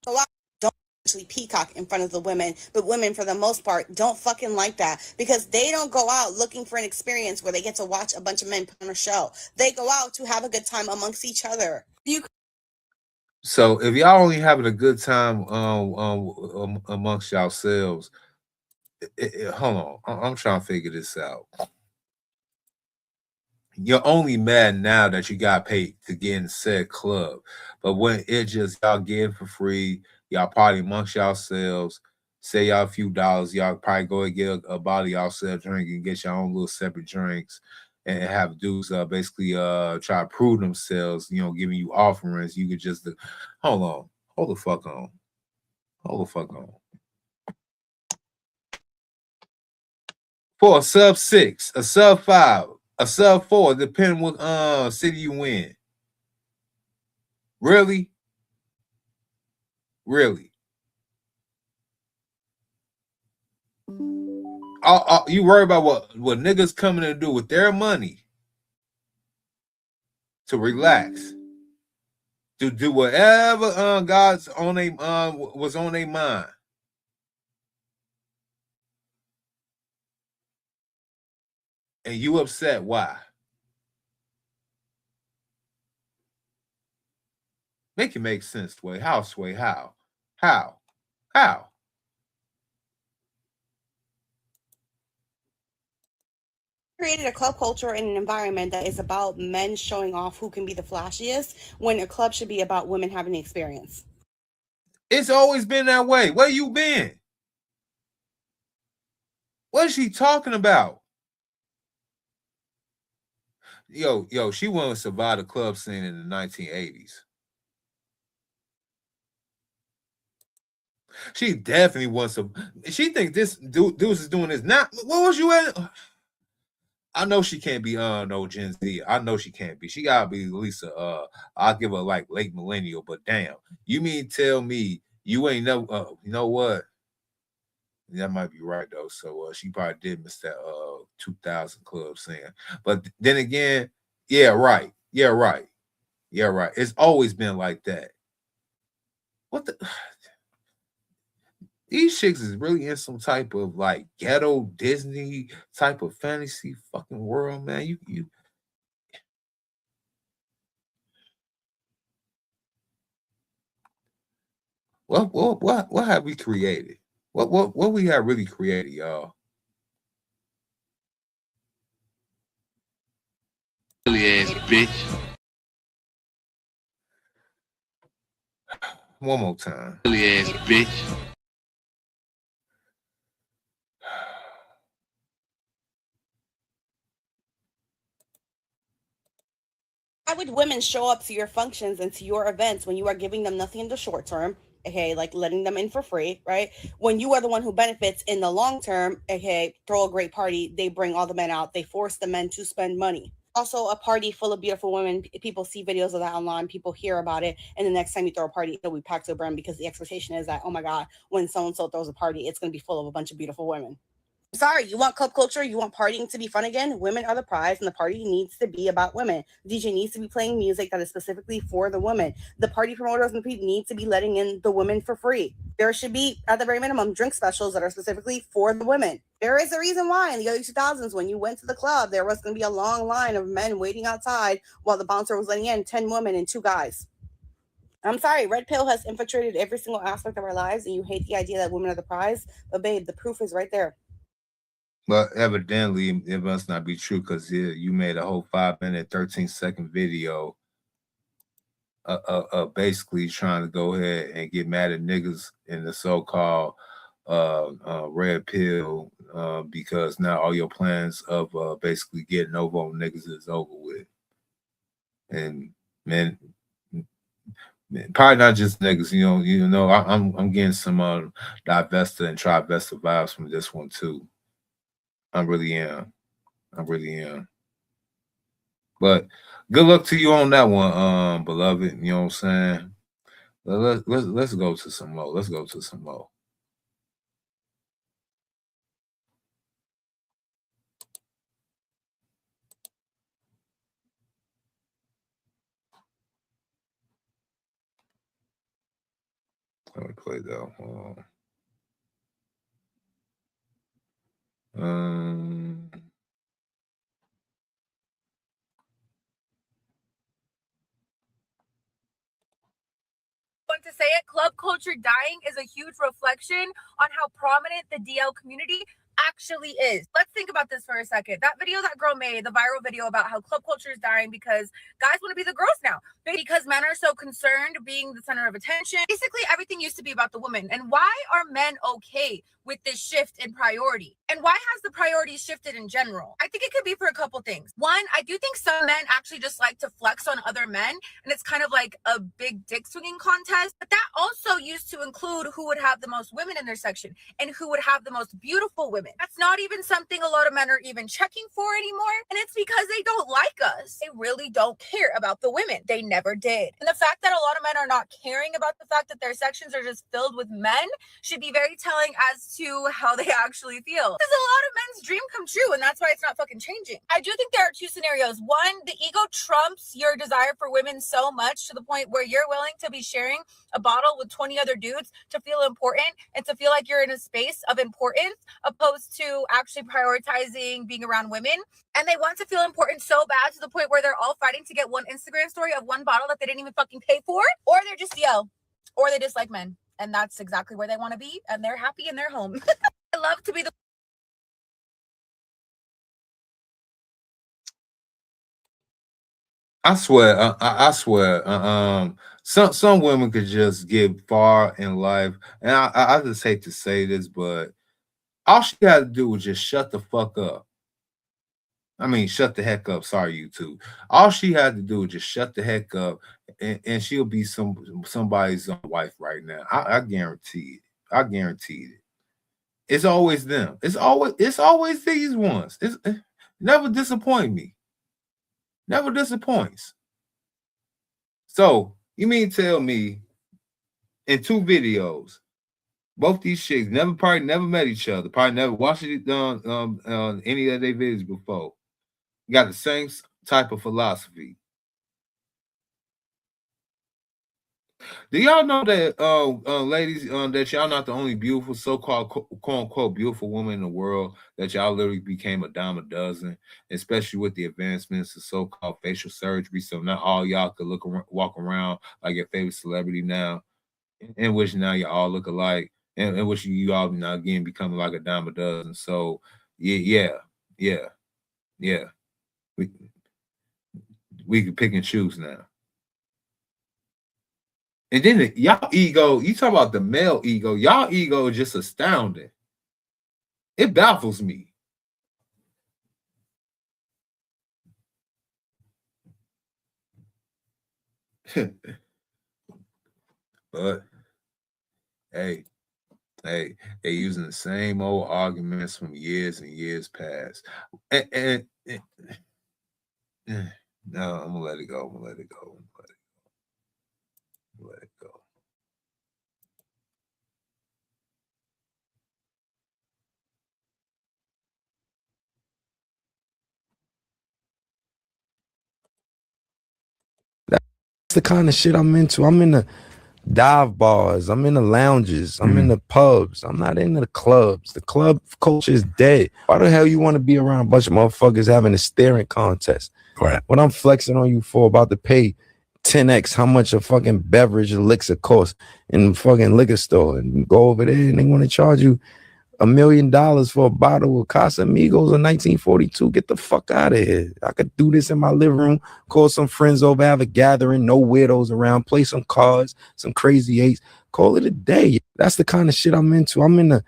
Go out, don't essentially peacock in front of the women, but women for the most part don't fucking like that because they don't go out looking for an experience where they get to watch a bunch of men put on a show. They go out to have a good time amongst each other. So if y'all only having a good time amongst yourselves, hold on, I'm trying to figure this out. You're only mad now that you got paid to get in said club, but when it just y'all get for free, y'all party amongst yourselves, say y'all a few dollars, y'all probably go and get a bottle yourself drink and get your own little separate drinks and have dudes basically try to prove themselves, you know, giving you offerings. You could just hold the fuck on. For a sub 6, a sub 5, a sub 4, depending what city you in. Really? You worry about what niggas coming to do with their money to relax, to do whatever God's on a was on their mind. And you upset, why? Make it make sense, Sway. How, Sway? How? Created a club culture and an environment that is about men showing off who can be the flashiest when a club should be about women having the experience. It's always been that way. Where you been? What is she talking about? Yo, she wanted to survive the club scene in the 1980s. She definitely wants to. She think this dude is doing this. Not what was you at? I know she can't be no Gen Z. I know she can't be. She gotta be at least I'll give her like late millennial, but damn, you mean tell me you ain't know you know what? That might be right though. So she probably did miss that 2000 club scene. But then again, yeah, right. It's always been like that. What the these chicks is really in some type of like ghetto Disney type of fantasy fucking world, man. You what have we created? What we have really created, y'all? Silly ass bitch. One more time. Silly ass bitch. Why would women show up to your functions and to your events when you are giving them nothing in the short term, okay, like letting them in for free, right? When you are the one who benefits in the long term, okay, throw a great party, they bring all the men out, they force the men to spend money. Also, a party full of beautiful women, people see videos of that online, people hear about it, and the next time you throw a party, it'll be packed to the brim because the expectation is that, oh my God, when so-and-so throws a party, it's going to be full of a bunch of beautiful women. Sorry, you want club culture, you want partying to be fun again? Women are the prize, and the party needs to be about women. The DJ needs to be playing music that is specifically for the women. The party promoters and people need to be letting in the women for free. There should be, at the very minimum, drink specials that are specifically for the women. There is a reason why in the early 2000s, when you went to the club, there was going to be a long line of men waiting outside while the bouncer was letting in 10 women and 2 guys. I'm sorry, Red Pill has infiltrated every single aspect of our lives, and you hate the idea that women are the prize, but babe, the proof is right there. But evidently, it must not be true because you made a whole 5-minute, 13-second video basically trying to go ahead and get mad at niggas in the so-called red pill because now all your plans of basically getting over on niggas is over with. And man, probably not just niggas, you know, I'm getting some divesta and trivesta vibes from this one too. I really am. But good luck to you on that one, beloved. You know what I'm saying? Let's go to some more. Let's go to some more. Let me play that one. Want to say it, club culture dying is a huge reflection on how prominent the DL community actually is. Let's think about this for a second. That video that girl made, the viral video about how club culture is dying because guys want to be the girls now, because men are so concerned being the center of attention. Basically, everything used to be about the woman. And why are men okay with this shift in priority? And why has the priorities shifted in general? I think it could be for a couple things. One, I do think some men actually just like to flex on other men, and it's kind of like a big dick swinging contest. But that also used to include who would have the most women in their section and who would have the most beautiful women. That's not even something a lot of men are even checking for anymore. And it's because they don't like us. They really don't care about the women. They never did. And the fact that a lot of men are not caring about the fact that their sections are just filled with men should be very telling as to how they actually feel. This is a lot of men's dream come true, and that's why it's not fucking changing. I do think there are two scenarios. One, the ego trumps your desire for women so much to the point where you're willing to be sharing a bottle with 20 other dudes to feel important and to feel like you're in a space of importance, opposed to actually prioritizing being around women. And they want to feel important so bad to the point where they're all fighting to get one Instagram story of one bottle that they didn't even fucking pay for, or they're just or they dislike men. And that's exactly where they want to be, and they're happy in their home. I love to be the I swear, I swear, some women could just get far in life, and I just hate to say this, but all she had to do was just shut the fuck up. I mean, shut the heck up. Sorry, YouTube. All she had to do was just shut the heck up, and she'll be somebody's wife right now. I guarantee it. I guarantee it. It's always them. It's always these ones. It never disappoint me. Never disappoints. So you mean tell me in 2 videos, both these chicks probably never met each other, probably never watched it on any of their videos before, got the same type of philosophy. Do y'all know that, ladies, that y'all not the only beautiful, so-called quote-unquote beautiful woman in the world, that y'all literally became a dime a dozen, especially with the advancements of so-called facial surgery. So now all y'all could walk around like your favorite celebrity now, in which now you all look alike, and in which you all now again becoming like a dime a dozen. So yeah. We can pick and choose now. And then y'all ego, you talk about the male ego, y'all ego is just astounding. It baffles me. But hey, they're using the same old arguments from years and years past. And no, I'm gonna let it go. Let it go. That's the kind of shit I'm into. I'm in the dive bars. I'm in the lounges. I'm in the pubs. I'm not in the clubs. The club culture is dead. Why the hell you want to be around a bunch of motherfuckers having a staring contest? Right. What I'm flexing on you for, about to pay 10x how much a fucking beverage elixir costs in the fucking liquor store, and go over there and they want to charge you $1 million for a bottle of Casamigos in 1942. Get the fuck out of here. I could do this in my living room, call some friends over, have a gathering, no weirdos around, play some cards, some crazy eights, call it a day. That's the kind of shit I'm into. I'm in the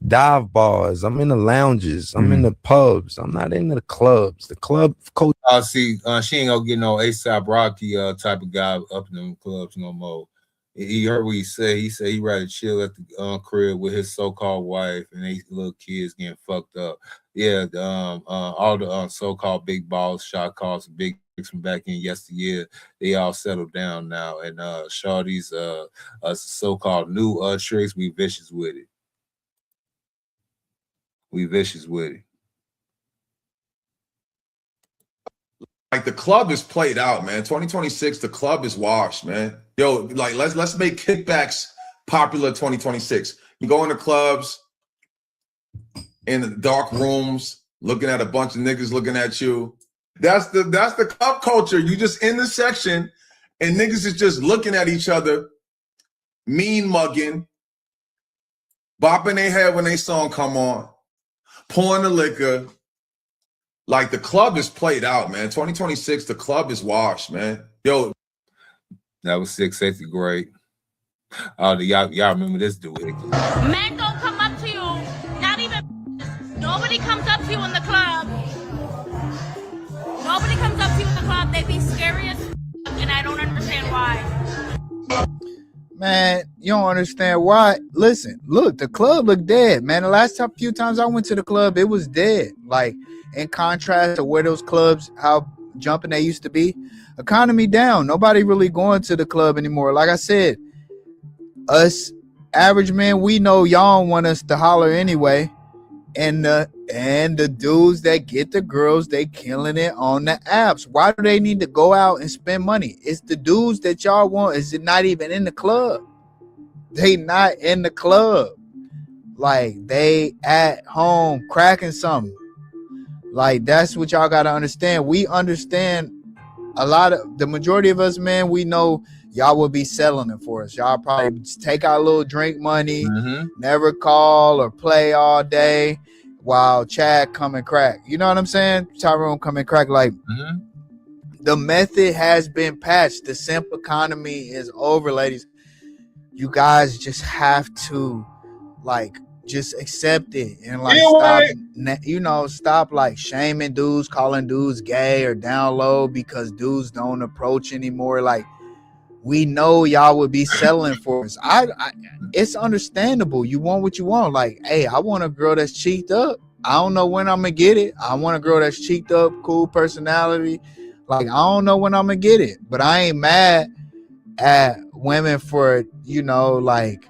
dive bars, I'm in the lounges, I'm in the pubs. I'm not into the clubs. The club coach. See, she ain't gonna get no ASAP Rocky type of guy up in them clubs no more. He heard what he said. He said he'd rather chill at the crib with his so-called wife and these little kids getting fucked up. Yeah, all the so-called big balls, shot calls, big from back in yesteryear, they all settled down now. And Shawty's so-called new tricks, we vicious with it. We vicious with it. Like the club is played out, man. 2026, the club is washed, man. Yo, like let's make kickbacks popular 2026. You go into clubs, in the dark rooms, looking at a bunch of niggas looking at you. That's the club culture. You just in the section and niggas is just looking at each other, mean mugging, bopping their head when they song come on, pouring the liquor. Like the club is played out, man. 2026, the club is washed, man. Yo, that was 660 great. Oh, y'all remember this dude? Men don't come up to you. Not even nobody comes up to you in the club. Nobody comes up to you in the club. They be scary as and I don't understand why. Man, you don't understand why. Listen, look, the club looked dead, man. The last few times I went to the club, it was dead. Like, in contrast to where those clubs, how jumping they used to be, economy down. Nobody really going to the club anymore. Like I said, us average men, we know y'all don't want us to holler anyway. And the dudes that get the girls, they killing it on the apps. Why do they need to go out and spend money? It's the dudes that y'all want. Is it not even in the club? They not in the club. Like, they at home cracking something. Like, that's what y'all got to understand. We understand the majority of us, man, we know y'all will be settling it for us. Y'all probably take our little drink money, never call or play all day while Chad come and crack. You know what I'm saying? Tyrone come and crack. Like, the method has been patched. The simp economy is over, ladies. You guys just have to, like, just accept it and like stop like shaming dudes, calling dudes gay or down low because dudes don't approach anymore. Like, we know y'all would be settling for us. It's understandable. You want what you want. Like, hey, I want a girl that's cheeked up. I don't know when I'm gonna get it. I want a girl that's cheeked up, cool personality. Like, I don't know when I'm gonna get it, but I ain't mad at women for, like,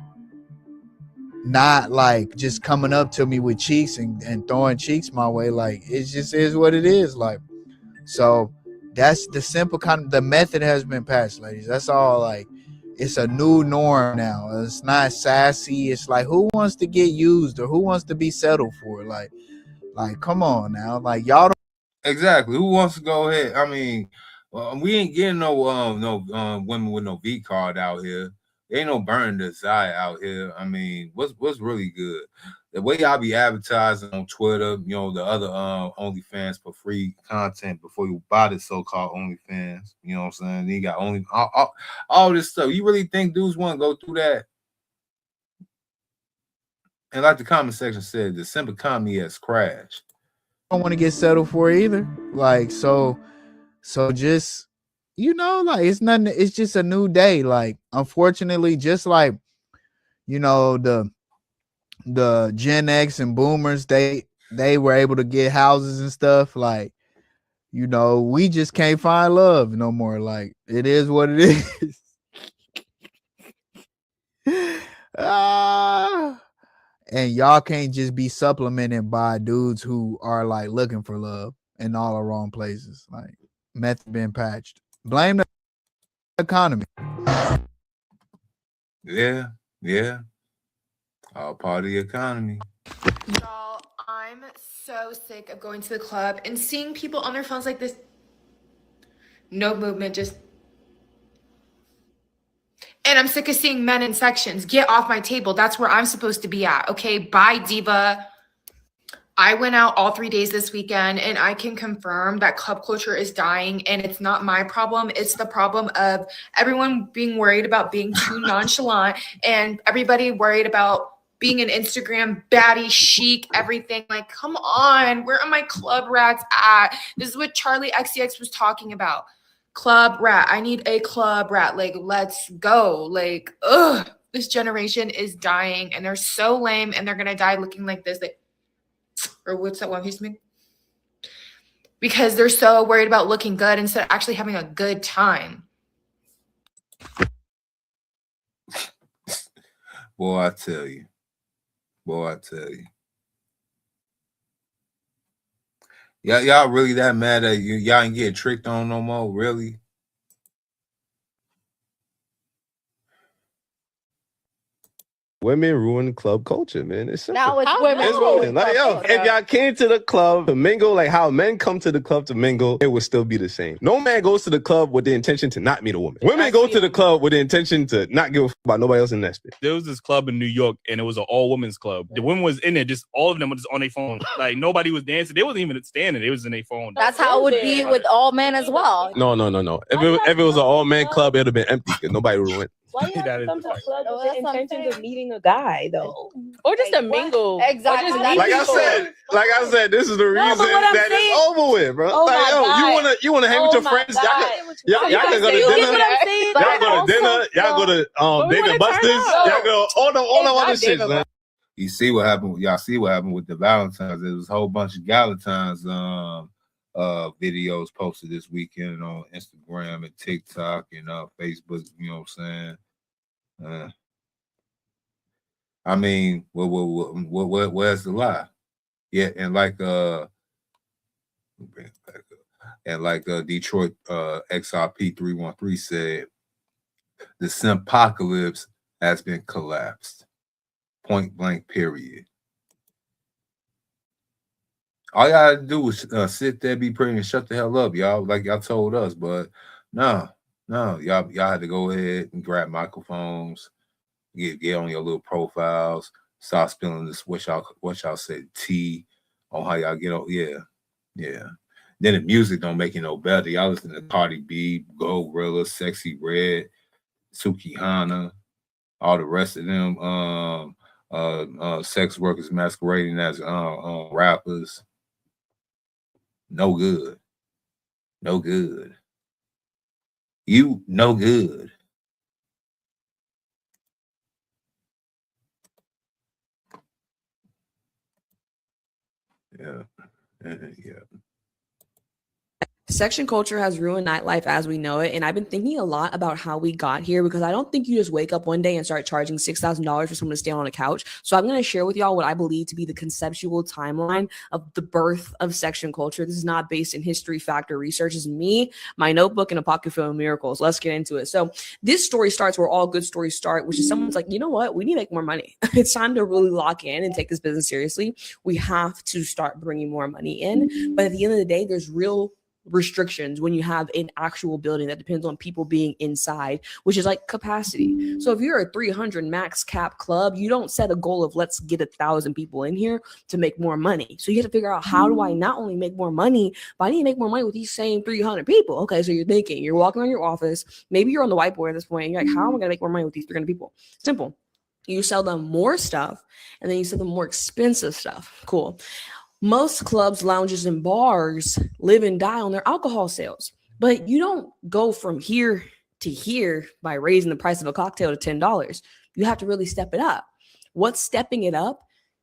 not like just coming up to me with cheeks and throwing cheeks my way. Like, it just is what it is. Like, so that's the simple kind of, the method has been patched, ladies. That's all. Like, it's a new norm now. It's not sassy. It's like, who wants to get used or who wants to be settled for? Like come on now. Like, y'all don't. Exactly. Who wants to go ahead? I mean, we ain't getting no women with no V card out here. Ain't no burn desire out here. I mean, what's really good? The way y'all be advertising on Twitter, the other OnlyFans for free content before you buy the so-called OnlyFans. You know what I'm saying? Then you got all this stuff. You really think dudes want to go through that? And like the comment section said, the simp economy has crashed. I don't want to get settled for it either. Like, so just, like, it's nothing. It's just a new day. Like, unfortunately, just like, the Gen X and boomers, they were able to get houses and stuff. Like, we just can't find love no more. Like, it is what it is. And y'all can't just be supplemented by dudes who are like looking for love in all the wrong places. Like, method been patched. Blame the economy. Yeah. All part of the economy. Y'all, I'm so sick of going to the club and seeing people on their phones like this. No movement, just. And I'm sick of seeing men in sections. Get off my table. That's where I'm supposed to be at. Okay, bye, diva. I went out all 3 days this weekend, and I can confirm that club culture is dying, and it's not my problem. It's the problem of everyone being worried about being too nonchalant and everybody worried about being an Instagram baddie chic, everything. Like, come on, where are my club rats at? This is what Charlie XCX was talking about. Club rat. I need a club rat. Like, let's go. Like, ugh, this generation is dying, and they're so lame, and they're gonna die looking like this. Like, or what's that one piece of me? Because they're so worried about looking good instead of actually having a good time. Boy, I tell you. Boy, I tell you. Y'all really that mad at you? Y'all ain't getting tricked on no more? Really? Women ruin club culture, man. It's simple. Now it's women. It's women. Like, yo, if y'all came to the club to mingle, like how men come to the club to mingle, it would still be the same. No man goes to the club with the intention to not meet a woman. Women go to the club with the intention to not give a fuck about nobody else in that space. There was this club in New York, and it was an all-women's club. The women was in there, just all of them were just on their phone. Like, nobody was dancing. They wasn't even standing. They was in their phone. That's how it would be with all men as well. No. If it was an all-man club, it would have been empty because nobody would have went. Why you have to come to the club with the intentions of meeting a guy, though? Or just a mingle. Exactly. Like I said, this is the reason that it's over with, bro. Oh like, yo, you wanna hang with your friends? Y'all can go to dinner. Y'all go to dinner. Y'all go to Dave and Buster's. Y'all go all the other shit, man. You see what happened? Y'all see what happened with the Valentine's? There was a whole bunch of Galentine's videos posted this weekend on Instagram and TikTok and Facebook. You know what I'm saying? I mean, where's the lie? Yeah, and like bring it back up. And like Detroit XRP 313 said, the Simpocalypse has been collapsed. Point blank, period. All y'all had to do was sit there, be pretty, and shut the hell up, y'all. Like y'all told us, but no, y'all had to go ahead and grab microphones, get on your little profiles, start spilling this what y'all said tea on how y'all get on. Yeah. Then the music don't make it no better. Y'all listen to Cardi B, Gold Gorilla, Sexy Red, Suki Hana, all the rest of them sex workers masquerading as rappers. No good. You no good. Yeah. Section culture has ruined nightlife as we know it, and I've been thinking a lot about how we got here because I don't think you just wake up one day and start charging $6,000 for someone to stand on a couch. So I'm going to share with y'all what I believe to be the conceptual timeline of the birth of section culture. This is not based in history, fact, or research. This is me, my notebook, and a pocket full of miracles. Let's get into it. So this story starts where all good stories start, which is someone's like, you know what? We need to make more money. It's time to really lock in and take this business seriously. We have to start bringing more money in. But at the end of the day, there's real restrictions when you have an actual building that depends on people being inside, which is like capacity. So if you're a 300 max cap club, you don't set a goal of let's get 1,000 people in here to make more money. So you have to figure out, how do I not only make more money, but I need to make more money with these same 300 people. Okay, so you're walking around your office, maybe you're on the whiteboard at this point, and you're like, how am I gonna make more money with these 300 people? Simple. You sell them more stuff, and then you sell them more expensive stuff. Cool. Most clubs, lounges, and bars live and die on their alcohol sales. But you don't go from here to here by raising the price of a cocktail to $10. You have to really step it up. What's stepping it up?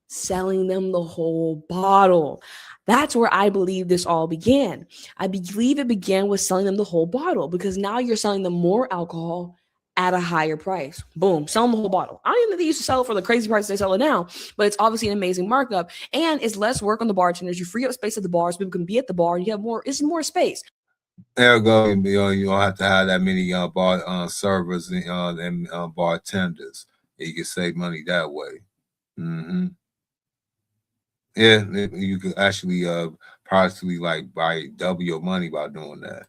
Selling them the whole bottle. That's where I believe this all began. I believe it began with selling them the whole bottle, because now you're selling them more alcohol at a higher price. Boom, sell them the whole bottle. I don't even think they used to sell it for the crazy price they sell it now, but it's obviously an amazing markup, and it's less work on the bartenders. You free up space at the bars, people can be at the bar, and you have more. It's more space. There you go. You don't have to have that many bar servers and bartenders. You can save money that way. Mm-hmm. Yeah, you could actually possibly like buy double your money by doing that.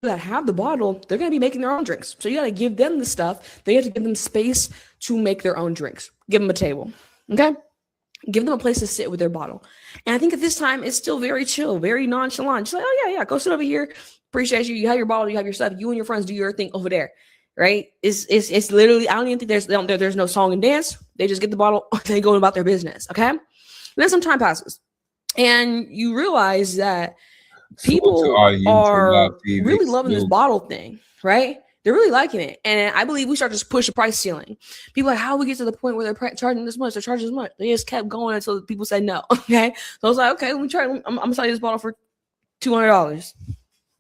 that have the bottle, they're going to be making their own drinks. So you got to give them the stuff. They have to give them space to make their own drinks. Give them a table. Okay. Give them a place to sit with their bottle. And I think at this time, it's still very chill, very nonchalant. Just like, oh, yeah, go sit over here. Appreciate you. You have your bottle, you have your stuff. You and your friends do your thing over there. Right? It's literally, I don't even think there's no song and dance. They just get the bottle, they go about their business. Okay. And then some time passes. And you realize that people are really loving this bottle thing, right? They're really liking it. And I believe we start to push the price ceiling. People are like, how we get to the point where they're charging this much? They're charging this much. They just kept going until people said no. Okay. So I was like, okay, I'm gonna sell you this bottle for $200.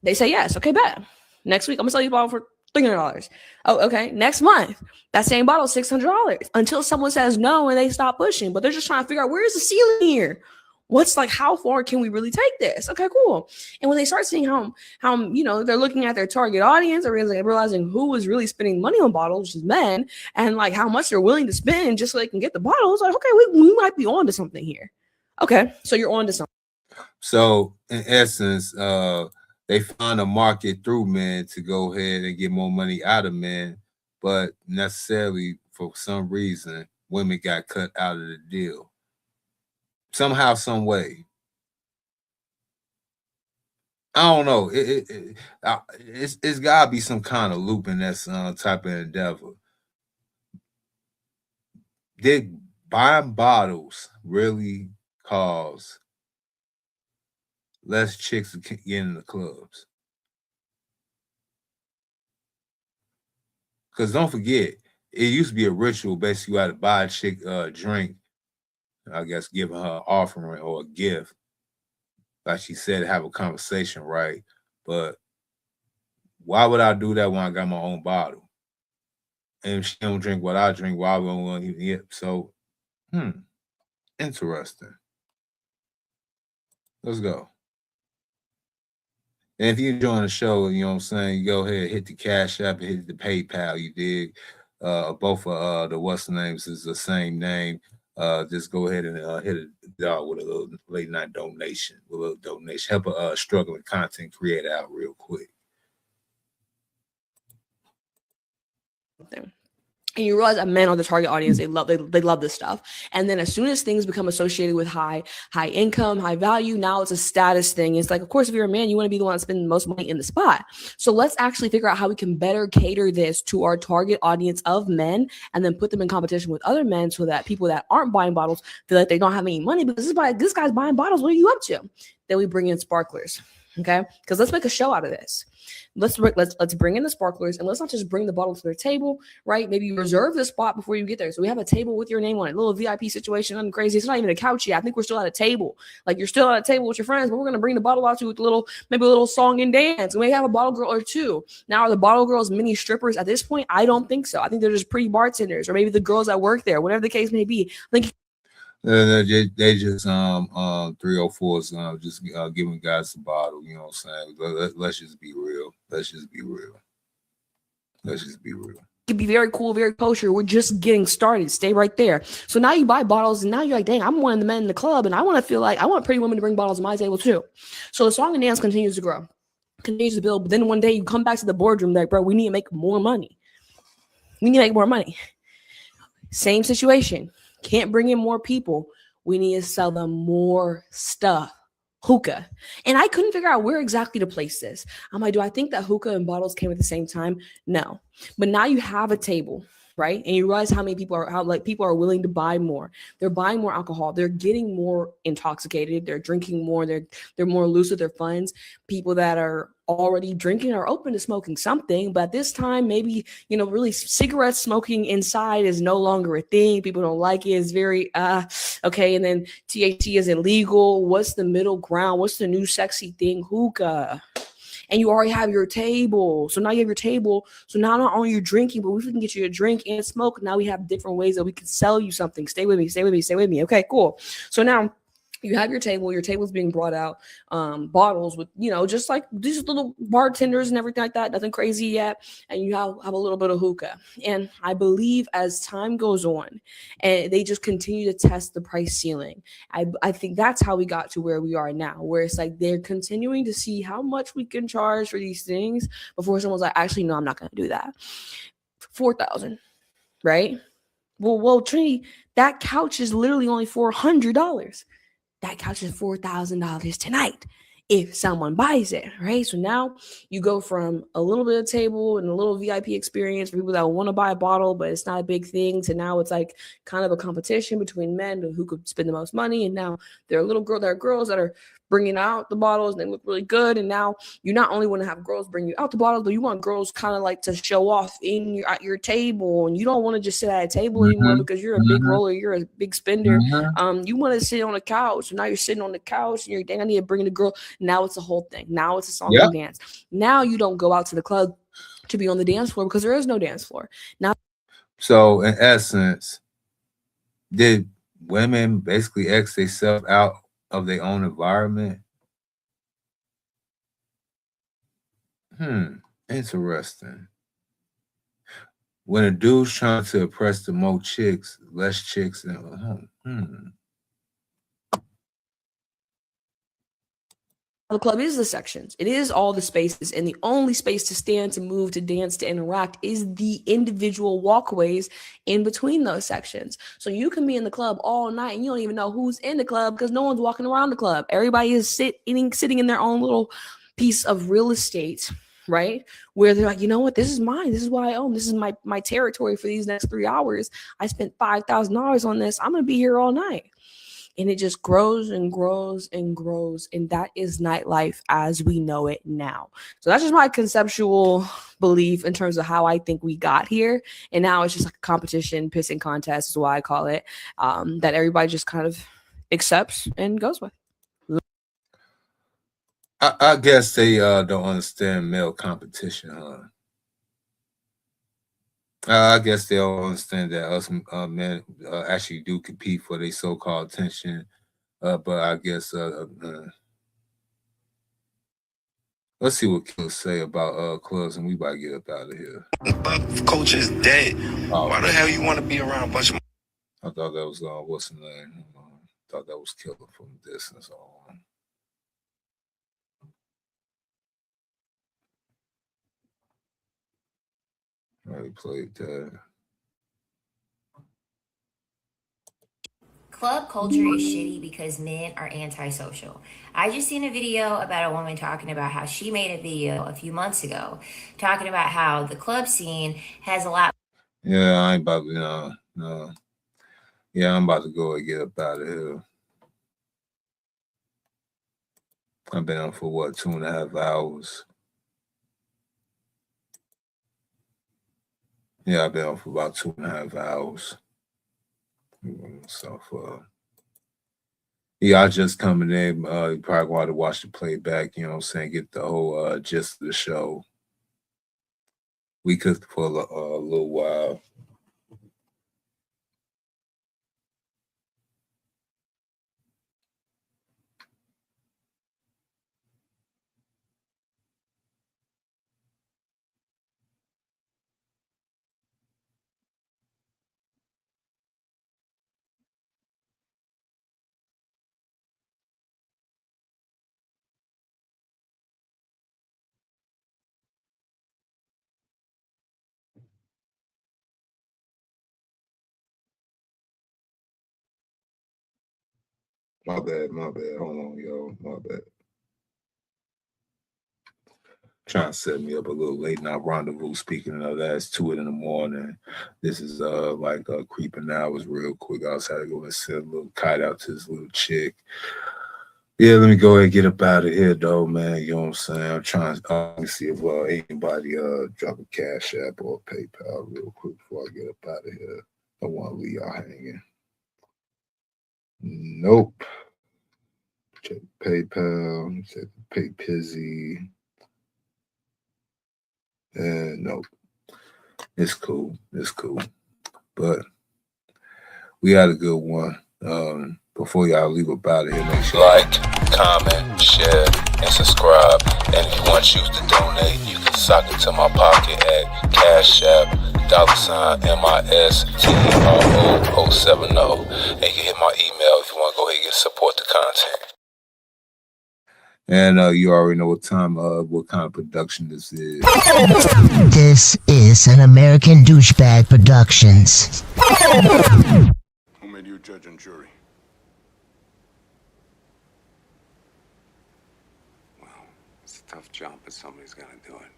They say yes. Okay, bet. Next week, I'm gonna sell you a bottle for $300. Oh, okay. Next month, that same bottle is $600 until someone says no and they stop pushing. But they're just trying to figure out, where is the ceiling here? What's like, how far can we really take this? Okay, cool. And when they start seeing how they're looking at their target audience, or realizing who is really spending money on bottles, which is men, and like how much they're willing to spend just so they can get the bottles, like, okay, we might be on to something here. Okay, so you're on to something. So in essence, they find a market through men to go ahead and get more money out of men, but necessarily for some reason, women got cut out of the deal. Somehow, some way. I don't know. It's gotta be some kind of loop in that type of endeavor. Did buying bottles really cause less chicks to get in the clubs? Because don't forget, it used to be a ritual. Basically, you had to buy a chick a drink, I guess, giving her an offering or a gift. Like she said, have a conversation, right? But why would I do that when I got my own bottle? And if she don't drink what I drink, why would I want to eat? So, interesting. Let's go. And if you're enjoying the show, you know what I'm saying, you go ahead, hit the Cash App, hit the PayPal, you dig? Both of the what's the names is the same name. Just go ahead and hit a dog with a little late night donation, help a struggling content creator out real quick. And you realize that men are the target audience. They love this stuff. And then as soon as things become associated with high income, high value, now it's a status thing. It's like, of course, if you're a man, you want to be the one spending the most money in the spot. So let's actually figure out how we can better cater this to our target audience of men, and then put them in competition with other men, so that people that aren't buying bottles feel like they don't have any money because this guy's buying bottles. What are you up to? Then we bring in sparklers. Okay, because let's make a show out of this. Let's bring in the sparklers, and let's not just bring the bottle to their table, right? Maybe you reserve the spot before you get there. So we have a table with your name on it, a little VIP situation, nothing crazy. It's not even a couch yet. I think we're still at a table. Like, you're still at a table with your friends, but we're gonna bring the bottle out to you with maybe a little song and dance. We may have a bottle girl or two. Now, are the bottle girls mini strippers at this point? I don't think so. I think they're just pretty bartenders, or maybe the girls that work there, whatever the case may be. I think they just 304s just giving guys the bottle, you know what I'm saying? Let's just be real. Let's just be real. It could be very cool, very kosher. We're just getting started. Stay right there. So now you buy bottles, and now you're like, dang, I'm one of the men in the club, and I want to feel like I want pretty women to bring bottles to my table too. So the song and dance continues to grow, continues to build. But then one day you come back to the boardroom, like, bro, we need to make more money. Same situation. Can't bring in more people. We need to sell them more stuff. Hookah. And I couldn't figure out where exactly to place this. I'm like, do I think that hookah and bottles came at the same time? No. But now you have a table, right? And you realize how people are willing to buy more. They're buying more alcohol. They're getting more intoxicated. They're drinking more. They're more loose with their funds. People that are already drinking are open to smoking something, but this time, maybe, really cigarette smoking inside is no longer a thing. People don't like it. It's very, okay. And then THC is illegal. What's the middle ground? What's the new sexy thing? Hookah. And you already have your table. So now you have your table. So now not only are you drinking, but we can get you a drink and smoke. Now we have different ways that we can sell you something. Stay with me. Okay, cool. So now You have your table's being brought out, bottles with, just like these little bartenders and everything like that, nothing crazy yet. And you have a little bit of hookah. And I believe as time goes on and they just continue to test the price ceiling, I think that's how we got to where we are now, where it's like they're continuing to see how much we can charge for these things before someone's like, actually, no, I'm not going to do that. 4,000, right? Well, Trinity, that couch is literally only $400. That couch is $4,000 tonight if someone buys it, right? So now you go from a little bit of table and a little VIP experience for people that want to buy a bottle, but it's not a big thing, to now it's like kind of a competition between men who could spend the most money. And now there are girls that are bringing out the bottles and they look really good. And now you not only want to have girls bring you out the bottles, but you want girls kind of like to show off at your table. And you don't want to just sit at a table anymore because you're a big roller, you're a big spender. You want to sit on the couch. So now you're sitting on the couch and you're thinking, I need to bring the girl. Now it's a whole thing. Now it's a song and dance. Now you don't go out to the club to be on the dance floor because there is no dance floor. Now, so in essence, did women basically X themselves out of their own environment? Interesting. When a dude's trying to impress the more chicks, less chicks, and the club is the sections. It is all the spaces, and the only space to stand, to move, to dance, to interact is the individual walkways in between those sections. So you can be in the club all night and you don't even know who's in the club because no one's walking around the club. Everybody is sitting in their own little piece of real estate, right? Where they're like, you know what? This is mine. This is what I own. This is my territory for these next 3 hours. I spent $5,000 on this. I'm going to be here all night. And it just grows and grows and grows. And that is nightlife as we know it now. So that's just my conceptual belief in terms of how I think we got here. And now it's just like a competition, pissing contest is why I call it, that everybody just kind of accepts and goes with. I guess they don't understand male competition, huh? I guess they all understand that us men actually do compete for their so-called attention. But I guess let's see what Kill say about clubs, and we about to get up out of here. Club culture is dead. Why the hell you want to be around a bunch of... I thought that was what's the name? Thought that was Killer from a distance. I played that. Club culture is shitty because men are antisocial. I just seen a video about a woman talking about how she made a video a few months ago talking about how the club scene has a lot. Yeah, I ain't about to, no. Yeah, I'm about to go and get up out of here. I've been on for what, 2.5 hours? Yeah, I've been on for about 2.5 hours. So, yeah, I just coming in. You probably want to watch the playback, you know what I'm saying? Get the whole gist of the show. We cooked for a little while. My bad. Hold on, yo. My bad. Trying to set me up a little late night rendezvous. Speaking of that, it's 2 in the morning. This is like creeping hours real quick. I was had to go and send a little kite out to this little chick. Yeah, let me go ahead and get up out of here though, man. You know what I'm saying? I'm trying to see if anybody drop a Cash App or a PayPal real quick before I get up out of here. I don't want to leave y'all hanging. Nope. Check PayPal. Check Pay Pizzy. Nope. It's cool. But we had a good one. Before y'all leave up out of here, make sure like, comment, share, and subscribe. And if you want to choose to donate, you can sock it to my pocket at Cash App $MISTRO070. And you can hit my email if you want to go ahead and support the content. And you already know what kind of production this is. This is an American Douchebag Productions. Who made you judge and jury? Well, it's a tough job, but somebody's got to do it.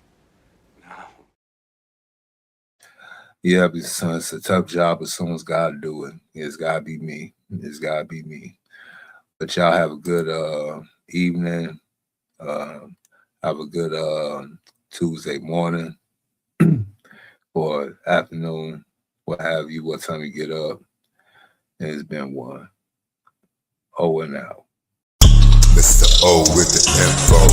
Now. Yeah, it's a tough job, but someone's got to do it. It's got to be me. It's got to be me. But y'all have a good evening. Have a good Tuesday morning or afternoon, what have you, what time you get up. And it's been one. O and out. Mr. O with the info.